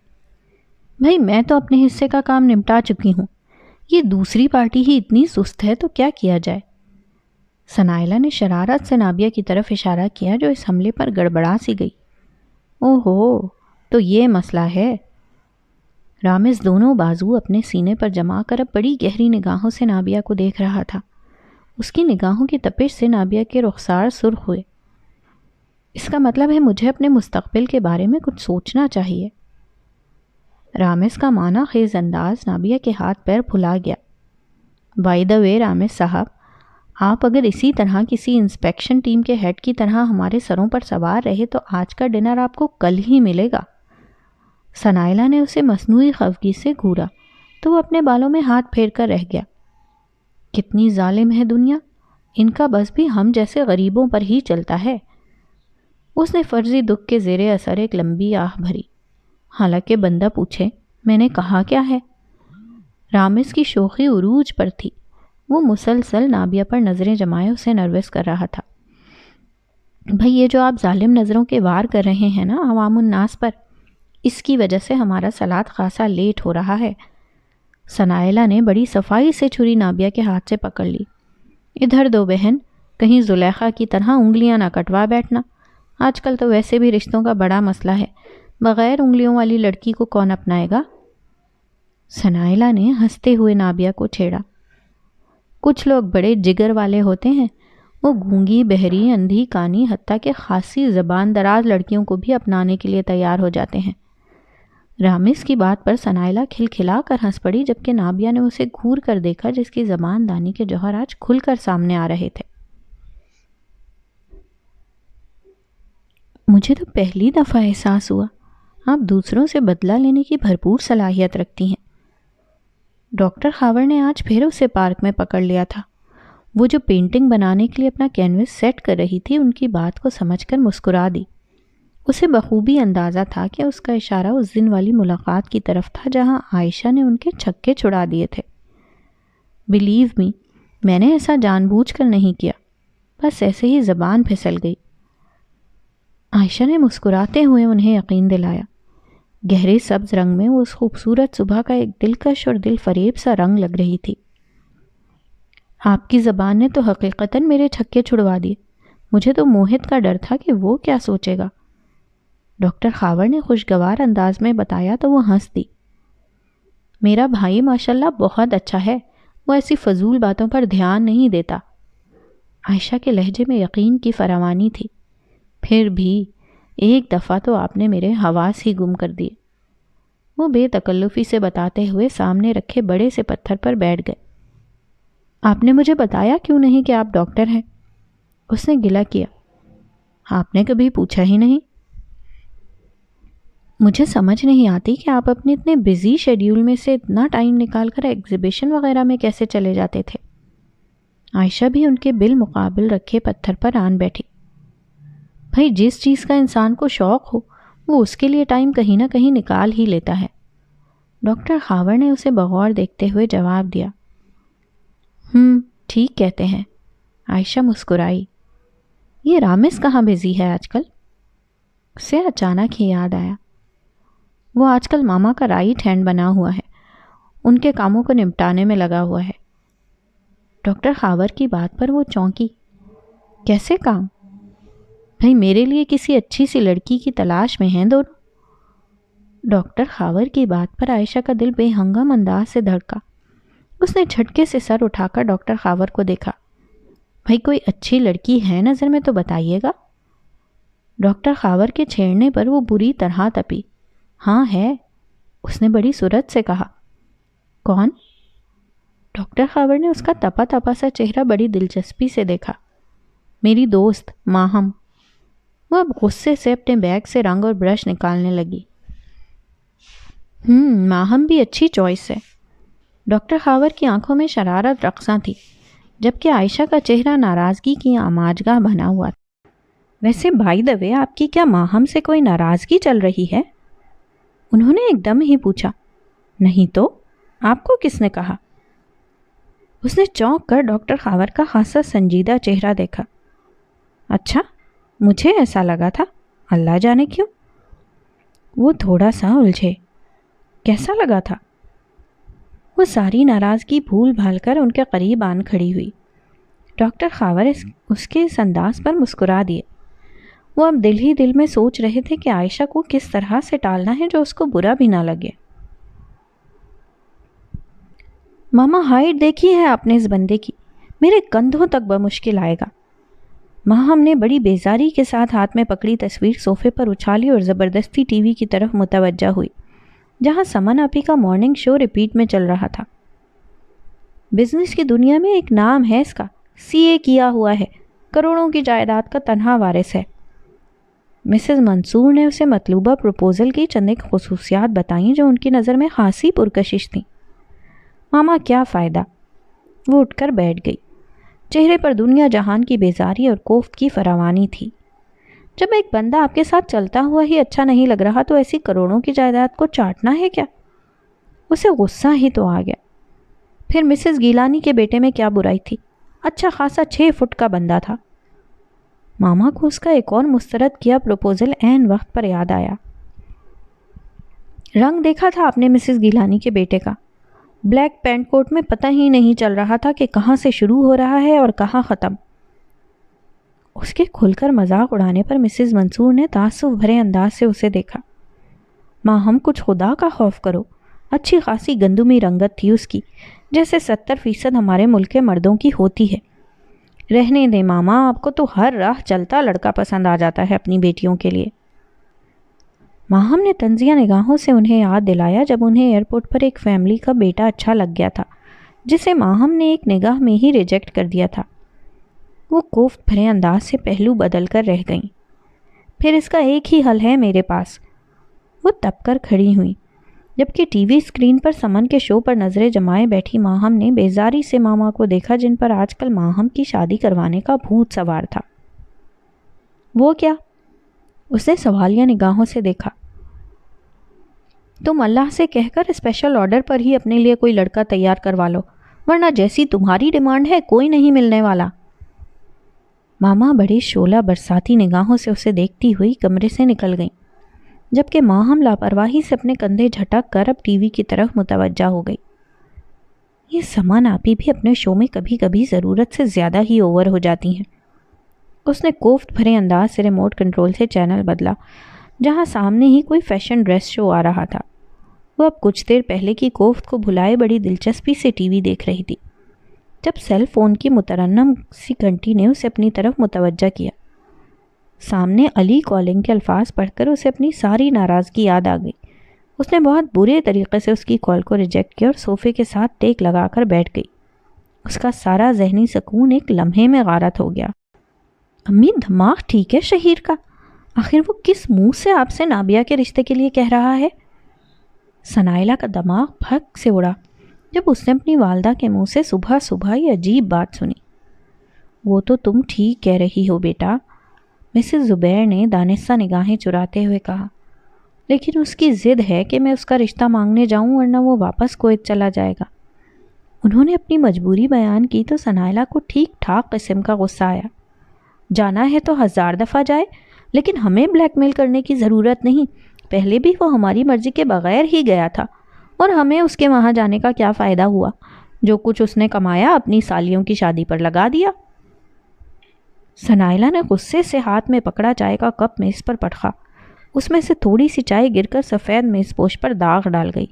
S1: بھائی میں تو اپنے حصے کا کام نمٹا چکی ہوں، یہ دوسری پارٹی ہی اتنی سست ہے تو کیا کیا جائے؟ ثنائلہ نے شرارت سے نابیہ کی طرف اشارہ کیا جو اس حملے پر گڑبڑا سی گئی۔ اوہو، تو یہ مسئلہ ہے۔ رامز دونوں بازو اپنے سینے پر جما کر اب بڑی گہری نگاہوں سے نابیہ کو دیکھ رہا تھا۔ اس کی نگاہوں کی تپش سے نابیہ کے رخسار سرخ ہوئے۔ اس کا مطلب ہے مجھے اپنے مستقبل کے بارے میں کچھ سوچنا چاہیے۔ رامز کا معنی خیز انداز نابیہ کے ہاتھ پیر پھلا گیا۔ بائی دا وے رامز صاحب، آپ اگر اسی طرح کسی انسپیکشن ٹیم کے ہیڈ کی طرح ہمارے سروں پر سوار رہے تو آج کا ڈنر آپ کو کل ہی ملے گا۔ ثنائلہ نے اسے مصنوعی خفگی سے گھورا تو وہ اپنے بالوں میں ہاتھ پھیر کر رہ گیا۔ کتنی ظالم ہے دنیا، ان کا بس بھی ہم جیسے غریبوں پر ہی چلتا ہے۔ اس نے فرضی دکھ کے زیر اثر ایک لمبی آہ بھری، حالانکہ بندہ پوچھے میں نے کہا کیا ہے؟ رامز کی شوخی عروج پر تھی۔ وہ مسلسل نابیہ پر نظریں جمائے اسے نروس کر رہا تھا۔ بھئی یہ جو آپ ظالم نظروں کے وار کر رہے ہیں نا عوام الناس پر، اس کی وجہ سے ہمارا سلاد خاصا لیٹ ہو رہا ہے۔ ثنائلہ نے بڑی صفائی سے چھری نابیہ کے ہاتھ سے پکڑ لی۔ ادھر دو بہن، کہیں زلیخا کی طرح انگلیاں نہ کٹوا بیٹھنا۔ آج کل تو ویسے بھی رشتوں کا بڑا مسئلہ ہے، بغیر انگلیوں والی لڑکی کو کون اپنائے گا؟ ثنائلہ نے ہنستے ہوئے نابیہ کو چھیڑا۔ کچھ لوگ بڑے جگر والے ہوتے ہیں، وہ گونگی، بہری، اندھی، کانی، حتیٰ کہ خاصی زبان دراز لڑکیوں کو بھی اپنانے کے لیے تیار ہو جاتے ہیں۔ رامز کی بات پر ثنائلہ کھلکھلا کر ہنس پڑی، جبکہ نابیہ نے اسے گھور کر دیکھا جس کی زبان دانی کے جوہر آج کھل کر سامنے آ رہے تھے۔ مجھے تو پہلی دفعہ احساس ہوا آپ دوسروں سے بدلہ لینے کی بھرپور صلاحیت رکھتی ہیں۔ ڈاکٹر خاور نے آج پھر اسے پارک میں پکڑ لیا تھا۔ وہ جو پینٹنگ بنانے کے لیے اپنا کینوس سیٹ کر رہی تھی ان کی بات کو سمجھ کر مسکرا دی۔ اسے بخوبی اندازہ تھا کہ اس کا اشارہ اس دن والی ملاقات کی طرف تھا جہاں عائشہ نے ان کے چھکے چھڑا دیے تھے۔ بلیو می، میں نے ایسا جان بوجھ کر نہیں کیا، بس ایسے ہی زبان پھسل گئی۔ عائشہ نے مسکراتے ہوئے انہیں یقین دلایا۔ گہرے سبز رنگ میں وہ اس خوبصورت صبح کا ایک دلکش اور دل فریب سا رنگ لگ رہی تھی۔ آپ کی زبان نے تو حقیقتاً میرے چھکے چھڑوا دیے۔ مجھے تو موہت کا ڈر تھا کہ وہ کیا سوچے گا۔ ڈاکٹر خاور نے خوشگوار انداز میں بتایا تو وہ ہنس دی۔ میرا بھائی ماشاءاللہ بہت اچھا ہے، وہ ایسی فضول باتوں پر دھیان نہیں دیتا۔ عائشہ کے لہجے میں یقین کی فراوانی تھی۔ پھر بھی ایک دفعہ تو آپ نے میرے حواس ہی گم کر دیے۔ وہ بے تکلفی سے بتاتے ہوئے سامنے رکھے بڑے سے پتھر پر بیٹھ گئے۔ آپ نے مجھے بتایا کیوں نہیں کہ آپ ڈاکٹر ہیں؟ اس نے گلہ کیا۔ آپ نے کبھی پوچھا ہی نہیں۔ مجھے سمجھ نہیں آتی کہ آپ اپنے اتنے بزی شیڈیول میں سے اتنا ٹائم نکال کر ایگزیبیشن وغیرہ میں کیسے چلے جاتے تھے۔ عائشہ بھی ان کے بالمقابل رکھے پتھر پر آن بیٹھی۔ بھائی جس چیز کا انسان کو شوق ہو وہ اس کے لیے ٹائم کہیں نہ کہیں نکال ہی لیتا ہے۔ ڈاکٹر خاور نے اسے بغور دیکھتے ہوئے جواب دیا۔ ٹھیک کہتے ہیں۔ عائشہ مسکرائی۔ یہ رامز کہاں بزی ہے آج کل؟ اسے اچانک ہی یاد آیا، وہ آج کل ماما کا رائٹ ہینڈ بنا ہوا ہے، ان کے کاموں کو نمٹانے میں لگا ہوا ہے۔ ڈاکٹر خاور کی بات پر وہ چونکی۔ کیسے کام؟ بھئی میرے لیے کسی اچھی سی لڑکی کی تلاش میں ہیں دونوں۔ ڈاکٹر خاور کی بات پر عائشہ کا دل بے ہنگم انداز سے دھڑکا۔ اس نے جھٹکے سے سر اٹھا کر ڈاکٹر خاور کو دیکھا۔ بھئی کوئی اچھی لڑکی ہے نظر میں تو بتائیے گا۔ ڈاکٹر خاور کے چھیڑنے پر وہ بری طرح تپی۔ ہاں ہے، اس نے بڑی سرعت سے کہا۔ کون؟ ڈاکٹر خاور نے اس کا تپا تپا سا چہرہ بڑی دلچسپی سے دیکھا۔ میری دوست ماہم۔ وہ اب غصے سے اپنے بیگ سے رنگ اور برش نکالنے لگی۔ ماہم بھی اچھی چوائس ہے۔ ڈاکٹر خاور کی آنکھوں میں شرارت رقصاں تھی، جبکہ عائشہ کا چہرہ ناراضگی کی آماجگاہ بنا ہوا تھا۔ ویسے بائی دا وے آپ کی کیا ماہم سے کوئی ناراضگی چل رہی ہے؟ انہوں نے ایک دم ہی پوچھا۔ نہیں تو، آپ کو کس نے کہا؟ اس نے چونک کر ڈاکٹر خاور کا خاصا سنجیدہ چہرہ دیکھا۔ اچھا، مجھے ایسا لگا تھا، اللہ جانے کیوں۔ وہ تھوڑا سا الجھے۔ کیسا لگا تھا؟ وہ ساری ناراضگی بھول بھال کر ان کے قریب آن کھڑی ہوئی۔ ڈاکٹر خاور اس کے اس انداز پر مسکرا دیے۔ وہ اب دل ہی دل میں سوچ رہے تھے کہ عائشہ کو کس طرح سے ٹالنا ہے جو اس کو برا بھی نہ لگے۔ ماما ہائٹ دیکھی ہے آپ نے اس بندے کی؟ میرے کندھوں تک بمشکل آئے گا۔ ماہم نے بڑی بیزاری کے ساتھ ہاتھ میں پکڑی تصویر صوفے پر اچھالی اور زبردستی ٹی وی کی طرف متوجہ ہوئی، جہاں سمن آپی کا مارننگ شو ریپیٹ میں چل رہا تھا۔ بزنس کی دنیا میں ایک نام ہے اس کا، سی اے کیا ہوا ہے، کروڑوں کی جائیداد کا تنہا وارث ہے۔ مسز منصور نے اسے مطلوبہ پروپوزل کی چند ایک خصوصیات بتائیں جو ان کی نظر میں خاصی پرکشش تھیں۔ ماما کیا فائدہ؟ وہ اٹھ کر بیٹھ گئی۔ چہرے پر دنیا جہان کی بیزاری اور کوفت کی فراوانی تھی۔ جب ایک بندہ آپ کے ساتھ چلتا ہوا ہی اچھا نہیں لگ رہا تو ایسی کروڑوں کی جائیداد کو چاٹنا ہے کیا؟ اسے غصہ ہی تو آ گیا۔ پھر مسز گیلانی کے بیٹے میں کیا برائی تھی؟ اچھا خاصا 6 فٹ کا بندہ تھا۔ ماما کو اس کا ایک اور مسترد کیا پروپوزل عین وقت پر یاد آیا۔ رنگ دیکھا تھا آپ نے مسز گیلانی کے بیٹے کا؟ بلیک پینٹ کوٹ میں پتہ ہی نہیں چل رہا تھا کہ کہاں سے شروع ہو رہا ہے اور کہاں ختم۔ اس کے کھل کر مذاق اڑانے پر مسز منصور نے تعصب بھرے انداز سے اسے دیکھا۔ ماں ہم کچھ خدا کا خوف کرو، اچھی خاصی گندمی رنگت تھی اس کی، جیسے 70% ہمارے ملک کے مردوں کی ہوتی ہے۔ رہنے دیں ماما، آپ کو تو ہر راہ چلتا لڑکا پسند آ جاتا ہے اپنی بیٹیوں کے لیے۔ ماہم نے طنزیہ نگاہوں سے انہیں یاد دلایا جب انہیں ایئرپورٹ پر ایک فیملی کا بیٹا اچھا لگ گیا تھا، جسے ماہم نے ایک نگاہ میں ہی ریجیکٹ کر دیا تھا۔ وہ کوفت بھرے انداز سے پہلو بدل کر رہ گئیں۔ پھر اس کا ایک ہی حل ہے میرے پاس۔ وہ تپ کر کھڑی ہوئیں، جبکہ ٹی وی اسکرین پر سمن کے شو پر نظریں جمائے بیٹھی ماہم نے بیزاری سے ماما کو دیکھا، جن پر آج کل ماہم کی شادی کروانے کا بھوت سوار تھا۔ وہ کیا؟ اس نے سوالیہ نگاہوں سے دیکھا۔ تم اللہ سے کہہ کر اسپیشل آرڈر پر ہی اپنے لیے کوئی لڑکا تیار کروا لو، ورنہ جیسی تمہاری ڈیمانڈ ہے کوئی نہیں ملنے والا۔ ماما بڑی شعلہ برساتی نگاہوں سے اسے دیکھتی ہوئی کمرے سے نکل گئیں، جبکہ ماہم لاپرواہی سے اپنے کندھے جھٹک کر اب ٹی وی کی طرف متوجہ ہو گئی۔ یہ سمن آپی بھی اپنے شو میں کبھی کبھی ضرورت سے زیادہ ہی اوور ہو جاتی ہیں۔ اس نے کوفت بھرے انداز سے ریموٹ کنٹرول سے چینل بدلا، جہاں سامنے ہی کوئی فیشن ڈریس شو آ رہا تھا۔ وہ اب کچھ دیر پہلے کی کوفت کو بھلائے بڑی دلچسپی سے ٹی وی دیکھ رہی تھی، جب سیل فون کی مترنم سی گھنٹی نے اسے اپنی طرف متوجہ کیا۔ سامنے علی کالنگ کے الفاظ پڑھ کر اسے اپنی ساری ناراضگی یاد آ گئی۔ اس نے بہت برے طریقے سے اس کی کال کو ریجیکٹ کیا اور صوفے کے ساتھ ٹیک لگا کر بیٹھ گئی۔ اس کا سارا ذہنی سکون ایک لمحے میں غارت ہو گیا۔ امی دماغ ٹھیک ہے شہیر کا؟ آخر وہ کس منہ سے آپ سے نابیہ کے رشتے کے لیے کہہ رہا ہے؟ ثنائلہ کا دماغ پھک سے اڑا جب اس نے اپنی والدہ کے منہ سے صبح صبح یہ عجیب بات سنی۔ وہ تو تم ٹھیک کہہ رہی ہو بیٹا، مسز زبیر نے دانستہ نگاہیں چراتے ہوئے کہا، لیکن اس کی ضد ہے کہ میں اس کا رشتہ مانگنے جاؤں ورنہ وہ واپس کویت چلا جائے گا۔ انہوں نے اپنی مجبوری بیان کی تو ثنائلہ کو ٹھیک ٹھاک قسم کا غصہ آیا۔ جانا ہے تو 1000 دفعہ جائے، لیکن ہمیں بلیک میل کرنے کی ضرورت نہیں۔ پہلے بھی وہ ہماری مرضی کے بغیر ہی گیا تھا، اور ہمیں اس کے وہاں جانے کا کیا فائدہ ہوا؟ جو کچھ اس نے کمایا اپنی سالیوں کی شادی پر لگا دیا۔ ثنائلہ نے غصے سے ہاتھ میں پکڑا چائے کا کپ میز پر پٹخا۔ اس میں سے تھوڑی سی چائے گر کر سفید میز پوش پر داغ ڈال گئی۔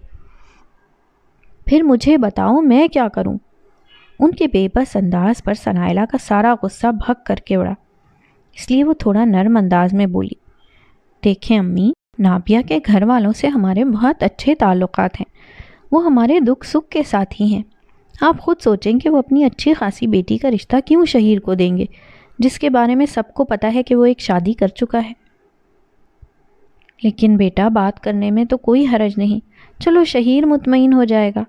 S1: پھر مجھے بتاؤ میں کیا کروں؟ ان کے بے بس انداز پر ثنائلہ کا سارا غصہ بھگ کر کے اڑا، اس لیے وہ تھوڑا نرم انداز میں بولی، دیکھیں امی، نابیہ کے گھر والوں سے ہمارے بہت اچھے تعلقات ہیں، وہ ہمارے دکھ سکھ کے ساتھی ہیں۔ آپ خود سوچیں کہ وہ اپنی اچھی خاصی بیٹی کا رشتہ کیوں شہیر کو دیں گے، جس کے بارے میں سب کو پتہ ہے کہ وہ ایک شادی کر چکا ہے۔ لیکن بیٹا بات کرنے میں تو کوئی حرج نہیں، چلو شہیر مطمئن ہو جائے گا۔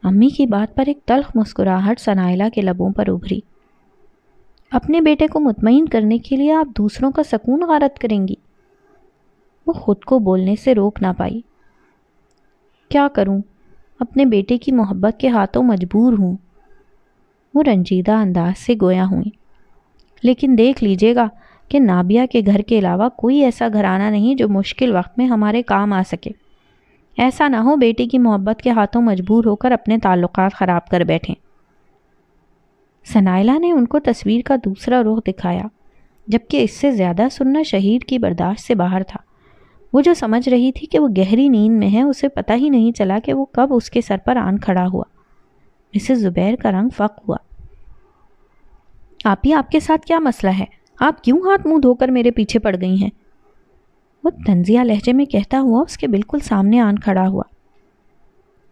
S1: امی کی بات پر ایک تلخ مسکراہٹ ثنائلہ کے لبوں پر ابھری۔ اپنے بیٹے کو مطمئن کرنے کے لیے آپ دوسروں کا سکون غارت کریں گی؟ وہ خود کو بولنے سے روک نہ پائی۔ کیا کروں، اپنے بیٹے کی محبت کے ہاتھوں مجبور ہوں۔ وہ رنجیدہ انداز سے گویا ہوئیں۔ لیکن دیکھ لیجیے گا کہ نابیہ کے گھر کے علاوہ کوئی ایسا گھرانہ نہیں جو مشکل وقت میں ہمارے کام آ سکے۔ ایسا نہ ہو بیٹی کی محبت کے ہاتھوں مجبور ہو کر اپنے تعلقات خراب کر بیٹھیں۔ ثنائلہ نے ان کو تصویر کا دوسرا رخ دکھایا، جبکہ اس سے زیادہ سننا شہید کی برداشت سے باہر تھا۔ وہ جو سمجھ رہی تھی کہ وہ گہری نیند میں ہے، اسے پتہ ہی نہیں چلا کہ وہ کب اس کے سر پر آن کھڑا ہوا۔ مسز زبیر کا رنگ فق ہوا۔ آپی، آپ کے ساتھ کیا مسئلہ ہے؟ آپ کیوں ہاتھ منہ دھو کر میرے پیچھے پڑ گئی ہیں؟ وہ طنزیہ لہجے میں کہتا ہوا اس کے بالکل سامنے آن کھڑا ہوا۔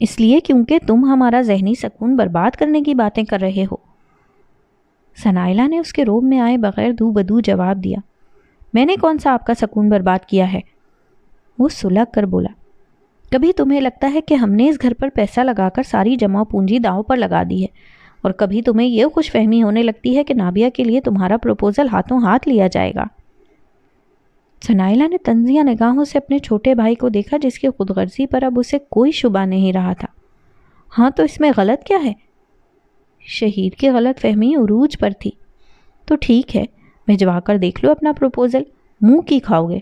S1: اس لیے کیونکہ تم ہمارا ذہنی سکون برباد کرنے کی باتیں کر رہے ہو۔ ثنائلہ نے اس کے روب میں آئے بغیر دو بدو جواب دیا۔ میں نے کون سا آپ کا سکون برباد کیا ہے؟ وہ سلگ کر بولا۔ کبھی تمہیں لگتا ہے کہ ہم نے اس گھر پر پیسہ لگا کر ساری جمع پونجی داؤ پر لگا دی ہے، اور کبھی تمہیں یہ خوش فہمی ہونے لگتی ہے کہ نابیہ کے لیے تمہارا پروپوزل ہاتھوں ہاتھ لیا جائے گا۔ ثنائلہ نے طنزیہ نگاہوں سے اپنے چھوٹے بھائی کو دیکھا، جس کی خود غرضی پر اب اسے کوئی شبہ نہیں رہا تھا۔ ہاں تو اس میں غلط کیا ہے؟ شہید کی غلط فہمی عروج پر تھی۔ تو ٹھیک ہے، بھجوا کر دیکھ لو اپنا پروپوزل، منہ کی کھاؤ گے؟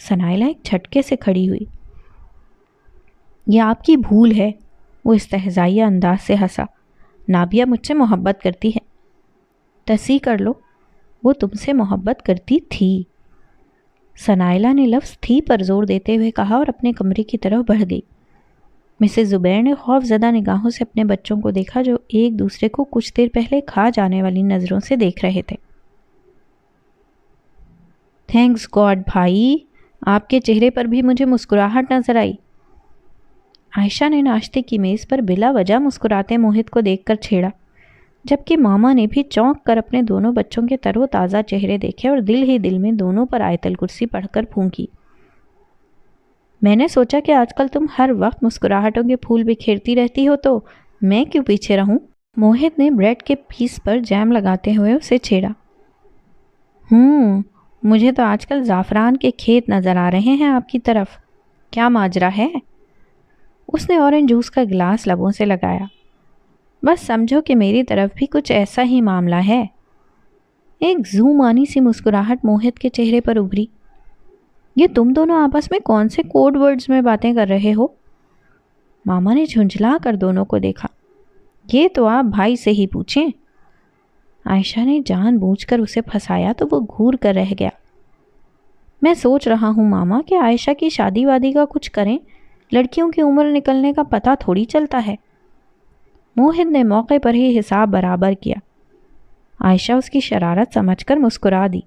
S1: ثنائلہ ایک جھٹکے سے کھڑی ہوئی۔ یہ آپ کی بھول ہے، وہ استہزائیہ انداز سے ہنسا۔ نابیہ مجھ سے محبت کرتی ہے۔ تصحیح کر لو، وہ تم سے محبت کرتی تھی۔ ثنائلہ نے لفظ تھی پر زور دیتے ہوئے کہا اور اپنے کمرے کی طرف بڑھ گئی۔ مسز زبیر نے خوف زدہ نگاہوں سے اپنے بچوں کو دیکھا، جو ایک دوسرے کو کچھ دیر پہلے کھا جانے والی نظروں سے دیکھ رہے تھے۔ تھینکس گاڈ بھائی، آپ کے چہرے پر بھی مجھے مسکراہٹ نظر آئی۔ عائشہ نے ناشتے کی میز پر بلا وجہ مسکراتے موہت کو دیکھ کر چھیڑا، جبکہ ماما نے بھی چونک کر اپنے دونوں بچوں کے تر و تازہ چہرے دیکھے اور دل ہی دل میں دونوں پر آیت الکرسی پڑھ کر پھونکی۔ میں نے سوچا کہ آج کل تم ہر وقت مسکراہٹوں کے پھول بکھیرتی رہتی ہو، تو میں کیوں پیچھے رہوں؟ موہت نے بریڈ کے پیس پر جیم لگاتے ہوئے اسے چھیڑا۔ مجھے تو آج کل زعفران کے کھیت نظر آ رہے ہیں آپ کی طرف، کیا ماجرا ہے؟ اس نے اورنج جوس کا گلاس لبوں سے لگایا۔ بس سمجھو کہ میری طرف بھی کچھ ایسا ہی معاملہ ہے۔ ایک زومانی سی مسکراہٹ موہت کے چہرے پر ابھری۔ یہ تم دونوں آپس میں کون سے کوڈ ورڈز میں باتیں کر رہے ہو؟ ماما نے جھنجھلا کر دونوں کو دیکھا۔ یہ تو آپ بھائی سے ہی پوچھیں۔ عائشہ نے جان بوجھ کر اسے پھنسایا تو وہ گھور کر رہ گیا۔ میں سوچ رہا ہوں ماما کہ عائشہ کی شادی وادی کا کچھ کریں، لڑکیوں کی عمر نکلنے کا پتہ تھوڑی چلتا ہے۔ موہت نے موقع پر ہی حساب برابر کیا۔ عائشہ اس کی شرارت سمجھ کر مسکرا دی۔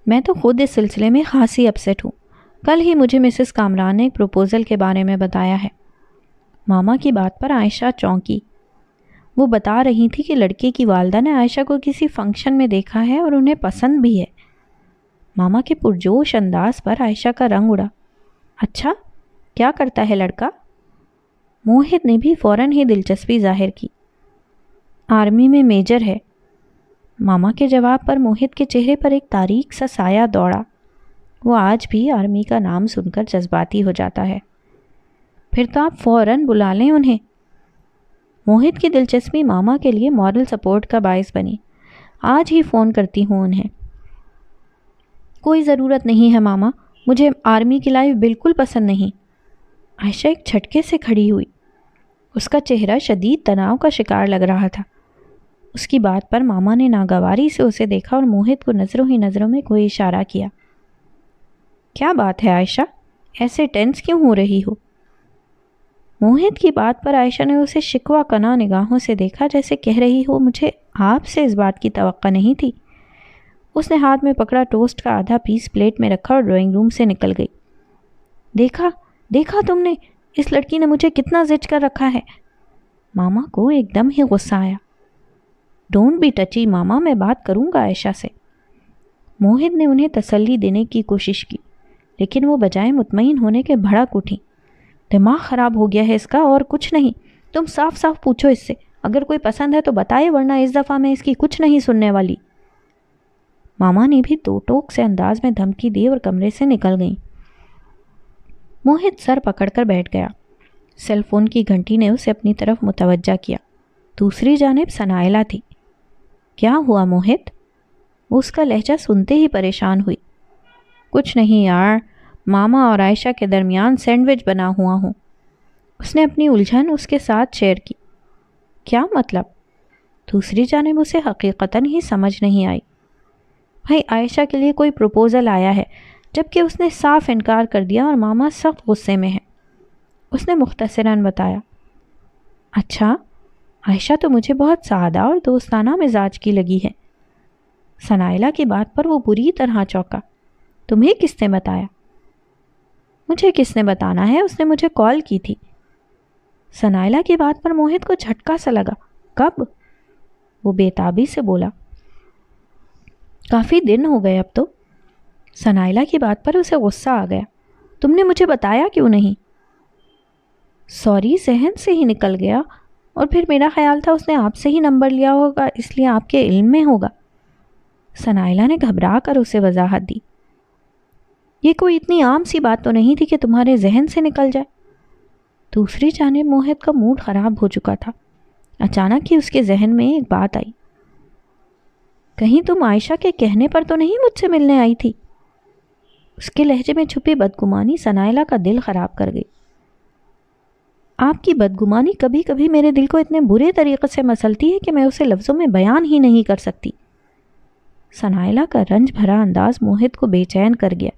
S1: میں تو خود اس سلسلے میں خاصی اپسیٹ ہوں۔ کل ہی مجھے مسز کامران نے ایک پروپوزل کے بارے میں بتایا ہے۔ ماما کی بات پر عائشہ چونکی۔ وہ بتا رہی تھی کہ لڑکے کی والدہ نے عائشہ کو کسی فنکشن میں دیکھا ہے اور انہیں پسند بھی ہے۔ ماما کے پرجوش انداز پر عائشہ کا رنگ اڑا۔ اچھا، کیا کرتا ہے لڑکا؟ موہت نے بھی فوراً ہی دلچسپی ظاہر کی۔ آرمی میں میجر ہے۔ ماما کے جواب پر موہت کے چہرے پر ایک تاریک سا سایہ دوڑا۔ وہ آج بھی آرمی کا نام سن کر جذباتی ہو جاتا ہے۔ پھر تو آپ فوراً بلا لیں انہیں۔ موہت کی دلچسپی ماما کے لیے مورل سپورٹ کا باعث بنی۔ آج ہی فون کرتی ہوں انہیں۔ کوئی ضرورت نہیں ہے ماما، مجھے آرمی کی لائف بالکل پسند نہیں۔ عائشہ ایک جھٹکے سے کھڑی ہوئی۔ اس کا چہرہ شدید تناؤ کا شکار لگ رہا تھا۔ اس کی بات پر ماما نے ناگواری سے اسے دیکھا اور موہت کو نظروں ہی نظروں میں کوئی اشارہ کیا۔ کیا بات ہے عائشہ، ایسے ٹینس کیوں ہو رہی ہو؟ موہت کی بات پر عائشہ نے اسے شکوہ کنا نگاہوں سے دیکھا، جیسے کہہ رہی ہو مجھے آپ سے اس بات کی توقع نہیں تھی۔ اس نے ہاتھ میں پکڑا ٹوسٹ کا آدھا پیس پلیٹ میں رکھا اور ڈرائنگ روم سے نکل گئی۔ دیکھا تم نے، اس لڑکی نے مجھے کتنا زج کر رکھا ہے۔ ماما کو ایک دم ہی غصہ آیا۔ ڈونٹ بی ٹچی ماما، میں بات کروں گا عائشہ سے۔ موہت نے انہیں تسلی دینے کی کوشش کی، لیکن وہ بجائے مطمئن ہونے کے بھڑک اٹھی۔ دماغ خراب ہو گیا ہے اس کا اور کچھ نہیں۔ تم صاف صاف پوچھو اس سے، اگر کوئی پسند ہے تو بتائے، ورنہ اس دفعہ میں اس کی کچھ نہیں سننے والی۔ ماما نے بھی دو ٹوک سے انداز میں دھمکی دی اور کمرے سے نکل گئیں۔ موہت سر پکڑ کر بیٹھ گیا۔ سیل فون کی گھنٹی نے اسے اپنی طرف متوجہ کیا۔ دوسری جانب ثنائلہ تھی۔ کیا ہوا موہت؟ وہ اس کا لہجہ سنتے ہی پریشان ہوئی۔ کچھ نہیں یار، ماما اور عائشہ کے درمیان سینڈوچ بنا ہوا ہوں۔ اس نے اپنی الجھن اس کے ساتھ شیئر کی۔ کیا مطلب؟ دوسری جانب اسے حقیقتاً ہی سمجھ نہیں آئی۔ بھائی عائشہ کے لیے کوئی پروپوزل آیا ہے، جبکہ اس نے صاف انکار کر دیا اور ماما سخت غصے میں ہے۔ اس نے مختصراً بتایا۔ اچھا، عائشہ تو مجھے بہت سادہ اور دوستانہ مزاج کی لگی ہے۔ ثنائلہ کی بات پر وہ بری طرح چونکا۔ تمہیں کس نے بتایا؟ مجھے کس نے بتانا ہے، اس نے مجھے کال کی تھی۔ ثنائلہ کی بات پر موہت کو جھٹکا سا لگا۔ کب؟ وہ بے تابی سے بولا۔ کافی دن ہو گئے اب تو۔ ثنائلہ کی بات پر اسے غصہ آ گیا۔ تم نے مجھے بتایا کیوں نہیں؟ سوری، ذہن سے ہی نکل گیا، اور پھر میرا خیال تھا اس نے آپ سے ہی نمبر لیا ہوگا، اس لیے آپ کے علم میں ہوگا۔ ثنائلہ نے گھبرا کر اسے وضاحت دی۔ یہ کوئی اتنی عام سی بات تو نہیں تھی کہ تمہارے ذہن سے نکل جائے۔ دوسری جانب موہت کا موڈ خراب ہو چکا تھا۔ اچانک ہی اس کے ذہن میں ایک بات آئی۔ کہیں تم عائشہ کے کہنے پر تو نہیں مجھ سے ملنے آئی تھی؟ اس کے لہجے میں چھپی بدگمانی ثنائلہ کا دل خراب کر گئی۔ آپ کی بدگمانی کبھی کبھی میرے دل کو اتنے برے طریقے سے مسلتی ہے کہ میں اسے لفظوں میں بیان ہی نہیں کر سکتی۔ ثنائلہ کا رنج بھرا انداز موہت کو بے چین کر گیا،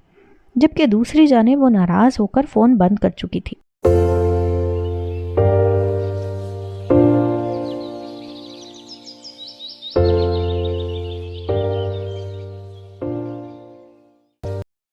S1: جبکہ دوسری جانب وہ ناراض ہو کر فون بند کر چکی تھی۔